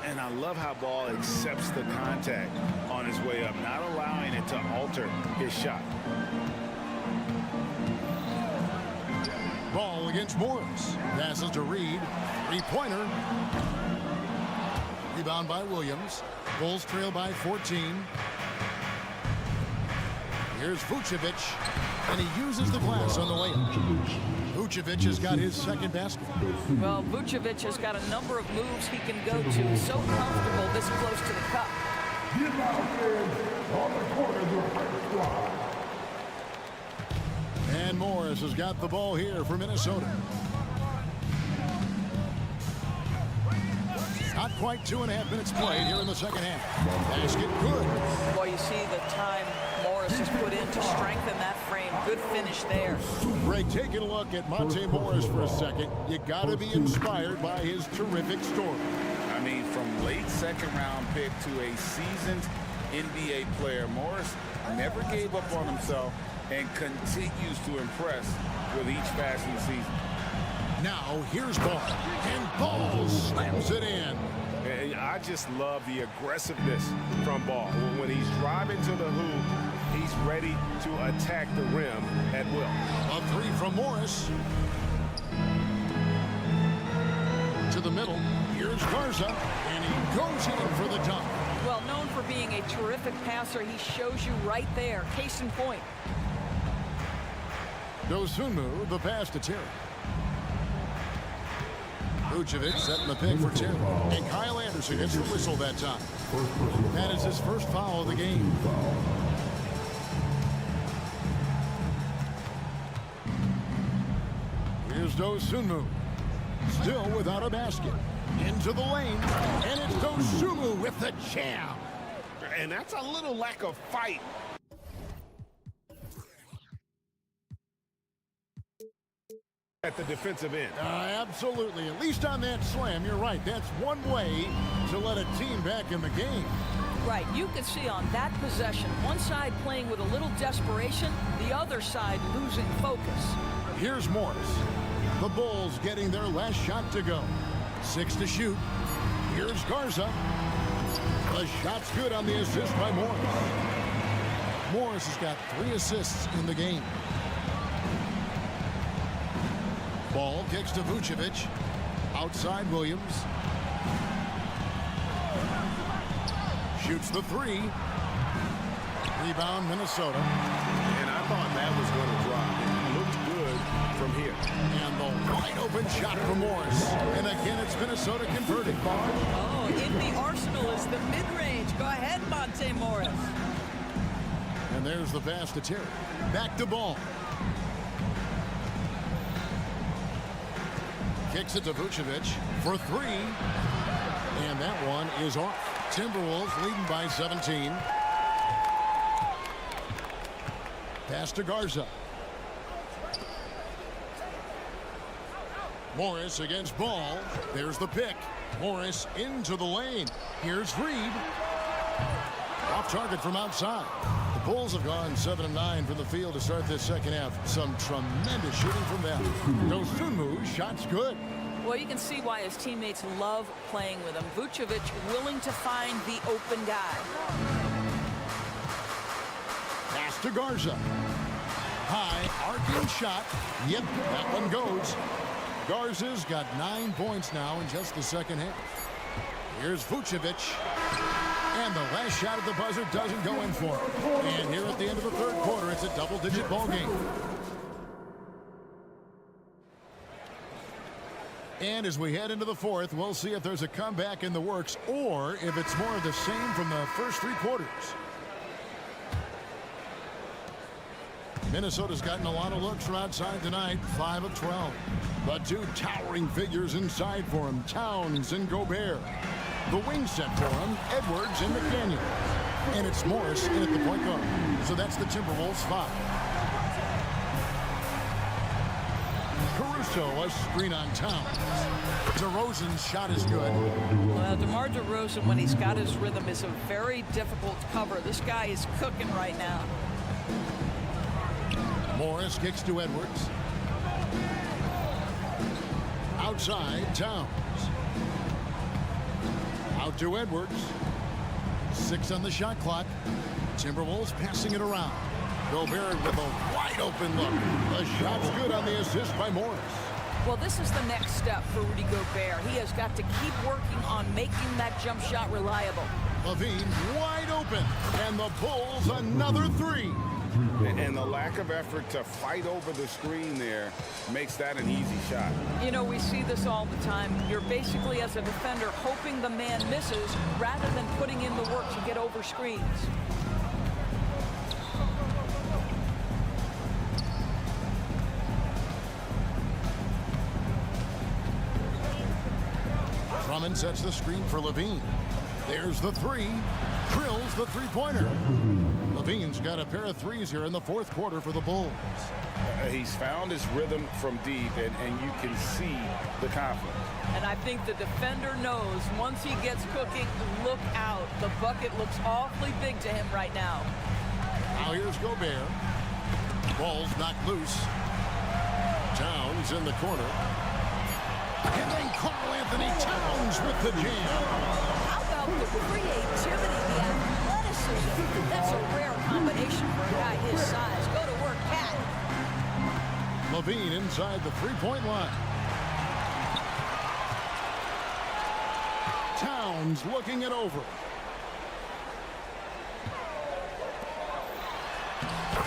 And I love how Ball accepts the contact on his way up, not allowing it to alter his shot. Ball against Morris. Passes to Reed. Three-pointer. Rebound by Williams. Bulls trail by 14. Here's Vucevic, and he uses the glass on the layup. Vucevic has got his second basket. Well, Vucevic has got a number of moves he can go to. So comfortable this close to the cup. And Morris has got the ball here for Minnesota. Not quite 2.5 minutes played here in the second half. Basket good. Well, you see the time Morris has put in to strengthen that frame. Good finish there. Greg, taking a look at Monte Morris for a second. You got to be inspired by his terrific story. I mean, from late second-round pick to a seasoned NBA player, Morris never gave up on himself and continues to impress with each passing season. Now, here's Ball, and Ball slams it in. I just love the aggressiveness from Ball. When he's driving to the hoop, he's ready to attack the rim at will. A three from Morris. To the middle. Here's Garza, and he goes in for the dunk. Well, known for being a terrific passer, he shows you right there. Case in point. Dosunmu, the pass to Terry. Vucevic setting the pick for Terry. And Kyle Anderson gets the whistle that time. That is his first foul of the game. Here's Dosunmu. Still without a basket. Into the lane. And it's Dosunmu with the jam. And that's a little lack of fight. At the defensive end. Absolutely. At least on that slam, you're right. That's one way to let a team back in the game. Right. You could see on that possession, one side playing with a little desperation, the other side losing focus. Here's Morris. The Bulls getting their last shot to go. 6 to shoot. Here's Garza. The shot's good on the assist by Morris. Morris has got 3 assists in the game. Ball kicks to Vucevic. Outside Williams. Shoots the 3. Rebound Minnesota. And I thought that was going to drop. It looked good from here. And the wide open shot from Morris. And again, it's Minnesota converting. Oh, in the arsenal is the mid-range. Go ahead, Monte Morris. And there's the pass to Terry. Back to Ball. Kicks it to Vucevic for 3. And that one is off. Timberwolves leading by 17. Pass to Garza. Morris against Ball. There's the pick. Morris into the lane. Here's Reed. Off target from outside. The Bulls have gone 7 of 9 from the field to start this second half. Some tremendous shooting from them. Dosunmu, shot's good. Well, you can see why his teammates love playing with him. Vucevic willing to find the open guy. Pass to Garza. High, arcing shot. Yep, that one goes. Garza's got 9 points now in just the second half. Here's Vucevic. And the last shot at the buzzer doesn't go in for him. And here at the end of the third quarter, it's a double-digit ball game. And as we head into the fourth, we'll see if there's a comeback in the works or if it's more of the same from the first 3 quarters. Minnesota's gotten a lot of looks from outside tonight, 5 of 12. But 2 towering figures inside for him, Towns and Gobert. The wing set for him, Edwards and McDaniel. And it's Morris in at the point guard. So that's the Timberwolves 5. Caruso, a screen on Towns. DeRozan's shot is good. Well, DeMar DeRozan, when he's got his rhythm, is a very difficult cover. This guy is cooking right now. Morris kicks to Edwards. Outside, Towns. Out to Edwards. 6 on the shot clock. Timberwolves passing it around. Gobert with a wide open look. The shot's good on the assist by Morris. Well, this is the next step for Rudy Gobert. He has got to keep working on making that jump shot reliable. Levine wide open, and the Bulls another 3. And the lack of effort to fight over the screen there makes that an easy shot. You know, we see this all the time. You're basically, as a defender, hoping the man misses rather than putting in the work to get over screens. Drummond sets the screen for Levine. There's the 3. Drills the three-pointer. Levine's got a pair of threes here in the fourth quarter for the Bulls. He's found his rhythm from deep, and you can see the confidence. And I think the defender knows once he gets cooking, look out. The bucket looks awfully big to him right now. Now here's Gobert. Ball's knocked loose. Towns in the corner. And then Karl Anthony Towns with the jam. How about the creativity, the athleticism? That's a rare combination for a guy his size. Go to work, Cat. Levine inside the three-point line. Towns looking it over.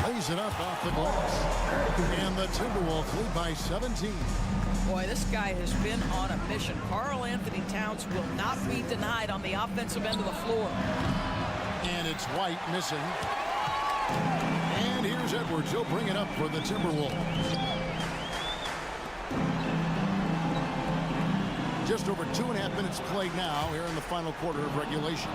Lays it up off the glass. And the Timberwolves lead by 17. Boy, this guy has been on a mission. Karl Anthony Towns will not be denied on the offensive end of the floor. And it's White missing. And here's Edwards. He'll bring it up for the Timberwolves. Just over 2.5 minutes played now here in the final quarter of regulation.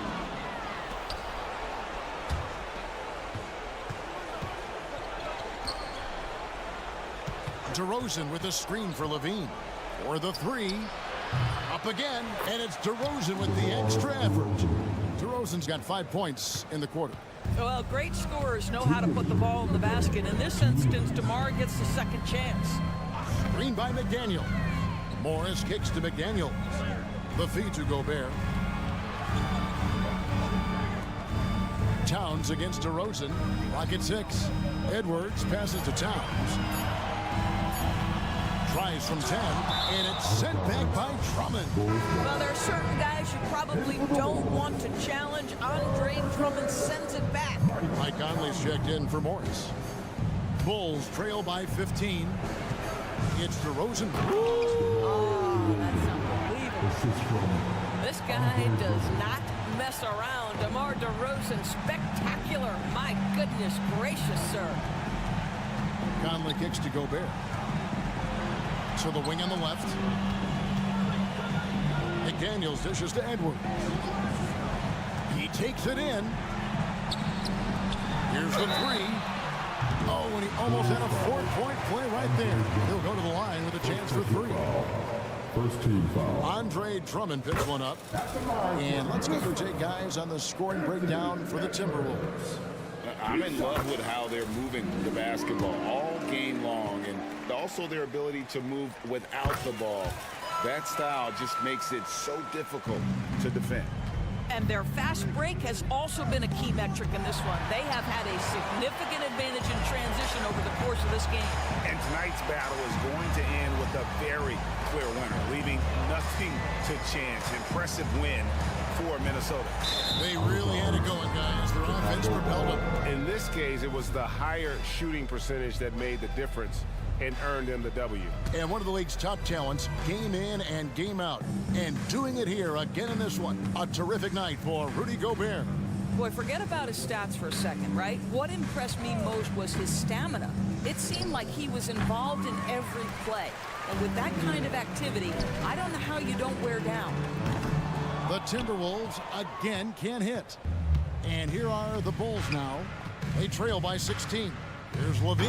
DeRozan with a screen for Levine. For the 3. Up again, and it's DeRozan with the extra effort. DeRozan's got 5 points in the quarter. Well, great scorers know how to put the ball in the basket. In this instance, DeMar gets the second chance. Screen by McDaniel. Morris kicks to McDaniel. The feed to Gobert. Towns against DeRozan. Rocket 6. Edwards passes to Towns. Tries from 10, and it's sent back by Drummond. Well, there are certain guys you probably don't want to challenge. Andre Drummond sends it back. Mike Conley's checked in for Morris. Bulls trail by 15. It's DeRozan. Oh, that's unbelievable. This guy does not mess around. DeMar DeRozan, spectacular. My goodness gracious, sir. Conley kicks to Gobert. To the wing on the left. McDaniels dishes to Edwards. He takes it in. Here's the 3. Oh, and he almost had a 4-point play right there. He'll go to the line with a chance for 3. First team foul. Andre Drummond picks one up. And let's get your take, guys, on the scoring breakdown for the Timberwolves. I'm in love with how they're moving the basketball all game long, and also their ability to move without the ball. That style just makes it so difficult to defend. And their fast break has also been a key metric in this one. They have had a significant advantage in transition over the course of this game. And tonight's battle is going to end with a very clear winner, leaving nothing to chance. Impressive win for Minnesota. They really had it going, guys. Their offense propelled them. In this case, it was the higher shooting percentage that made the difference and earned them the W. And one of the league's top talents, game in and game out. And doing it here again in this one. A terrific night for Rudy Gobert. Boy, forget about his stats for a second, right? What impressed me most was his stamina. It seemed like he was involved in every play. And with that kind of activity, I don't know how you don't wear down. The Timberwolves again can't hit. And here are the Bulls now. They trail by 16. Here's Levine,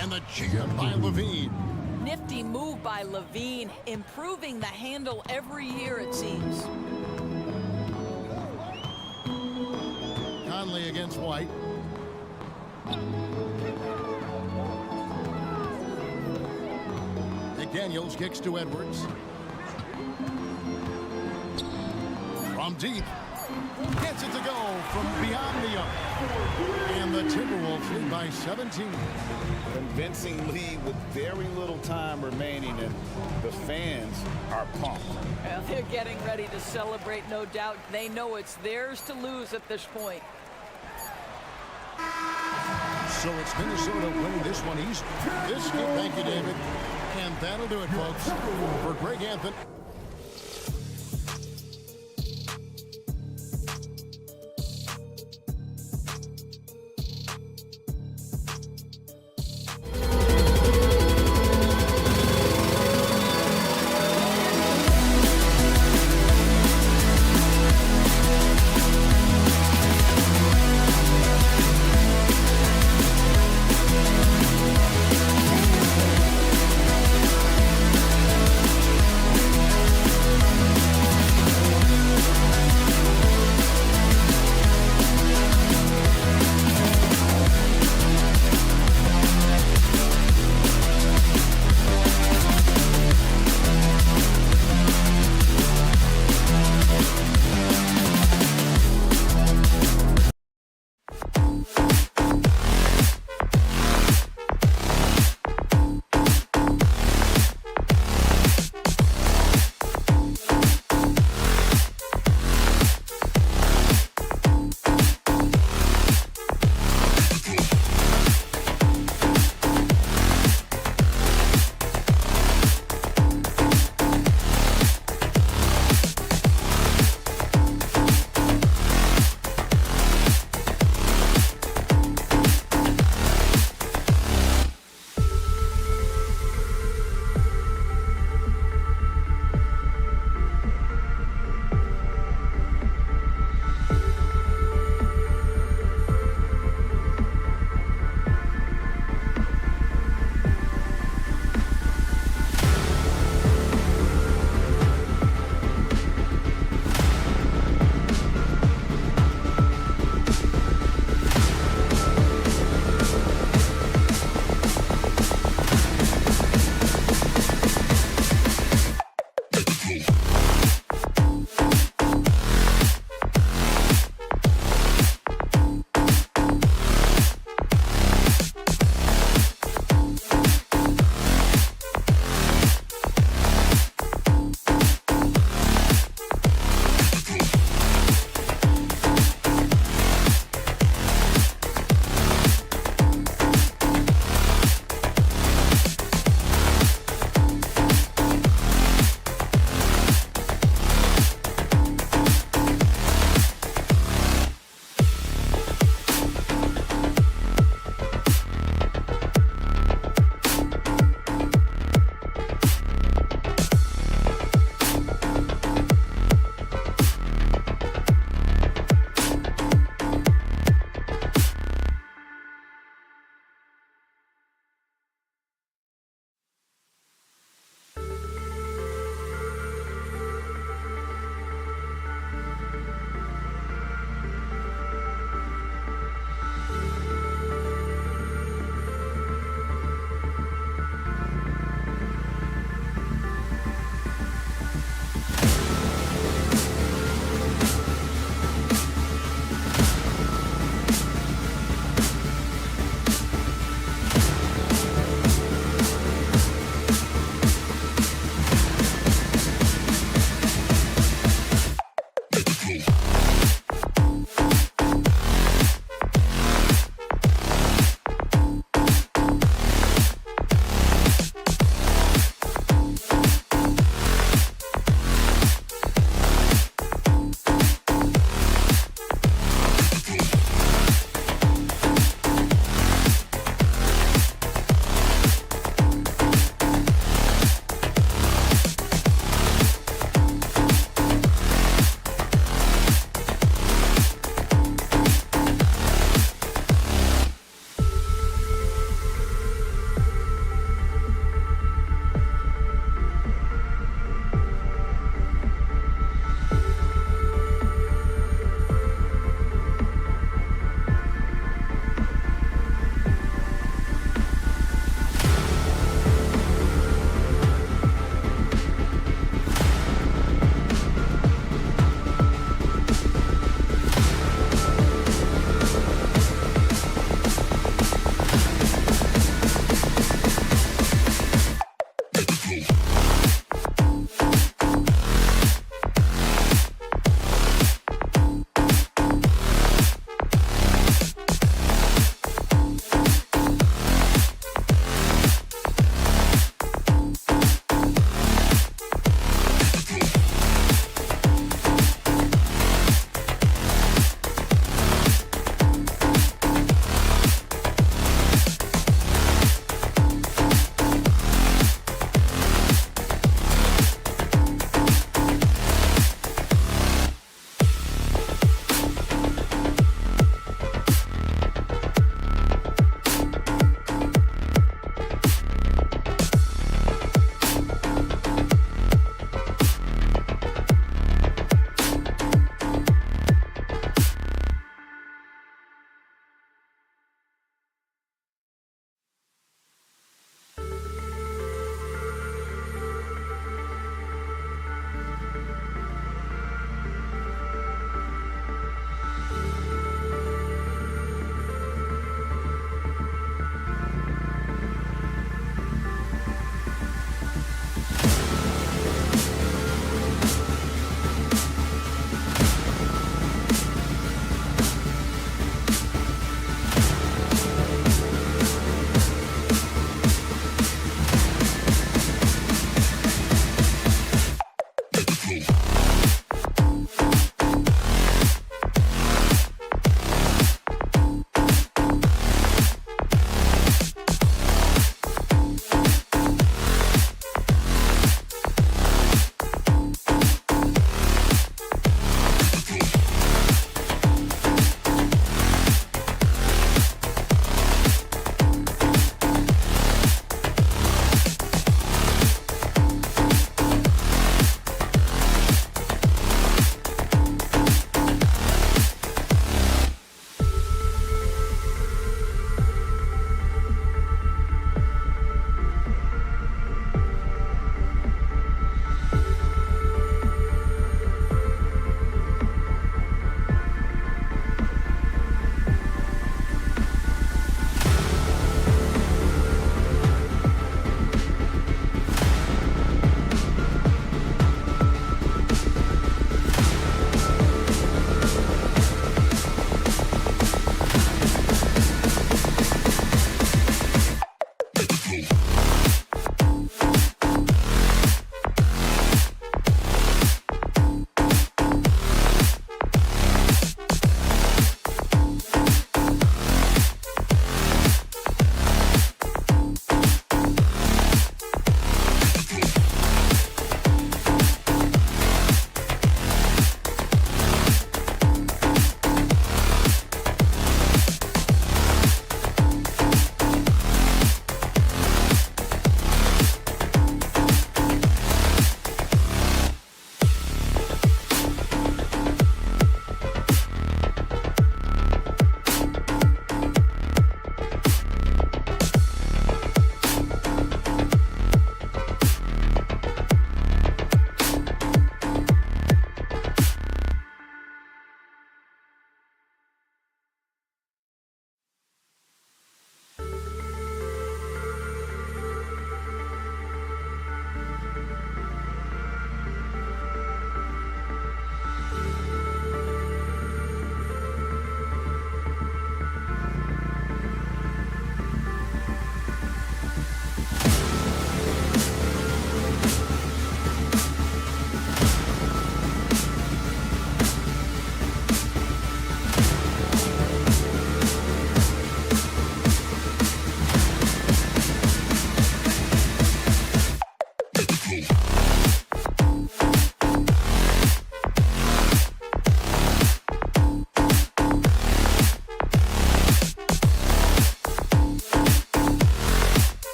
and the jam by Levine. Nifty move by Levine, improving the handle every year, it seems. Conley against White. McDaniels kicks to Edwards. From deep. Gets it to go from beyond the arc. And the Timberwolves lead by 17. Convincing lead with very little time remaining, and the fans are pumped. Well, they're getting ready to celebrate, no doubt. They know it's theirs to lose at this point. So it's Minnesota winning this one easy. Thank you, David. And that'll do it, folks. For Greg Anthony.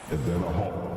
And then a halt.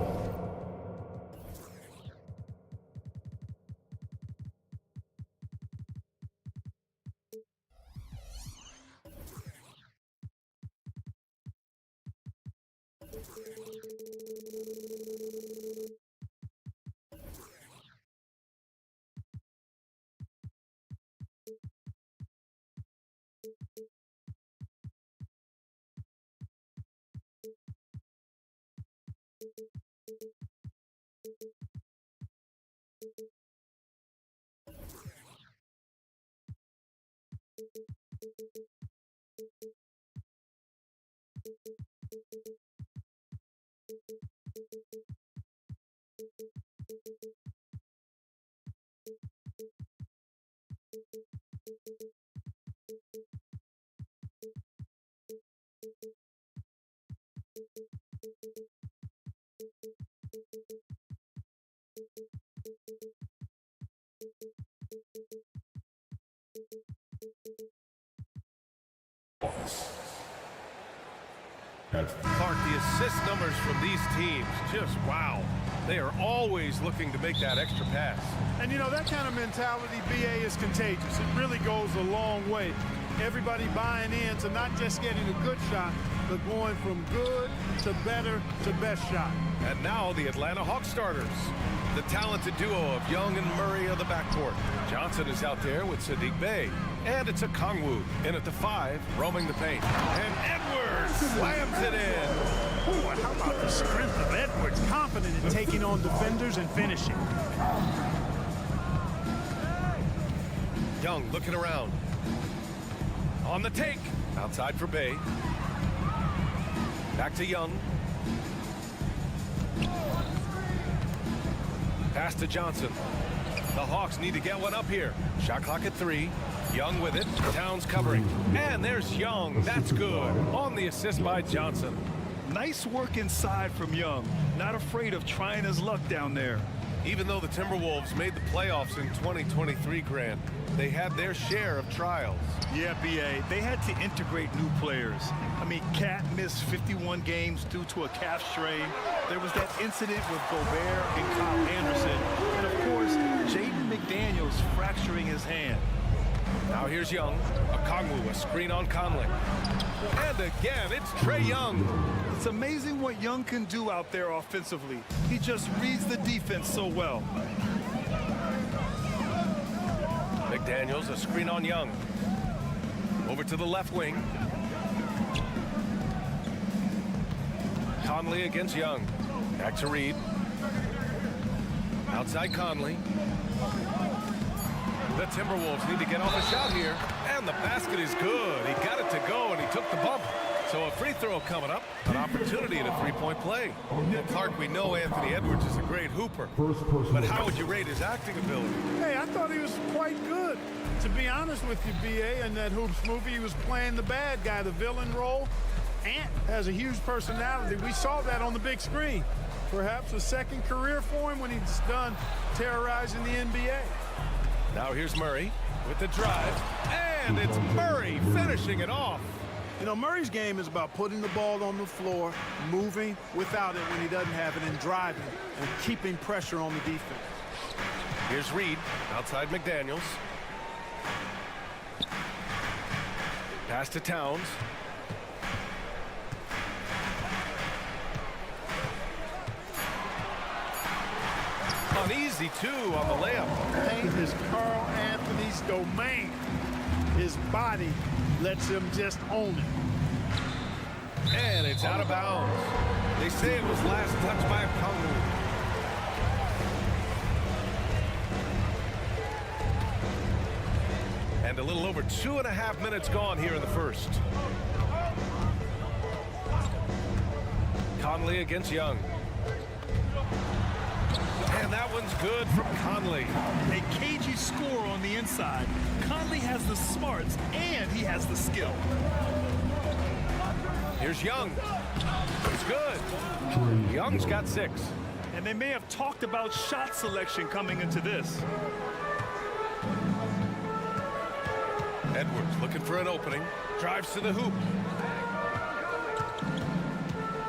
Clark, the assist numbers from these teams, just wow. They are always looking to make that extra pass. And, you know, that kind of mentality, BA, is contagious. It really goes a long way. Everybody buying in to not just getting a good shot, but going from good to better to best shot. And now the Atlanta Hawks starters. The talented duo of Young and Murray of the backcourt. Johnson is out there with Sadiq Bey. And it's a Kongwu in at the 5, roaming the paint. And Edwards slams it in. Boy, how about the strength of Edwards, confident in taking on defenders and finishing. Young looking around. On the take. Outside for Bey. Back to Young. Pass to Johnson. The Hawks need to get one up here. Shot clock at 3. Young with it. Towns covering. And there's Young. That's good. On the assist by Johnson. Nice work inside from Young. Not afraid of trying his luck down there. Even though the Timberwolves made the playoffs in 2023, Grant, they had their share of trials. Yeah, B.A., they had to integrate new players. I mean, Cat missed 51 games due to a calf strain. There was that incident with Gobert and Kyle Anderson. And, of course, Jaden McDaniels fracturing his hand. Now here's Young. A Kongwu, a screen on Conley. And again, it's Trae Young. It's amazing what Young can do out there offensively. He just reads the defense so well. McDaniels, a screen on Young. Over to the left wing. Conley against Young. Back to Reed. Outside Conley. The Timberwolves need to get off a shot here. And the basket is good. He got it to go, and he took the bump. So a free throw coming up. An opportunity at a three-point play. Well, Clark, we know Anthony Edwards is a great hooper. But how would you rate his acting ability? Hey, I thought he was quite good. To be honest with you, B.A., in that Hoops movie, he was playing the bad guy, the villain role. Ant has a huge personality. We saw that on the big screen. Perhaps a second career for him when he's done terrorizing the NBA. Now here's Murray with the drive. And it's Murray finishing it off. You know, Murray's game is about putting the ball on the floor, moving without it when he doesn't have it, and driving and keeping pressure on the defense. Here's Reed outside McDaniels. Pass to Towns. Uneasy, too, on the layup. Paint is Carl Anthony's domain. His body lets him just own it. And it's out of bounds. They say it was last touched by a Kongwu. And a little over 2.5 minutes gone here in the first. Conley against Young. And that one's good from Conley. A cagey score on the inside. Conley has the smarts and he has the skill. Here's Young. It's good. Young's got 6. And they may have talked about shot selection coming into this. Edwards looking for an opening. Drives to the hoop.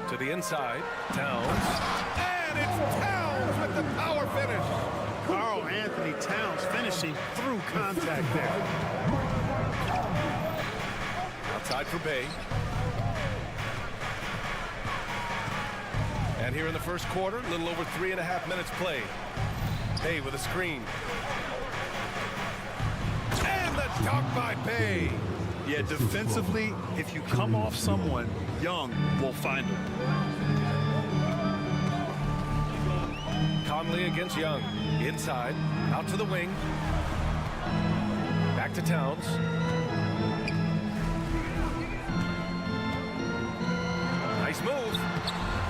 To the inside. Towns. And it's Towns with the power finish. Karl Anthony Towns finishing through contact there. Outside for Bay. And here in the first quarter, a little over 3.5 minutes played. Bay with a screen. And the dunk by Bay. Yeah, defensively, if you come off someone, Young will find him. Conley against Young. Inside, out to the wing. Back to Towns. Nice move.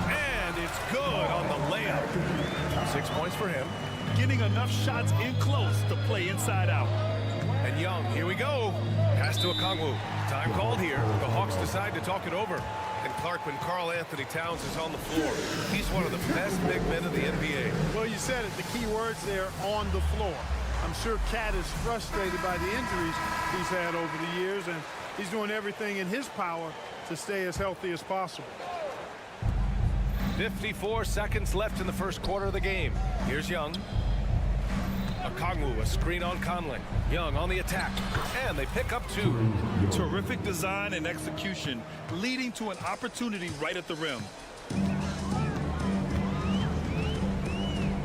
And it's good on the layup. 6 points for him. Getting enough shots in close to play inside out. And Young, here we go. Pass to Okongwu. Time called here. The Hawks decide to talk it over. And Clark, when Karl Anthony Towns is on the floor, he's one of the best big men of the NBA. Well, you said it. The key words there, on the floor. I'm sure Cat is frustrated by the injuries he's had over the years, and he's doing everything in his power to stay as healthy as possible. 54 seconds left in the first quarter of the game. Here's Young. Okongwu, a screen on Conley. Young on the attack, and they pick up 2. Terrific design and execution, leading to an opportunity right at the rim.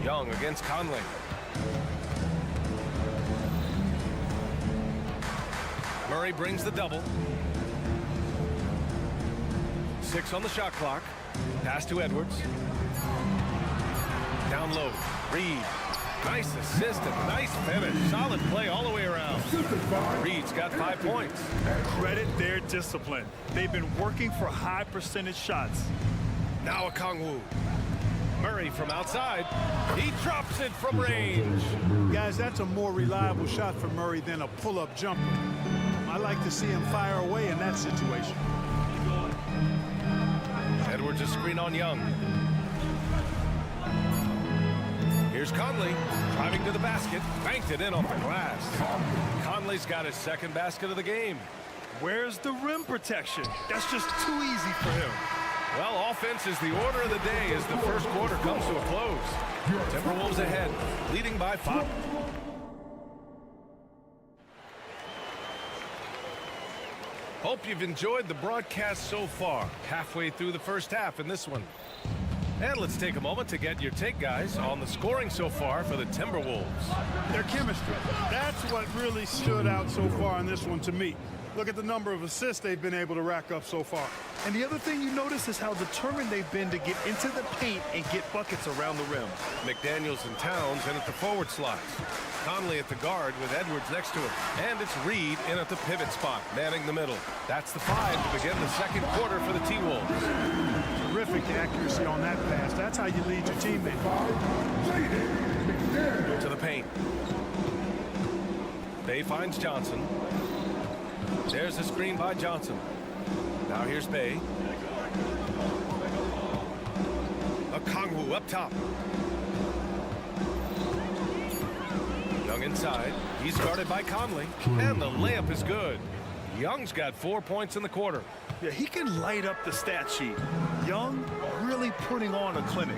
Young against Conley. Murray brings the double. 6 on the shot clock. Pass to Edwards. Down low. Reed. Nice assist and nice finish. Solid play all the way around. Reed's got 5 points. Credit their discipline. They've been working for high percentage shots. Now Okongwu. Murray from outside. He drops it from range. Guys, that's a more reliable shot for Murray than a pull-up jumper. I like to see him fire away in that situation. Edwards a screen on Young. Here's Conley, driving to the basket, banked it in off the glass. Conley's got his second basket of the game. Where's the rim protection? That's just too easy for him. Well, offense is the order of the day as the first quarter comes to a close. Timberwolves ahead, leading by 5. Hope you've enjoyed the broadcast so far. Halfway through the first half in this one. And let's take a moment to get your take, guys, on the scoring so far for the Timberwolves. Their chemistry. That's what really stood out so far in this one to me. Look at the number of assists they've been able to rack up so far. And the other thing you notice is how determined they've been to get into the paint and get buckets around the rim. McDaniels and Towns in at the forward slots. Conley at the guard with Edwards next to him. And it's Reed in at the pivot spot, manning the middle. That's the 5 to begin the second quarter for the T-Wolves. Terrific accuracy on that pass. That's how you lead your teammate. To the paint. Bay finds Johnson. There's a screen by Johnson. Now here's Bay. Okongwu up top. Young inside. He's guarded by Conley. And the layup is good. Young's got 4 points in the quarter. Yeah, he can light up the stat sheet. Young really putting on a clinic.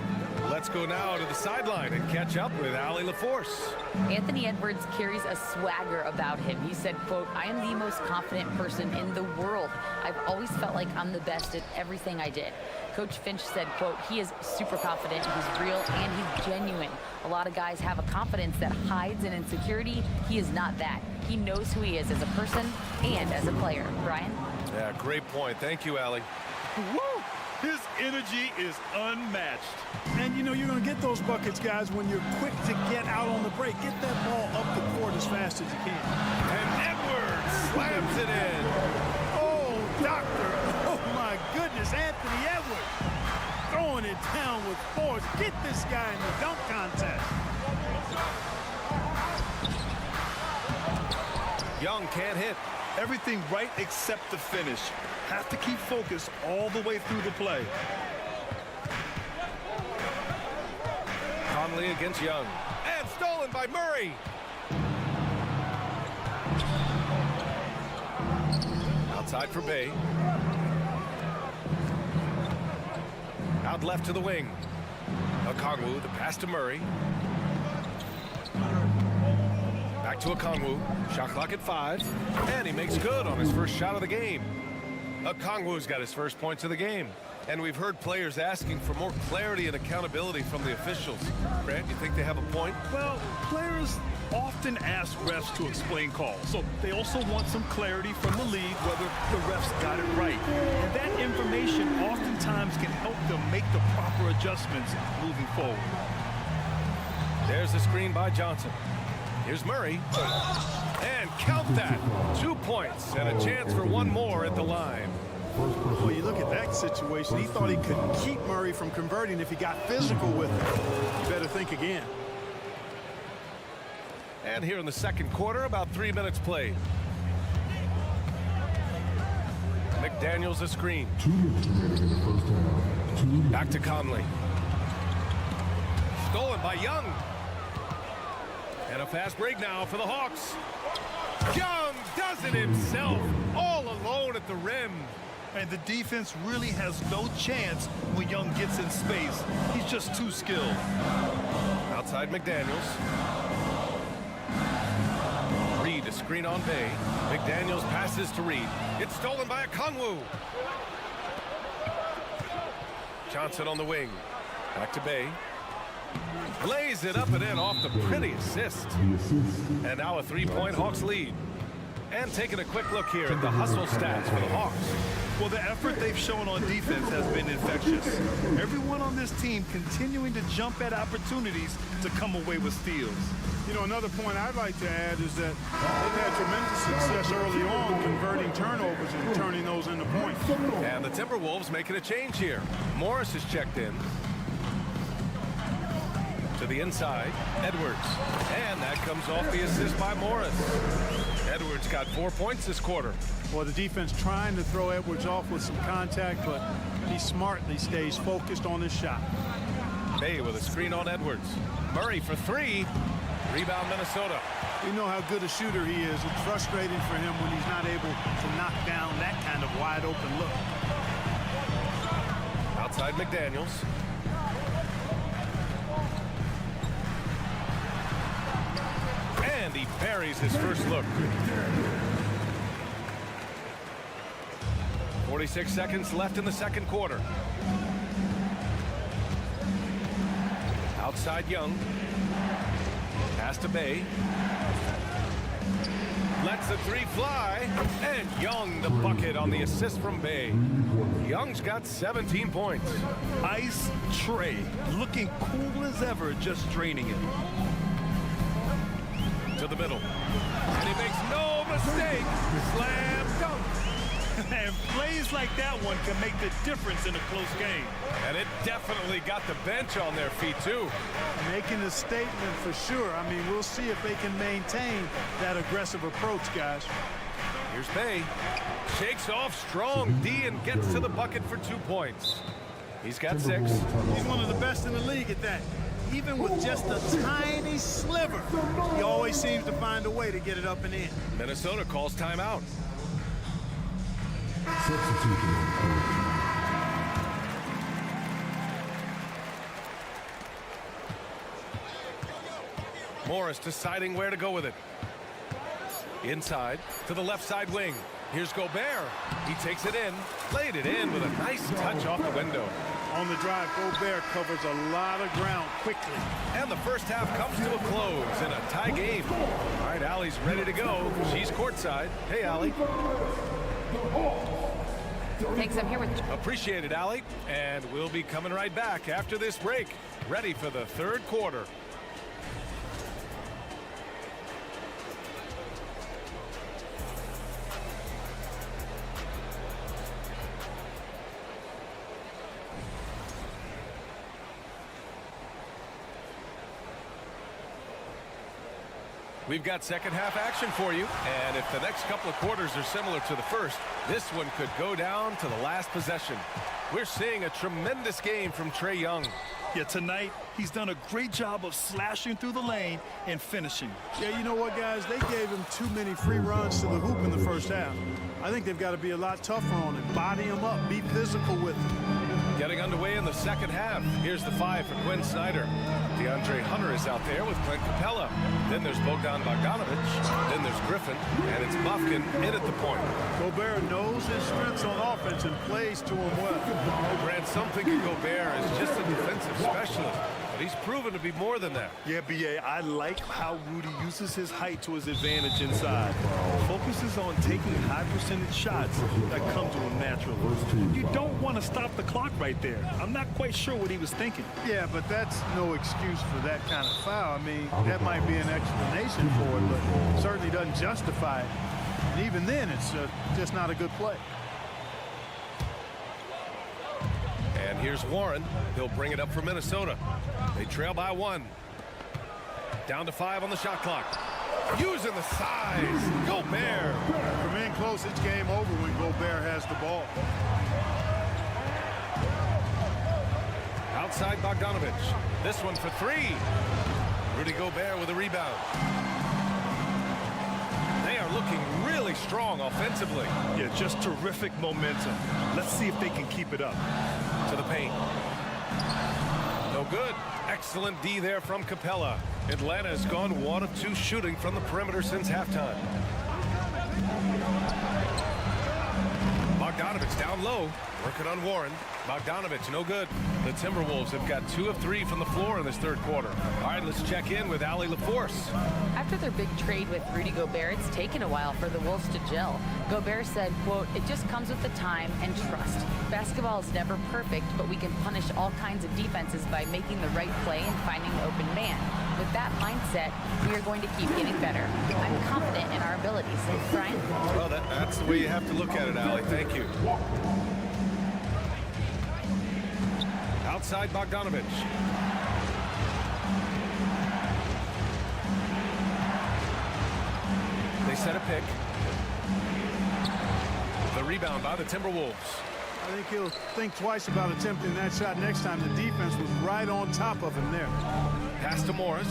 Let's go now to the sideline and catch up with Allie LaForce. Anthony Edwards carries a swagger about him. He said, quote, "I am the most confident person in the world. I've always felt like I'm the best at everything I did." Coach Finch said, quote, "He is super confident, he's real, and he's genuine. A lot of guys have a confidence that hides in insecurity. He is not that. He knows who he is as a person and as a player." Brian? Yeah, great point. Thank you, Allie. Woo! His energy is unmatched. And, you know, you're going to get those buckets, guys, when you're quick to get out on the break. Get that ball up the court as fast as you can. And Edwards slams it in. Oh, doctor. Oh, my goodness. Anthony Edwards throwing down with force. Get this guy in the dunk contest. Young can't hit. Everything right except the finish. Have to keep focused all the way through the play. Conley against Young. And stolen by Murray. Outside for Bay. Out left to the wing. Okongwu, the pass to Murray. Back to Okongwu. Shot clock at 5. And he makes good on his first shot of the game. Okongwu's got his first points of the game. And we've heard players asking for more clarity and accountability from the officials. Grant, you think they have a point? Well, players often ask refs to explain calls. So they also want some clarity from the league whether the refs got it right. And that information oftentimes can help them make the proper adjustments moving forward. There's the screen by Johnson. Here's Murray. And count that. 2 points and a chance for one more at the line. Well, you look at that situation, he thought he could keep Murray from converting if he got physical with him. You better think again. And here in the second quarter, about 3 minutes played. McDaniels a screen. 2 minutes remaining in the first half. Back to Conley. Stolen by Young. And a fast break now for the Hawks. Young does it himself, all alone at the rim. And the defense really has no chance when Young gets in space. He's just too skilled. Outside McDaniels. Reed a screen on Bay. McDaniels passes to Reed. It's stolen by Okongwu. Johnson on the wing. Back to Bay. Lays it up and in off the pretty assist. And now a 3-point Hawks lead. And taking a quick look here at the hustle stats for the Hawks. Well, the effort they've shown on defense has been infectious. Everyone on this team continuing to jump at opportunities to come away with steals. You know, another point I'd like to add is that they've had tremendous success early on converting turnovers and turning those into points. And the Timberwolves making a change here. Morris is checked in. To the inside, Edwards. And that comes off the assist by Morris. Edwards got 4 points this quarter. Well, the defense trying to throw Edwards off with some contact, but he smartly stays focused on his shot. Bay with a screen on Edwards. Murray for 3. Rebound Minnesota. You know how good a shooter he is. It's frustrating for him when he's not able to knock down that kind of wide open look. Outside McDaniels. And he buries his first look. 46 seconds left in the second quarter. Outside Young. Pass to Bay. Lets the 3 fly. And Young the bucket on the assist from Bay. Young's got 17 points. Ice tray. Looking cool as ever, just draining it. To the middle. And he makes no mistake. Slam dunk. And plays like that one can make the difference in a close game. And it definitely got the bench on their feet, too. Making a statement for sure. I mean, we'll see if they can maintain that aggressive approach, guys. Here's Bay. Shakes off strong D and gets to the bucket for 2 points. He's got 6. He's one of the best in the league at that. Even with just a tiny sliver, he always seems to find a way to get it up and in. Minnesota calls timeout. Morris deciding where to go with it. Inside to the left side wing. Here's Gobert. He takes it in, laid it in with a nice touch off the window. On the drive, Gobert covers a lot of ground quickly. And the first half comes to a close in a tie game. All right, Allie's ready to go. She's courtside. Hey, Allie. Thanks, I'm here with you. Appreciate it, Allie. And we'll be coming right back after this break. Ready for the third quarter. We've got second half action for you, and if the next couple of quarters are similar to the first, this one could go down to the last possession. We're seeing a tremendous game from Trae Young. Yeah, tonight he's done a great job of slashing through the lane and finishing. Yeah, you know what, guys? They gave him too many free runs to the hoop in the first half. I think they've got to be a lot tougher on him. Body him up. Be physical with him. Getting underway in the second half. Here's the 5 for Quinn Snyder. DeAndre Hunter is out there with Clint Capella. Then there's Bogdan Bogdanovic. Then there's Griffin. And it's Bufkin in at the point. Gobert knows his strengths on offense and plays to him well. Grant, some think of Gobert as just a defensive specialist, but he's proven to be more than that. Yeah, B.A., I like how Rudy uses his height to his advantage inside. Focuses on taking high percentage shots that come to him naturally. You don't want to stop the clock right there. I'm not quite sure what he was thinking. Yeah, but that's no excuse for that kind of foul. I mean, that might be an explanation for it, but certainly doesn't justify it. And even then, it's just not a good play. And here's Warren. He'll bring it up for Minnesota. They trail by 1. Down to 5 on the shot clock. Using the size. Gobert. From in close, it's game over when Gobert has the ball. Outside Bogdanovic. This one for 3. Rudy Gobert with a rebound. They are looking really strong offensively. Yeah, just terrific momentum. Let's see if they can keep it up. To the paint. No good. Excellent D there from Capella. Atlanta has gone 1 of 2 shooting from the perimeter since halftime. Bogdanovic down low. Working on Warren. Bogdanovic, no good. The Timberwolves have got 2 of 3 from the floor in this third quarter. All right, let's check in with Allie LaForce. After their big trade with Rudy Gobert, it's taken a while for the Wolves to gel. Gobert said, quote, "It just comes with the time and trust. Basketball is never perfect, but we can punish all kinds of defenses by making the right play and finding the open man. With that mindset, we are going to keep getting better. I'm confident in our abilities." Brian? Well, that's the way you have to look at it, Allie. Thank you. Outside Bogdanovic. They set a pick. The rebound by the Timberwolves. I think he'll think twice about attempting that shot next time. The defense was right on top of him there. Pass to Morris.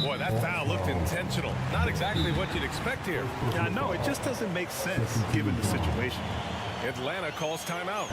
Boy, that foul looked intentional. Not exactly what you'd expect here. Yeah, I know. It just doesn't make sense given the situation. Atlanta calls timeout.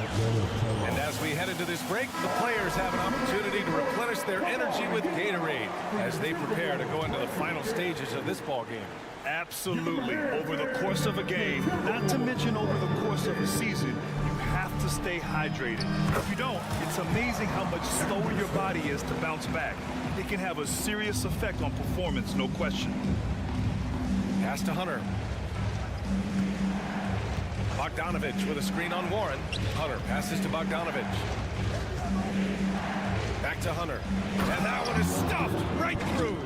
And as we head into this break, the players have an opportunity to replenish their energy with Gatorade as they prepare to go into the final stages of this ball game. Absolutely. Over the course of a game, not to mention over the course of a season, you have to stay hydrated. If you don't, it's amazing how much slower your body is to bounce back. It can have a serious effect on performance, no question. Pass to Hunter. Bogdanovic with a screen on Warren. Hunter passes to Bogdanovic. Back to Hunter. And that one is stuffed right through.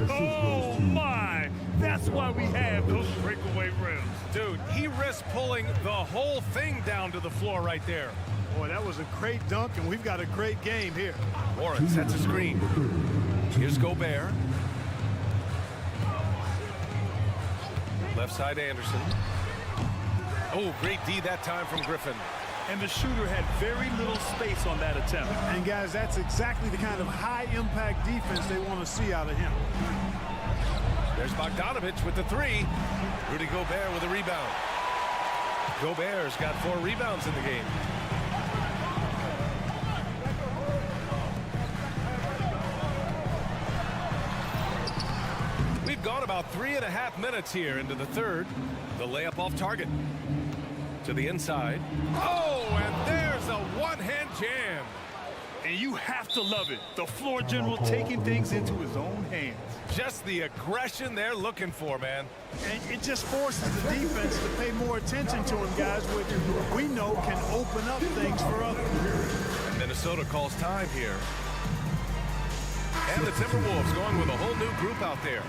Oh, my. That's why we have those breakaway rims. Dude, he risked pulling the whole thing down to the floor right there. Boy, that was a great dunk, and we've got a great game here. Warren sets a screen. Here's Gobert. Left side Anderson. Oh, great D that time from Griffin. And the shooter had very little space on that attempt. And, guys, that's exactly the kind of high-impact defense they want to see out of him. There's Bogdanovic with the 3. Rudy Gobert with a rebound. Gobert's got 4 rebounds in the game. We've gone about 3.5 minutes here into the third. The layup off target. To the inside. Oh, and there's a one-hand jam. And you have to love it. The floor general taking things into his own hands. Just the aggression they're looking for, man. And it just forces the defense to pay more attention to him, guys, which we know can open up things for others. And Minnesota calls time here. And the Timberwolves going with a whole new group out there.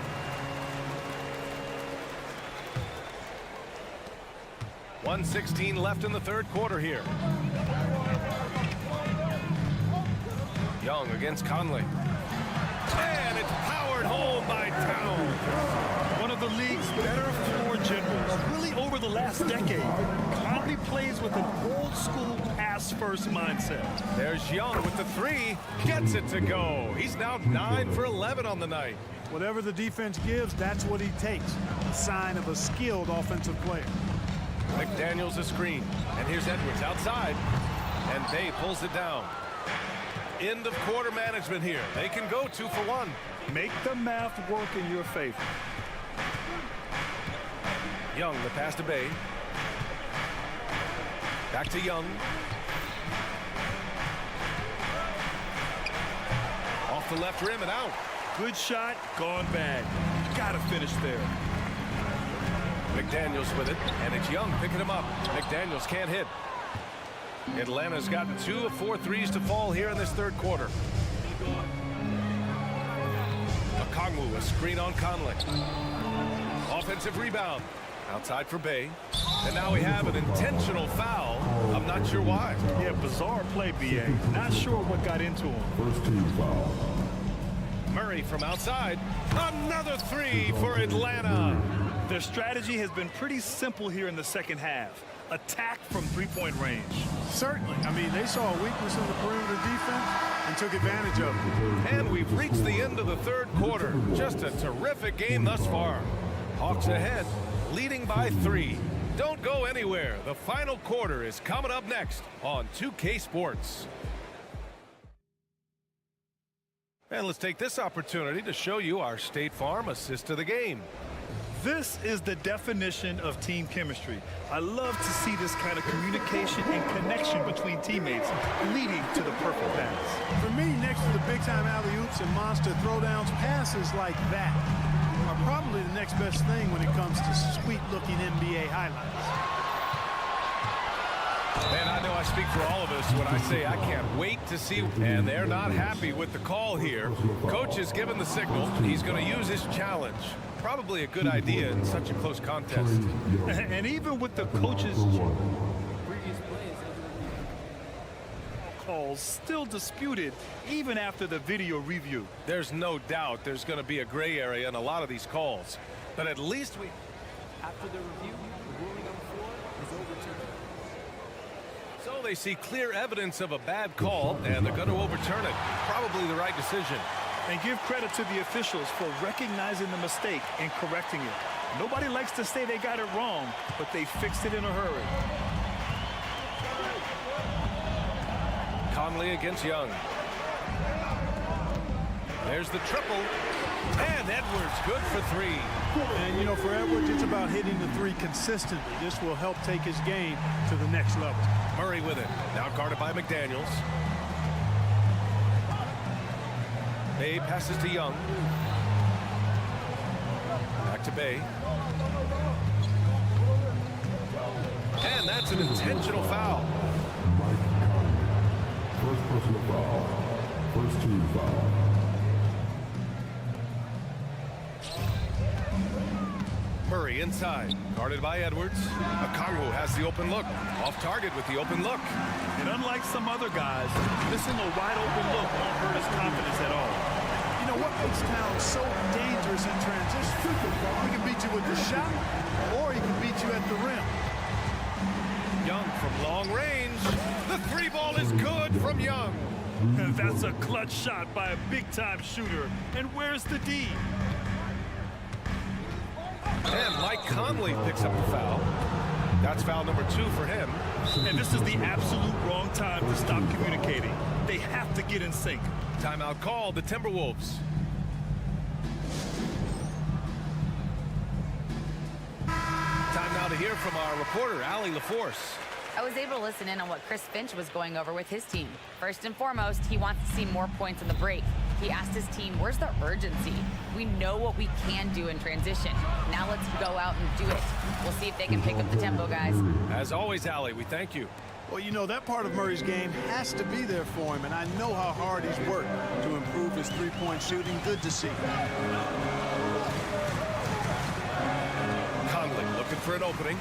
.116 left in the third quarter here. Young against Conley. And it's power hammered home by Towns. One of the league's better floor generals, really over the last decade. Conley plays with an old-school pass-first mindset. There's Young with the three, gets it to go. He's now 9 for 11 on the night. Whatever the defense gives, that's what he takes. A sign of a skilled offensive player. McDaniels a screen, and here's Edwards outside, and Bay pulls it down. End of quarter management here. They can go 2 for 1. Make the math work in your favor. Young, the pass to Bay. Back to Young. Off the left rim and out. Good shot, gone bad. Gotta finish there. McDaniels with it, and it's Young picking him up. McDaniels can't hit. Atlanta's got 2 of 4 threes to fall here in this third quarter. Okongwu, a screen on Conley. Offensive rebound. Outside for Bay. And now we have an intentional foul. I'm not sure why. Yeah, bizarre play, B.A. Not sure what got into him. First team foul. Murray from outside. Another three for Atlanta. Their strategy has been pretty simple here in the second half. Attack from three-point range. Certainly. I mean, they saw a weakness in the perimeter defense and took advantage of it. And we've reached the end of the third quarter. Just a terrific game thus far. Hawks ahead, leading by 3. Don't go anywhere. The final quarter is coming up next on 2K Sports. And let's take this opportunity to show you our State Farm assist of the game. This is the definition of team chemistry. I love to see this kind of communication and connection between teammates leading to the perfect pass. For me, next to the big-time alley-oops and monster throwdowns, passes like that are probably the next best thing when it comes to sweet-looking NBA highlights. Man, I know I speak for all of us when I say I can't wait to see, and they're not happy with the call here. Coach has given the signal. He's going to use his challenge. Probably a good idea in such a close contest. And even with the coach's calls still disputed even after the video review. There's no doubt there's going to be a gray area in a lot of these calls. But at least we... After the review, the ruling on the floor is overturned. So they see clear evidence of a bad call, and they're going to overturn it. Probably the right decision. And give credit to the officials for recognizing the mistake and correcting it. Nobody likes to say they got it wrong, but they fixed it in a hurry. Conley against Young. There's the triple. And Edwards good for 3. And, you know, for Edwards, it's about hitting the 3 consistently. This will help take his game to the next level. Murray with it. Now guarded by McDaniels. Bay passes to Young. Back to Bay. And that's an intentional foul. First personal foul. First team foul. Murray inside, guarded by Edwards. Okongwu has the open look. Off target with the open look. And unlike some other guys, missing a wide open look won't hurt his confidence at all. You know what makes Towns so dangerous in transition? He can beat you with the shot, or he can beat you at the rim. Young from long range. The 3 ball is good from Young. And that's a clutch shot by a big-time shooter. And where's the D? And Mike Conley picks up the foul. That's foul number 2 for him. And this is the absolute wrong time to stop communicating. They have to get in sync. Timeout called, the Timberwolves. Time now to hear from our reporter, Allie LaForce. I was able to listen in on what Chris Finch was going over with his team. First and foremost, he wants to see more points in the break. He asked his team, where's the urgency? We know what we can do in transition. Now let's go out and do it. We'll see if they can pick up the tempo, guys. As always, Allie, we thank you. Well, you know, that part of Murray's game has to be there for him, and I know how hard he's worked to improve his three-point shooting. Good to see. Conley looking for an opening.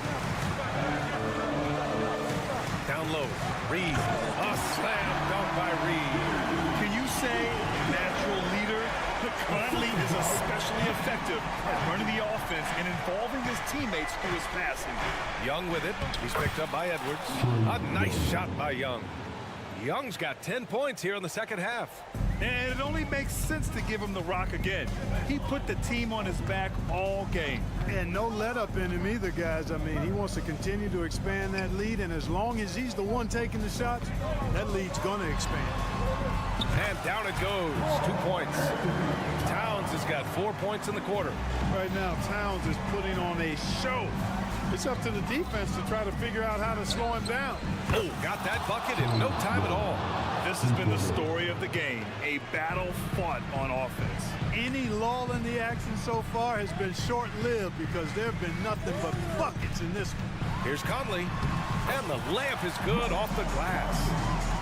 Down low, Reed. A slam dunk by Reed. Can you say natural leader? Conley is especially effective at running the offense and involving his teammates through his passing. Young with it. He's picked up by Edwards. A nice shot by Young. Young's got 10 points here in the second half. And it only makes sense to give him the rock again. He put the team on his back all game. And no let up in him either, guys. I mean, he wants to continue to expand that lead, and as long as he's the one taking the shots, that lead's going to expand. And down it goes. 2 points. Towns has got 4 points in the quarter. Right now, Towns is putting on a show. It's up to the defense to try to figure out how to slow him down. Oh, got that bucket in no time at all. This has been the story of the game, a battle fought on offense. Any lull in the action so far has been short-lived because there have been nothing but buckets in this one. Here's Conley, and the layup is good off the glass.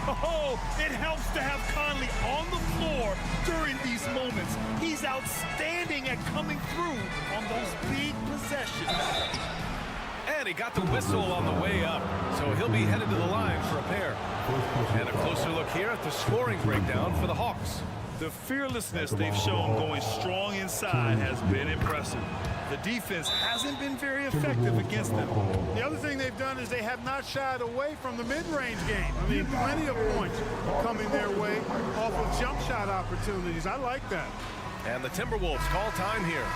Oh, it helps to have Conley on the floor during these moments. He's outstanding at coming through on those big possessions. And he got the whistle on the way up, so he'll be headed to the line for a pair. And a closer look here at the scoring breakdown for the Hawks. The fearlessness they've shown going strong inside has been impressive. The defense hasn't been very effective against them. The other thing they've done is they have not shied away from the mid-range game. I mean, plenty of points coming their way off of jump shot opportunities. I like that. And the Timberwolves call time here.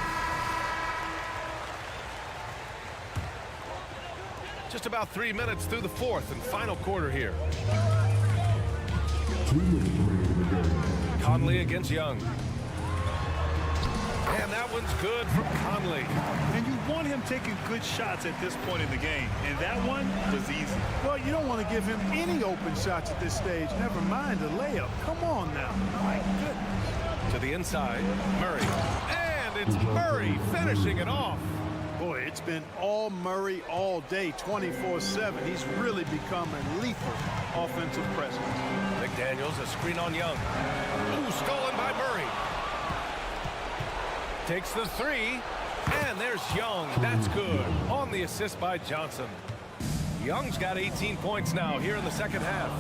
Just about 3 minutes through the fourth and final quarter here. Conley against Young. And that one's good from Conley. And you want him taking good shots at this point in the game. And that one was easy. Well, you don't want to give him any open shots at this stage. Never mind a layup. Come on now. My goodness. To the inside, Murray. And it's Murray finishing it off. Boy, it's been all Murray all day, 24/7. He's really become a lethal offensive presence. McDaniels, a screen on Young. Ooh, stolen by Murray. Takes the three, and there's Young. That's good. On the assist by Johnson. Young's got 18 points now here in the second half.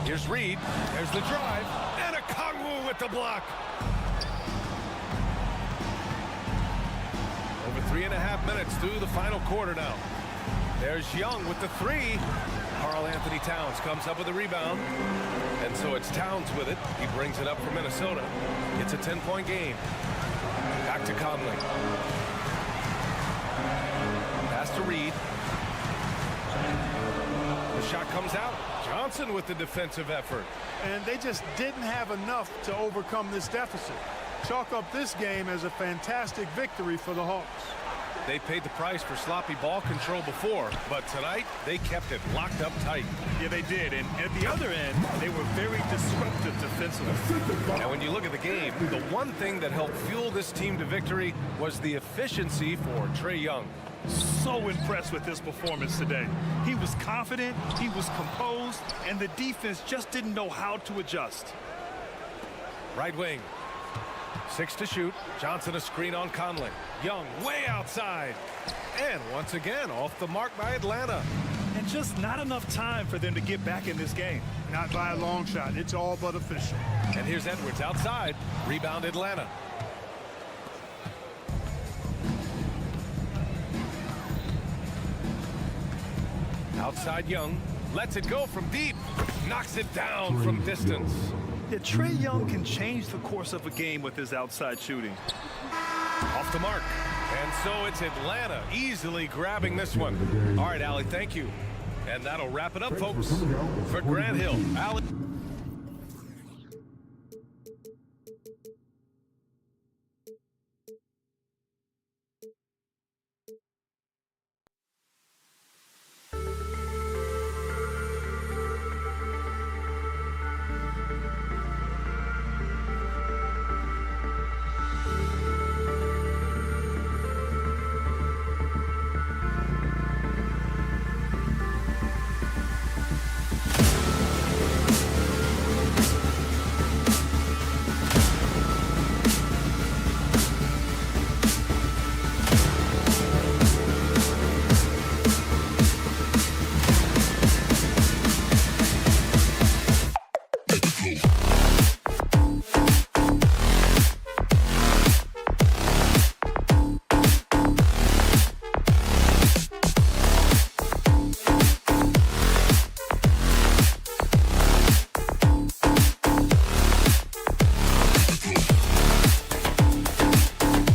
Here's Reed. There's the drive, and a Kongwu with the block. Over 3.5 minutes through the final quarter now. There's Young with the three. Karl Anthony Towns comes up with a rebound. And so it's Towns with it. He brings it up for Minnesota. It's a 10-point game. Back to Conley. Pass to Reed. The shot comes out. Johnson with the defensive effort. And they just didn't have enough to overcome this deficit. Chalk up this game as a fantastic victory for the Hawks. They paid the price for sloppy ball control before, but tonight they kept it locked up tight. Yeah, they did. And at the other end, they were very disruptive defensively. Now, when you look at the game, the one thing that helped fuel this team to victory was the efficiency for Trae Young. So impressed with his performance today. He was confident, he was composed, and the defense just didn't know how to adjust. Right wing. 6 to shoot. Johnson a screen on Conley. Young way outside. And once again off the mark by Atlanta. And just not enough time for them to get back in this game. Not by a long shot. It's all but official. And here's Edwards outside. Rebound Atlanta. Outside Young. Lets it go from deep. Knocks it down from distance. Yeah, Trae Young can change the course of a game with his outside shooting. Off the mark. And so it's Atlanta easily grabbing this one. All right, Allie, thank you. And that'll wrap it up, folks. For Grant Hill, Allie.